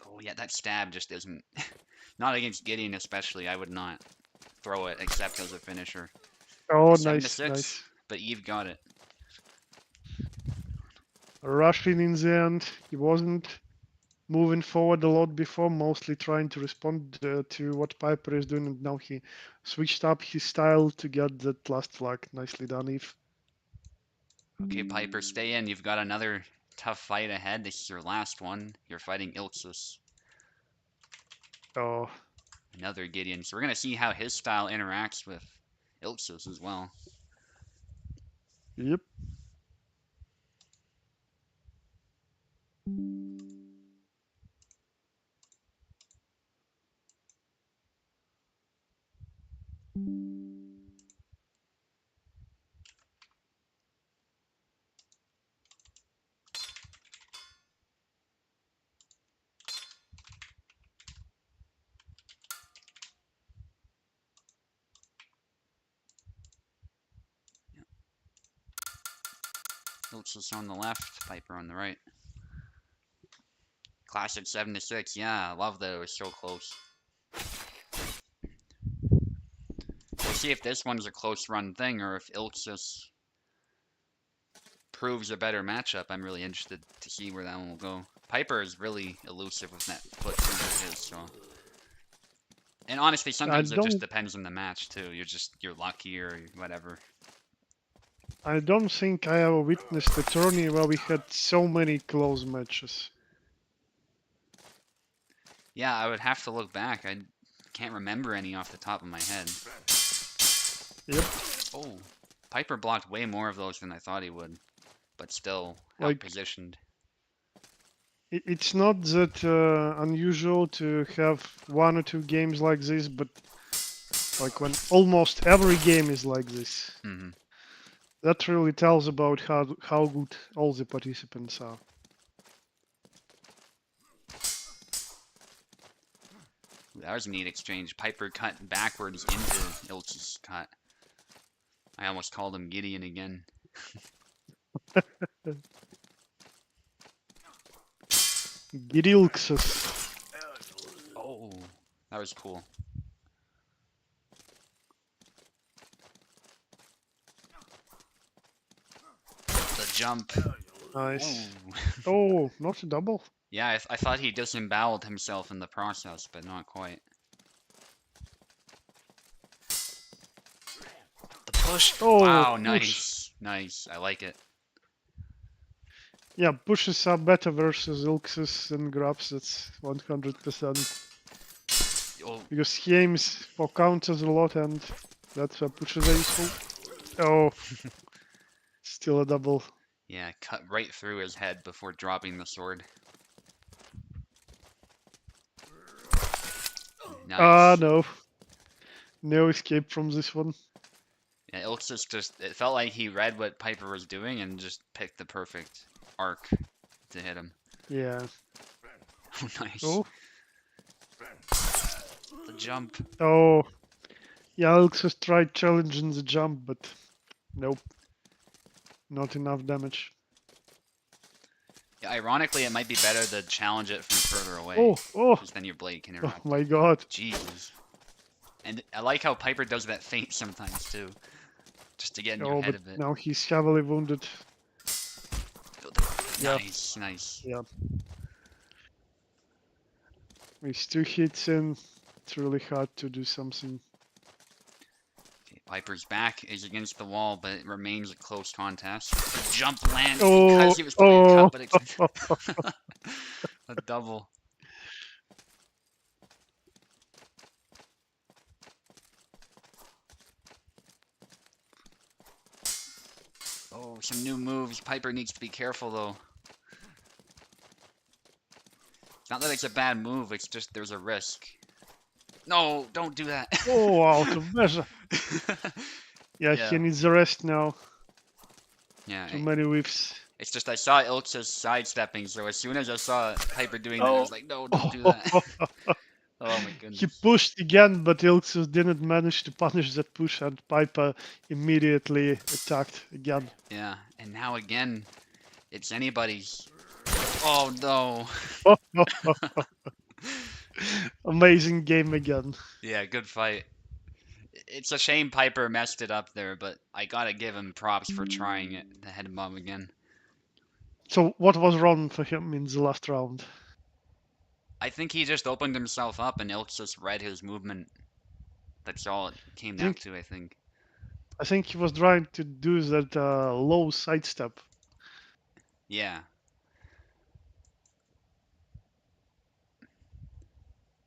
Oh yeah, that stab just isn't. Not against Gideon especially. I would not throw it except as a finisher. Oh, 7 to nice, 6, nice. but Eve got it. Rushing in the end, he wasn't moving forward a lot before, mostly trying to respond to what Piper is doing, and now he switched up his style to get that last flag. Nicely done, Eve. Okay, Piper, stay in. You've got another tough fight ahead. This is your last one. You're fighting Ilxus, Oh, another Gideon. So we're gonna see how his style interacts with Ilxus as well. yep. Ilxus on the left, Piper on the right. Classic 7 to 6. Yeah, I love that it was so close. We'll see if this one's a close run thing or if Ilxus proves a better matchup. I'm really interested to see where that one will go. Piper is really elusive with that foot of his, so. And honestly, I sometimes it just don't. depends on the match too. You're lucky or whatever. I don't think I ever witnessed a tourney where we had so many close matches. Yeah, I would have to look back. I can't remember any off the top of my head. Yep. Oh, Piper blocked way more of those than I thought he would, but still Like outpositioned. it's not that unusual to have one or two games like this, but like when almost every game is like this, Hmm. that really tells about how good all the participants are. That was a neat exchange. Piper cut backwards into Ilch's cut. I almost called him Gideon again. Girilxus. Oh, that was cool. The jump. Nice. Ooh. Oh, not a double. Yeah, I thought he disemboweled himself in the process, but not quite. The push. Oh, Wow, push. nice. Nice. I like it. Yeah, pushes are better versus Ilxus and grabs. That's 100%. Oh, Because he aims for counters a lot, and that's where pushes are useful. Oh, still a double. yeah, cut right through his head before dropping the sword. Ah, Nice. no. No escape from this one. Yeah, Ilksus just, it felt like he read what Piper was doing and just picked the perfect arc to hit him. Yeah. Oh, nice. Oh, The jump. oh. Yeah, Ilxus tried challenging the jump, but nope. Not enough damage. Yeah, ironically, it might be better to challenge it from further away, Oh, oh, because then your blade can oh interrupt my it. god. Jesus. And I like how Piper does that feint sometimes, too, just to get in your Oh, head but a bit. now he's heavily wounded. Yeah, Nice, nice. yeah. With 2 hits in, it's really hard to do something. Okay, Piper's back is against the wall, but it remains a close contest. The jump lands Oh, because he was playing a oh. cut, but it's a double. Oh, some new moves. Piper needs to be careful, though. It's not that it's a bad move, it's just there's a risk. No, don't do that. Oh, out of measure. Yeah, he Yeah. needs a rest now. Yeah, Too many whiffs. it's just I saw Ilksa's sidestepping, so as soon as I saw Piper doing that, I Oh, was like, no, don't do that. oh. Oh my He goodness. pushed again, but Ilxus didn't manage to punish that push, and Piper immediately attacked again. Yeah, and now again, it's anybody's. Oh no. Amazing game again. Yeah, good fight. It's a shame Piper messed it up there, but I gotta give him props for trying it, the head bomb again. So, what was wrong for him in the last round? I think he just opened himself up and Ilk just read his movement. That's all it came I down think to, I think. I think he was trying to do that low sidestep. Yeah.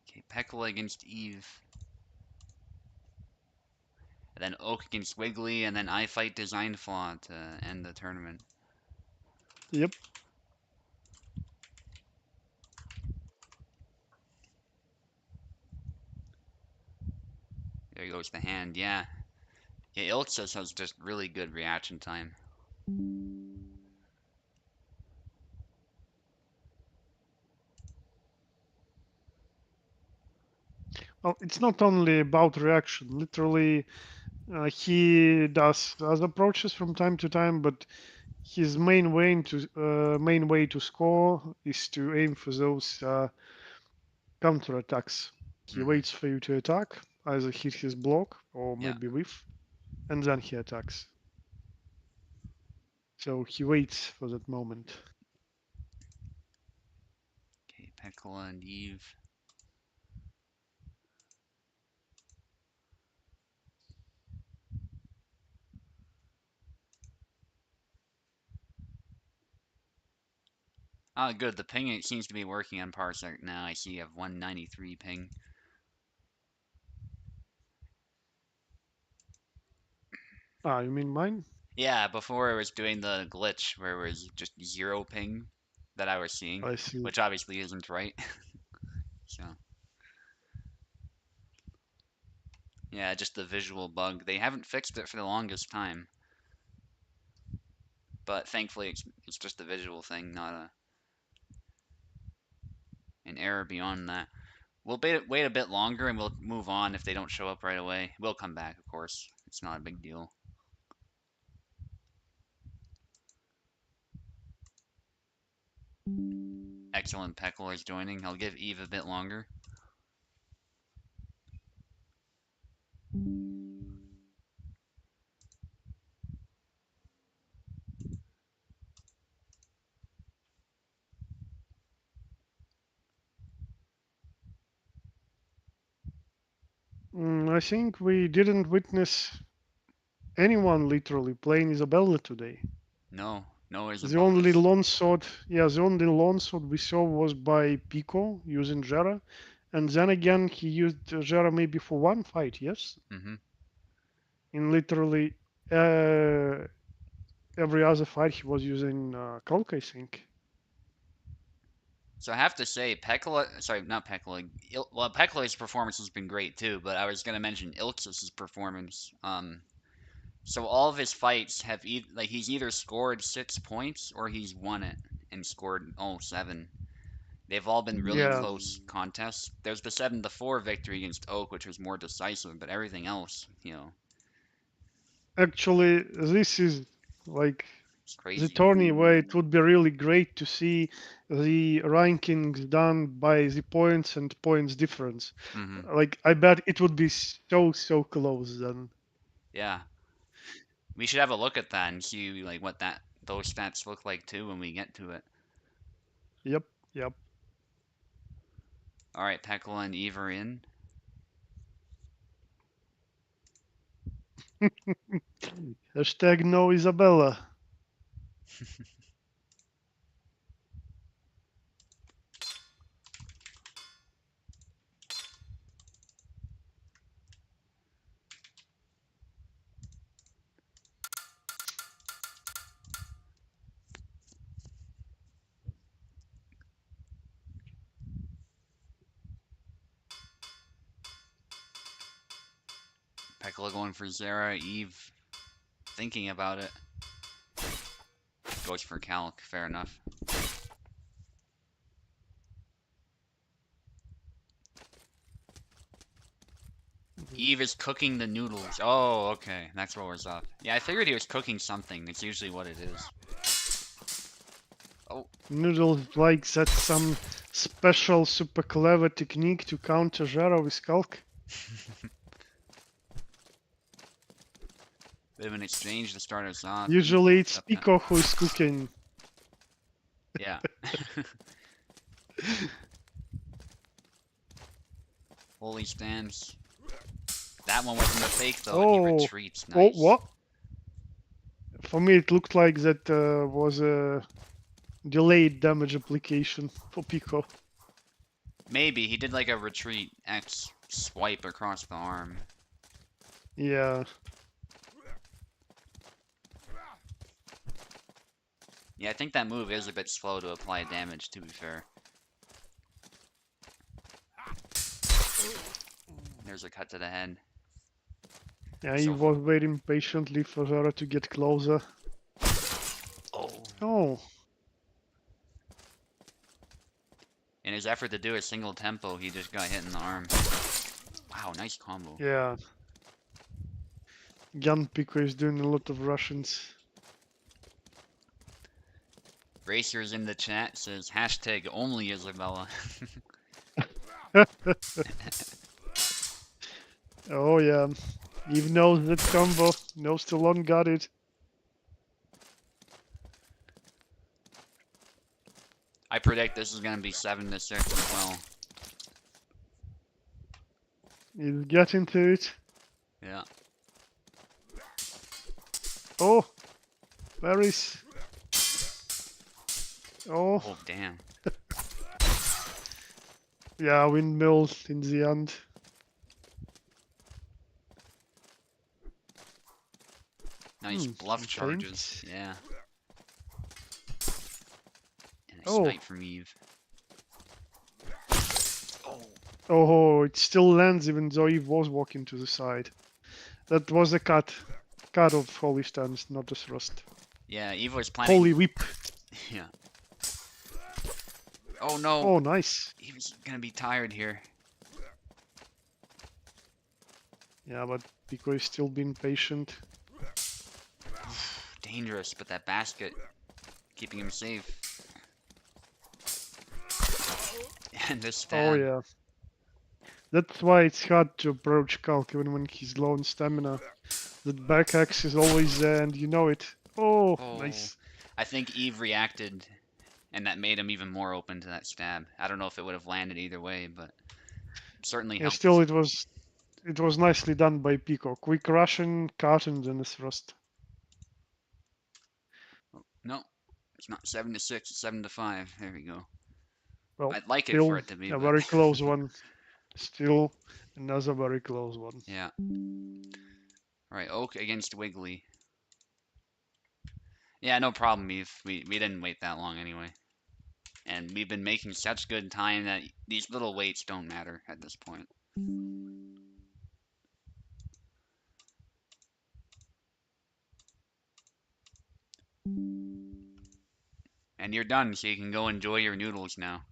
Okay, Pekla against Eve. And then Oak against Wiggly, and then I fight Design Flaw to end the tournament. Yep. There goes the hand, yeah. Yeah, Ilksus has just really good reaction time. Well, it's not only about reaction. Literally, he does other approaches from time to time, but his main way to score is to aim for those counter attacks. He Hmm. waits for you to attack, either hit his block or Yeah. maybe whiff, and then he attacks. So he waits for that moment. Okay, Pekla and Eve. Ah, good. The ping it seems to be working on Parsec now. I see you have 193 ping. Ah, you mean mine? Yeah, before it was doing the glitch where it was just 0 ping that I was seeing, I see. which obviously isn't right. So, yeah, just the visual bug. They haven't fixed it for the longest time, but thankfully it's just a visual thing, not an error beyond that. We'll wait a bit longer and we'll move on if they don't show up right away. We'll come back, of course. It's not a big deal. Excellent, Peckle is joining. I'll give Eve a bit longer. I think we didn't witness anyone literally playing Isabella today. No, no The only Isabella's. longsword, yeah, the only longsword we saw was by Pico using Jera, and then again he used Jera maybe for one fight, yes? Mm-hmm. In literally uh, every other fight he was using Kulk, I think. So I have to say, Pekla, sorry, not Pekla. Well, Pekla's performance has been great too, but I was gonna mention Ilxus's performance. So all of his fights have like he's either scored 6 points or he's won it and scored 7. They've all been really Yeah, close contests. There's the 7-4 victory against Oak, which was more decisive, but everything else, actually, this is like it's the crazy. tourney where it would be really great to see the rankings done by the points and points difference. Hmm. Like, I bet it would be so close then. Yeah, we should have a look at that and see like what those stats look like too when we get to it. Yep, yep. All right, Pekla and Eve are in. Hashtag no Isabella. Pekla going for Zera. Eve thinking about it. Goes for Calc. Fair enough. Eve is cooking the noodles. Oh, okay. That's what was up. Yeah, I figured he was cooking something. It's usually what it is. Oh, Noodles like that's some special super clever technique to counter Jera with Skulk. bit of an exchange to start us off. Eve Usually looks it's up that. Pico who's cooking. Yeah. Holy stance. That one wasn't a fake though, and he Oh, retreats. oh, Nice. what? For me, it looked like that was a delayed damage application for Pico. Maybe he did like a retreat X swipe across the arm. Yeah. Yeah, I think that move is a bit slow to apply damage, to be fair. There's a cut to the head. Yeah, he So was waiting patiently for Zara to get closer. Oh. Oh, In his effort to do a single tempo, he just got hit in the arm. Wow, nice combo. yeah. Gun Pico is doing a lot of Russians. Racers in the chat says hashtag only Isabella. Oh yeah. Eve knows that combo. Knows the long got it. I predict this is gonna be 7-6 as well. He's getting to it. Yeah. Oh, where is? Oh, Oh damn. yeah, windmill in the end. Nice bluff some charges. feints. Yeah. And a Oh. snipe from Eve. Oh. Oh, it still lands even though Eve was walking to the side. That was a cut. Cut of Holy Stance, not a thrust. Yeah, Eve was planning. Holy Whip. Yeah. Oh no. Oh, nice. Eve's gonna be tired here. Yeah, but Pico is still being patient. Dangerous, but that basket keeping him safe. And the Oh stab. yeah. That's why it's hard to approach Kalk even when he's low on stamina. That back axe is always there and you know it. Oh, Oh, nice. I think Eve reacted, and that made him even more open to that stab. I don't know if it would have landed either way, but certainly Yeah, still helped. it was nicely done by Pico. Quick Russian, cut and then the thrust. No, it's not 7-6, it's 7-5. There we go. Well, I'd like it for still it to be, a but very close one. Still another very close one. yeah. All right, Oak against Wiggly. Yeah, no problem, Eve. We didn't wait that long anyway. And we've been making such good time that these little waits don't matter at this point. And you're done, so you can go enjoy your noodles now.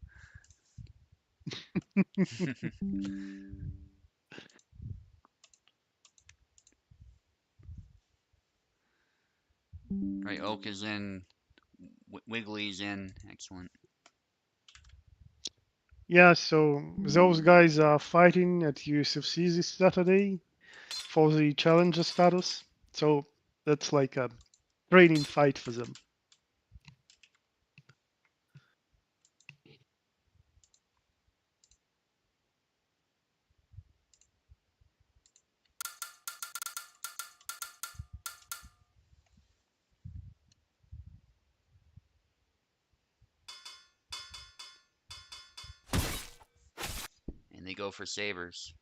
Right, Oak is in, Wiggly's in. Excellent. Yeah, so those guys are fighting at USFC this Saturday for the challenger status. So that's like a training fight for them. And they go for sabers.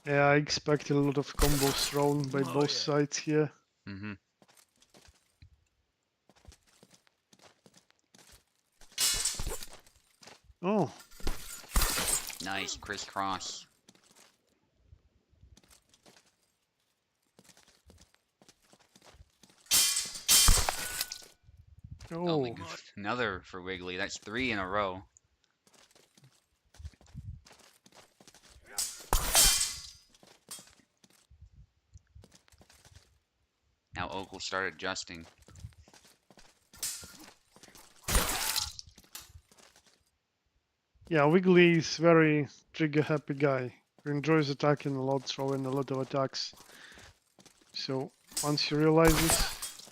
Yeah, I expect a lot of combos thrown by both sides here. Mm-hmm. Oh, Nice, crisscross. Oh my oh, god. Another for Wiggly. That's 3 in a row. Now Oak will start adjusting. yeah, Wiggly is very trigger happy guy. He enjoys attacking a lot, throwing a lot of attacks. So once you realize this,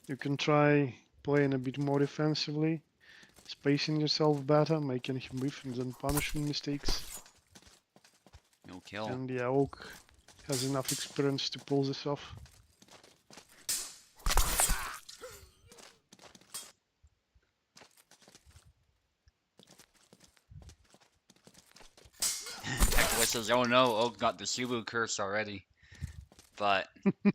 you can try playing a bit more defensively, spacing yourself better, making him whiff and then punishing mistakes. No kill. And yeah, Oak has enough experience to pull this off. Tekla says, oh no, Oak got the Subu curse already. But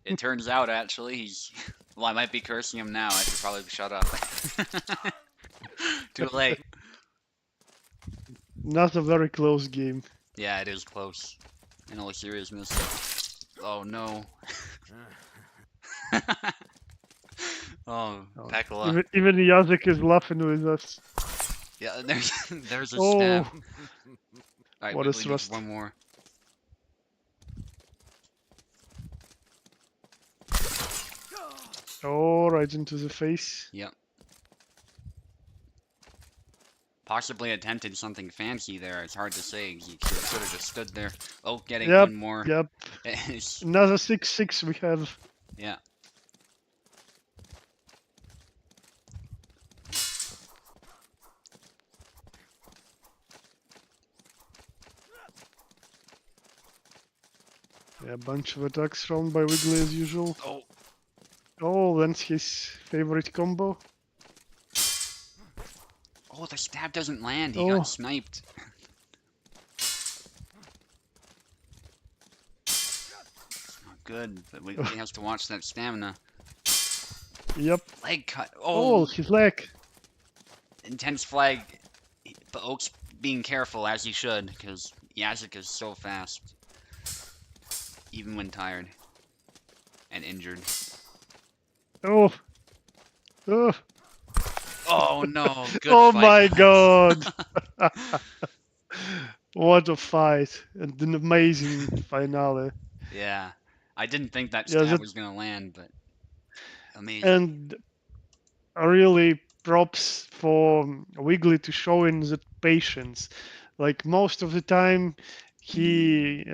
it turns out, actually, he's... Well, I might be cursing him now. I should probably shut up. Too late. Not a very close game. Yeah, it is close. In all seriousness. Oh no. Oh, Oh, Tekla. even Yazek is laughing with us. Yeah, there's a Oh, stab. Alright, what a Wiggly needs thrust. one more. Oh, right into the face. Yep. Possibly attempted something fancy there. It's hard to say. He should have just stood there. Oh, getting Yep, one more. yep. Another 6-6 we have. Yeah. Yeah, a bunch of attacks thrown by Wiggly as usual. Oh. Oh, that's his favorite combo. Oh, the stab doesn't land. He Oh, got sniped. Not good, but Wiggly has to watch that stamina. yep. Leg cut. Oh, Oh, his leg. intense flag. But Oak's being careful, as he should, because Yazek is so fast. Even when tired. and injured. Oh, oh, Oh no, good oh fight, my guys. God! What a fight and an amazing finale. Yeah, I didn't think that Yeah, stab that was gonna land, but amazing. and really props for Wiggly to showing that patience. Like most of the time, he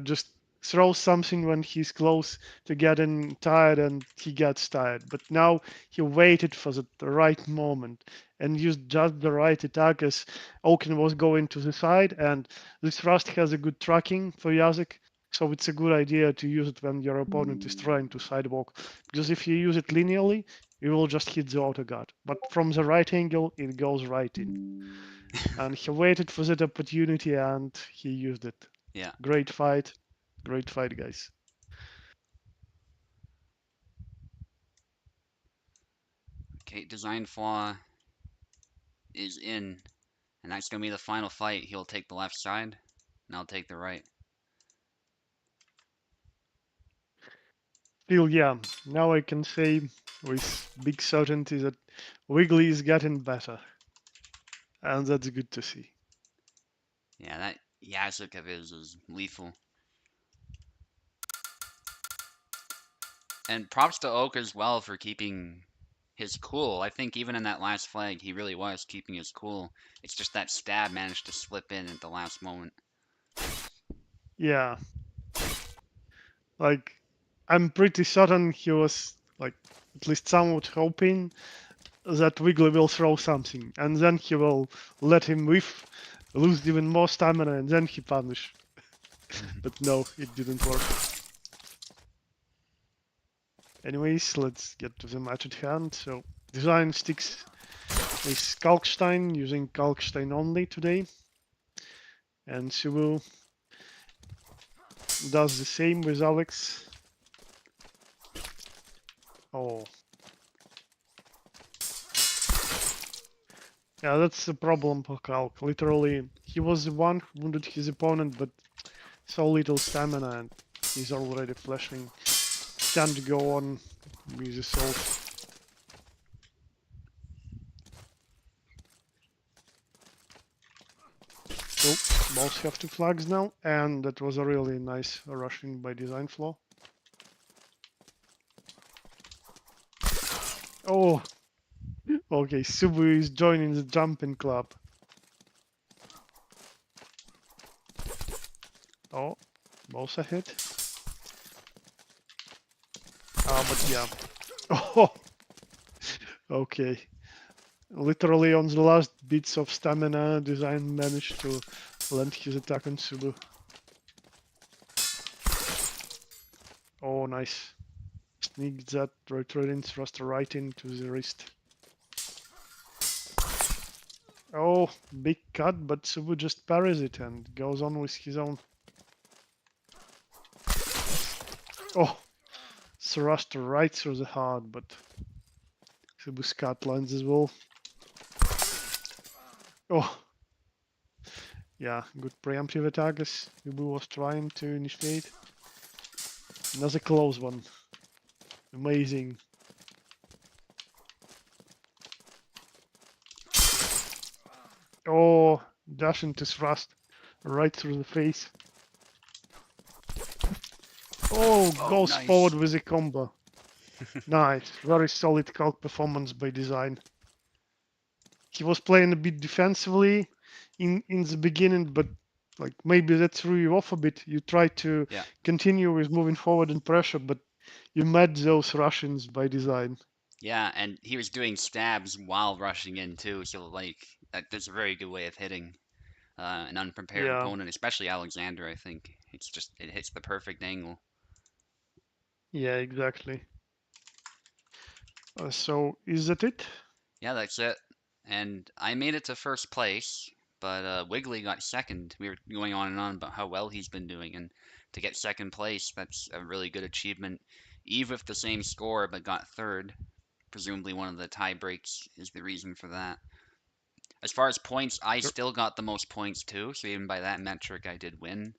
just throws something when he's close to getting tired and he gets tired. But now he waited for the right moment and used just the right attack as Oaken was going to the side. And this Rust has a good tracking for Yazek. So it's a good idea to use it when your opponent is trying to sidewalk. Because if you use it linearly, you will just hit the auto guard. But from the right angle, it goes right in. And he waited for that opportunity and he used it. Yeah. Great fight. Great fight, guys. Okay, design flaw is in, and that's gonna be the final fight. He'll take the left side, and I'll take the right. Still, yeah, now I can say with big certainty that Wiggly is getting better. And that's good to see. Yeah, that Yazuk of his is lethal. And props to Oak as well for keeping his cool. I think even in that last flag, he really was keeping his cool. It's just that stab managed to slip in at the last moment. Yeah, like I'm pretty certain he was like at least somewhat hoping that Wiggly will throw something, and then he will let him whiff, lose even more stamina, and then he punish. But no, it didn't work. Anyways, let's get to the match at hand. So, design sticks with Kalkstein, using Kalkstein only today. And Subu does the same with Alex. Oh, yeah, that's the problem for Kalk. Literally, he was the one who wounded his opponent, but so little stamina, and he's already flashing. Can't go on with the assault. So, both have two flags now, and that was a really nice rushing by design flaw. Oh, okay, Subu is joining the jumping club. Oh, both a hit. But yeah. Oh, okay. Literally on the last bits of stamina, design managed to land his attack on Subu. Oh, nice. Sneak that rotating thruster right into the wrist. Oh, big cut, but Subu just parries it and goes on with his own. Oh, thruster right through the heart, but Subu's cut lands as well. Oh, yeah, good preemptive attack as Subu was trying to initiate. Another close one. Amazing. Oh, dash into thrust right through the face. Oh, Oh, goes forward nice. with a combo. Nice. Very solid calc performance by design. He was playing a bit defensively in the beginning, but like maybe that threw you off a bit. You tried to Yeah. continue with moving forward and pressure, but you met those Russians by design. Yeah, and he was doing stabs while rushing in too, so like that's a very good way of hitting an unprepared Yeah, opponent, especially Alexander. I think it hits the perfect angle. yeah, exactly. So is that it? Yeah, that's it. And I made it to first place, but Wiggly got second. We were going on and on about how well he's been doing, and to get second place, that's a really good achievement. Eve with the same score, but got third. Presumably, one of the tie breaks is the reason for that. As far as points, I still got the most points too, so even by that metric, I did win.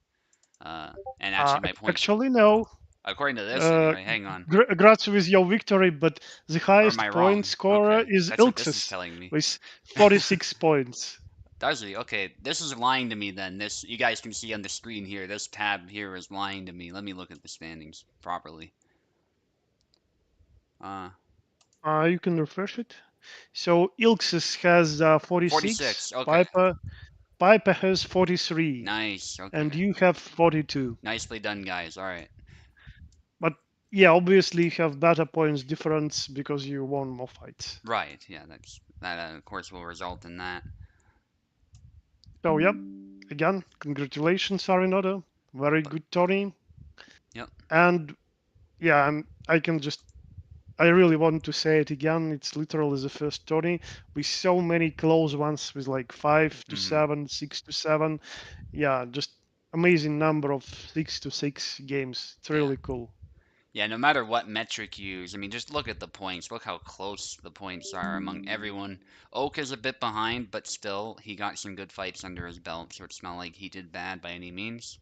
And actually, my points. Actually, no. According to this, Uh, anyway. Hang on. Congrats with your victory, but the Or am I highest point wrong? scorer Okay, is that's what this is Ilxus telling me. with 46 points. Does he? Okay, this is lying to me then. This you guys can see on the screen here. This tab here is lying to me. Let me look at the standings properly. Uh, You can refresh it. So Ilxus has 46, 46. Okay. Piper has 43, Nice. and Okay. you have 42. Nicely done, guys. All right. But yeah, obviously you have better points difference because you won more fights. Right. Yeah, that of course will result in that. So yep, again, congratulations, Arinoda. Very But good Tony. yep. And yeah, I can just I really want to say it again. It's literally the first Tony with so many close ones with like 5 to 7, 6 to 7. Yeah, just amazing number of 6 to 6 games. It's Yeah. really cool. Yeah, no matter what metric you use, I mean, just look at the points. Look how close the points are among everyone. Oak is a bit behind, but still, he got some good fights under his belt, so it's not like he did bad by any means.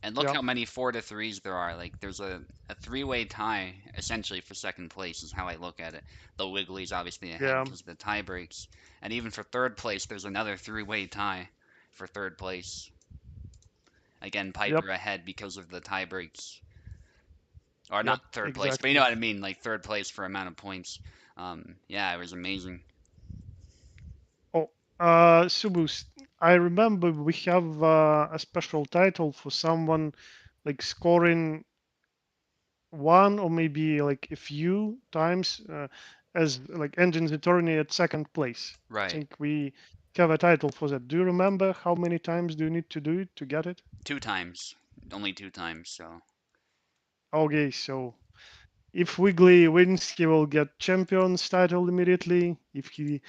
And look Yeah, how many 4 to 3s there are. Like, there's a three-way tie, essentially, for second place, is how I look at it. The Wiggly's obviously ahead yeah, because of the tie breaks. And even for third place, there's another three-way tie for third place. Again, yep, Piper ahead because of the tie breaks, or yep, not third place, but you know exactly. what I mean, like third place for amount of points. Yeah, it was amazing. Oh, Subus, I remember we have a special title for someone like scoring one or maybe like a few times as like engines attorney at second place. I Right, think we have a title for that. Do you remember how many times do you need to do it to get it? 2 times, only 2 times. So Okay, so if Wiggly wins, he will get champion's title immediately. If he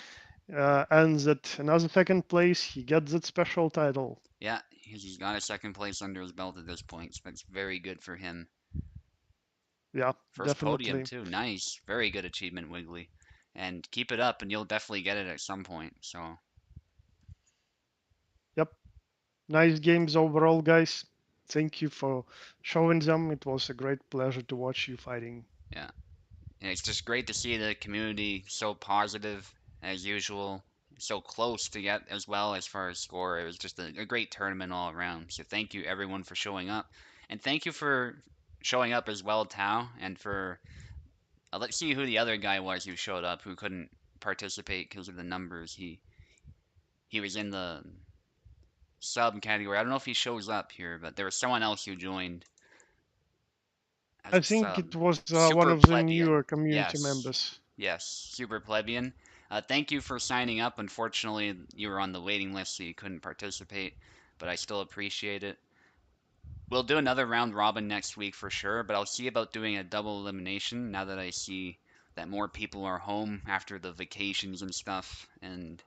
ends at another second place, he gets that special title. yeah, he's got a second place under his belt at this point, so that's very good for him. Yeah, First podium definitely. too, nice, very good achievement, Wiggly, and keep it up, and you'll definitely get it at some point. So Yep. Nice games overall, guys. Thank you for showing them. It was a great pleasure to watch you fighting. yeah, and it's just great to see the community so positive as usual, so close to get as well as far as score. It was just a great tournament all around. So thank you everyone for showing up, and thank you for showing up as well, Tao, and for let's see who the other guy was who showed up who couldn't participate because of the numbers. He was in the sub category. I don't know if he shows up here, but there was someone else who joined as I a think sub. it was one Super of the plebeian. newer community Yes. members. Yes, super plebeian. Thank you for signing up. Unfortunately, you were on the waiting list, so you couldn't participate, but I still appreciate it. We'll do another round robin next week for sure, but I'll see about doing a double elimination now that I see that more people are home after the vacations and stuff, and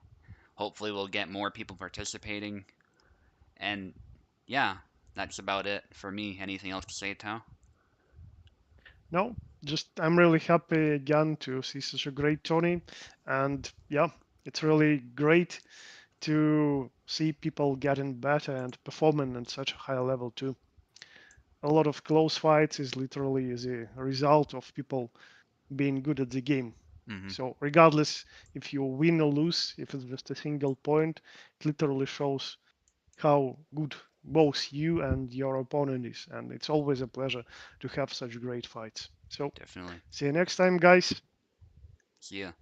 hopefully we'll get more people participating. And yeah, that's about it for me. Anything else to say, Tao? No, just I'm really happy again to see such a great Tony. And yeah, it's really great to see people getting better and performing at such a high level too. A lot of close fights is literally the result of people being good at the game. Hmm. So regardless if you win or lose, if it's just a single point, it literally shows how good both you and your opponent is. And it's always a pleasure to have such great fights. So Definitely. see you next time, guys. See ya.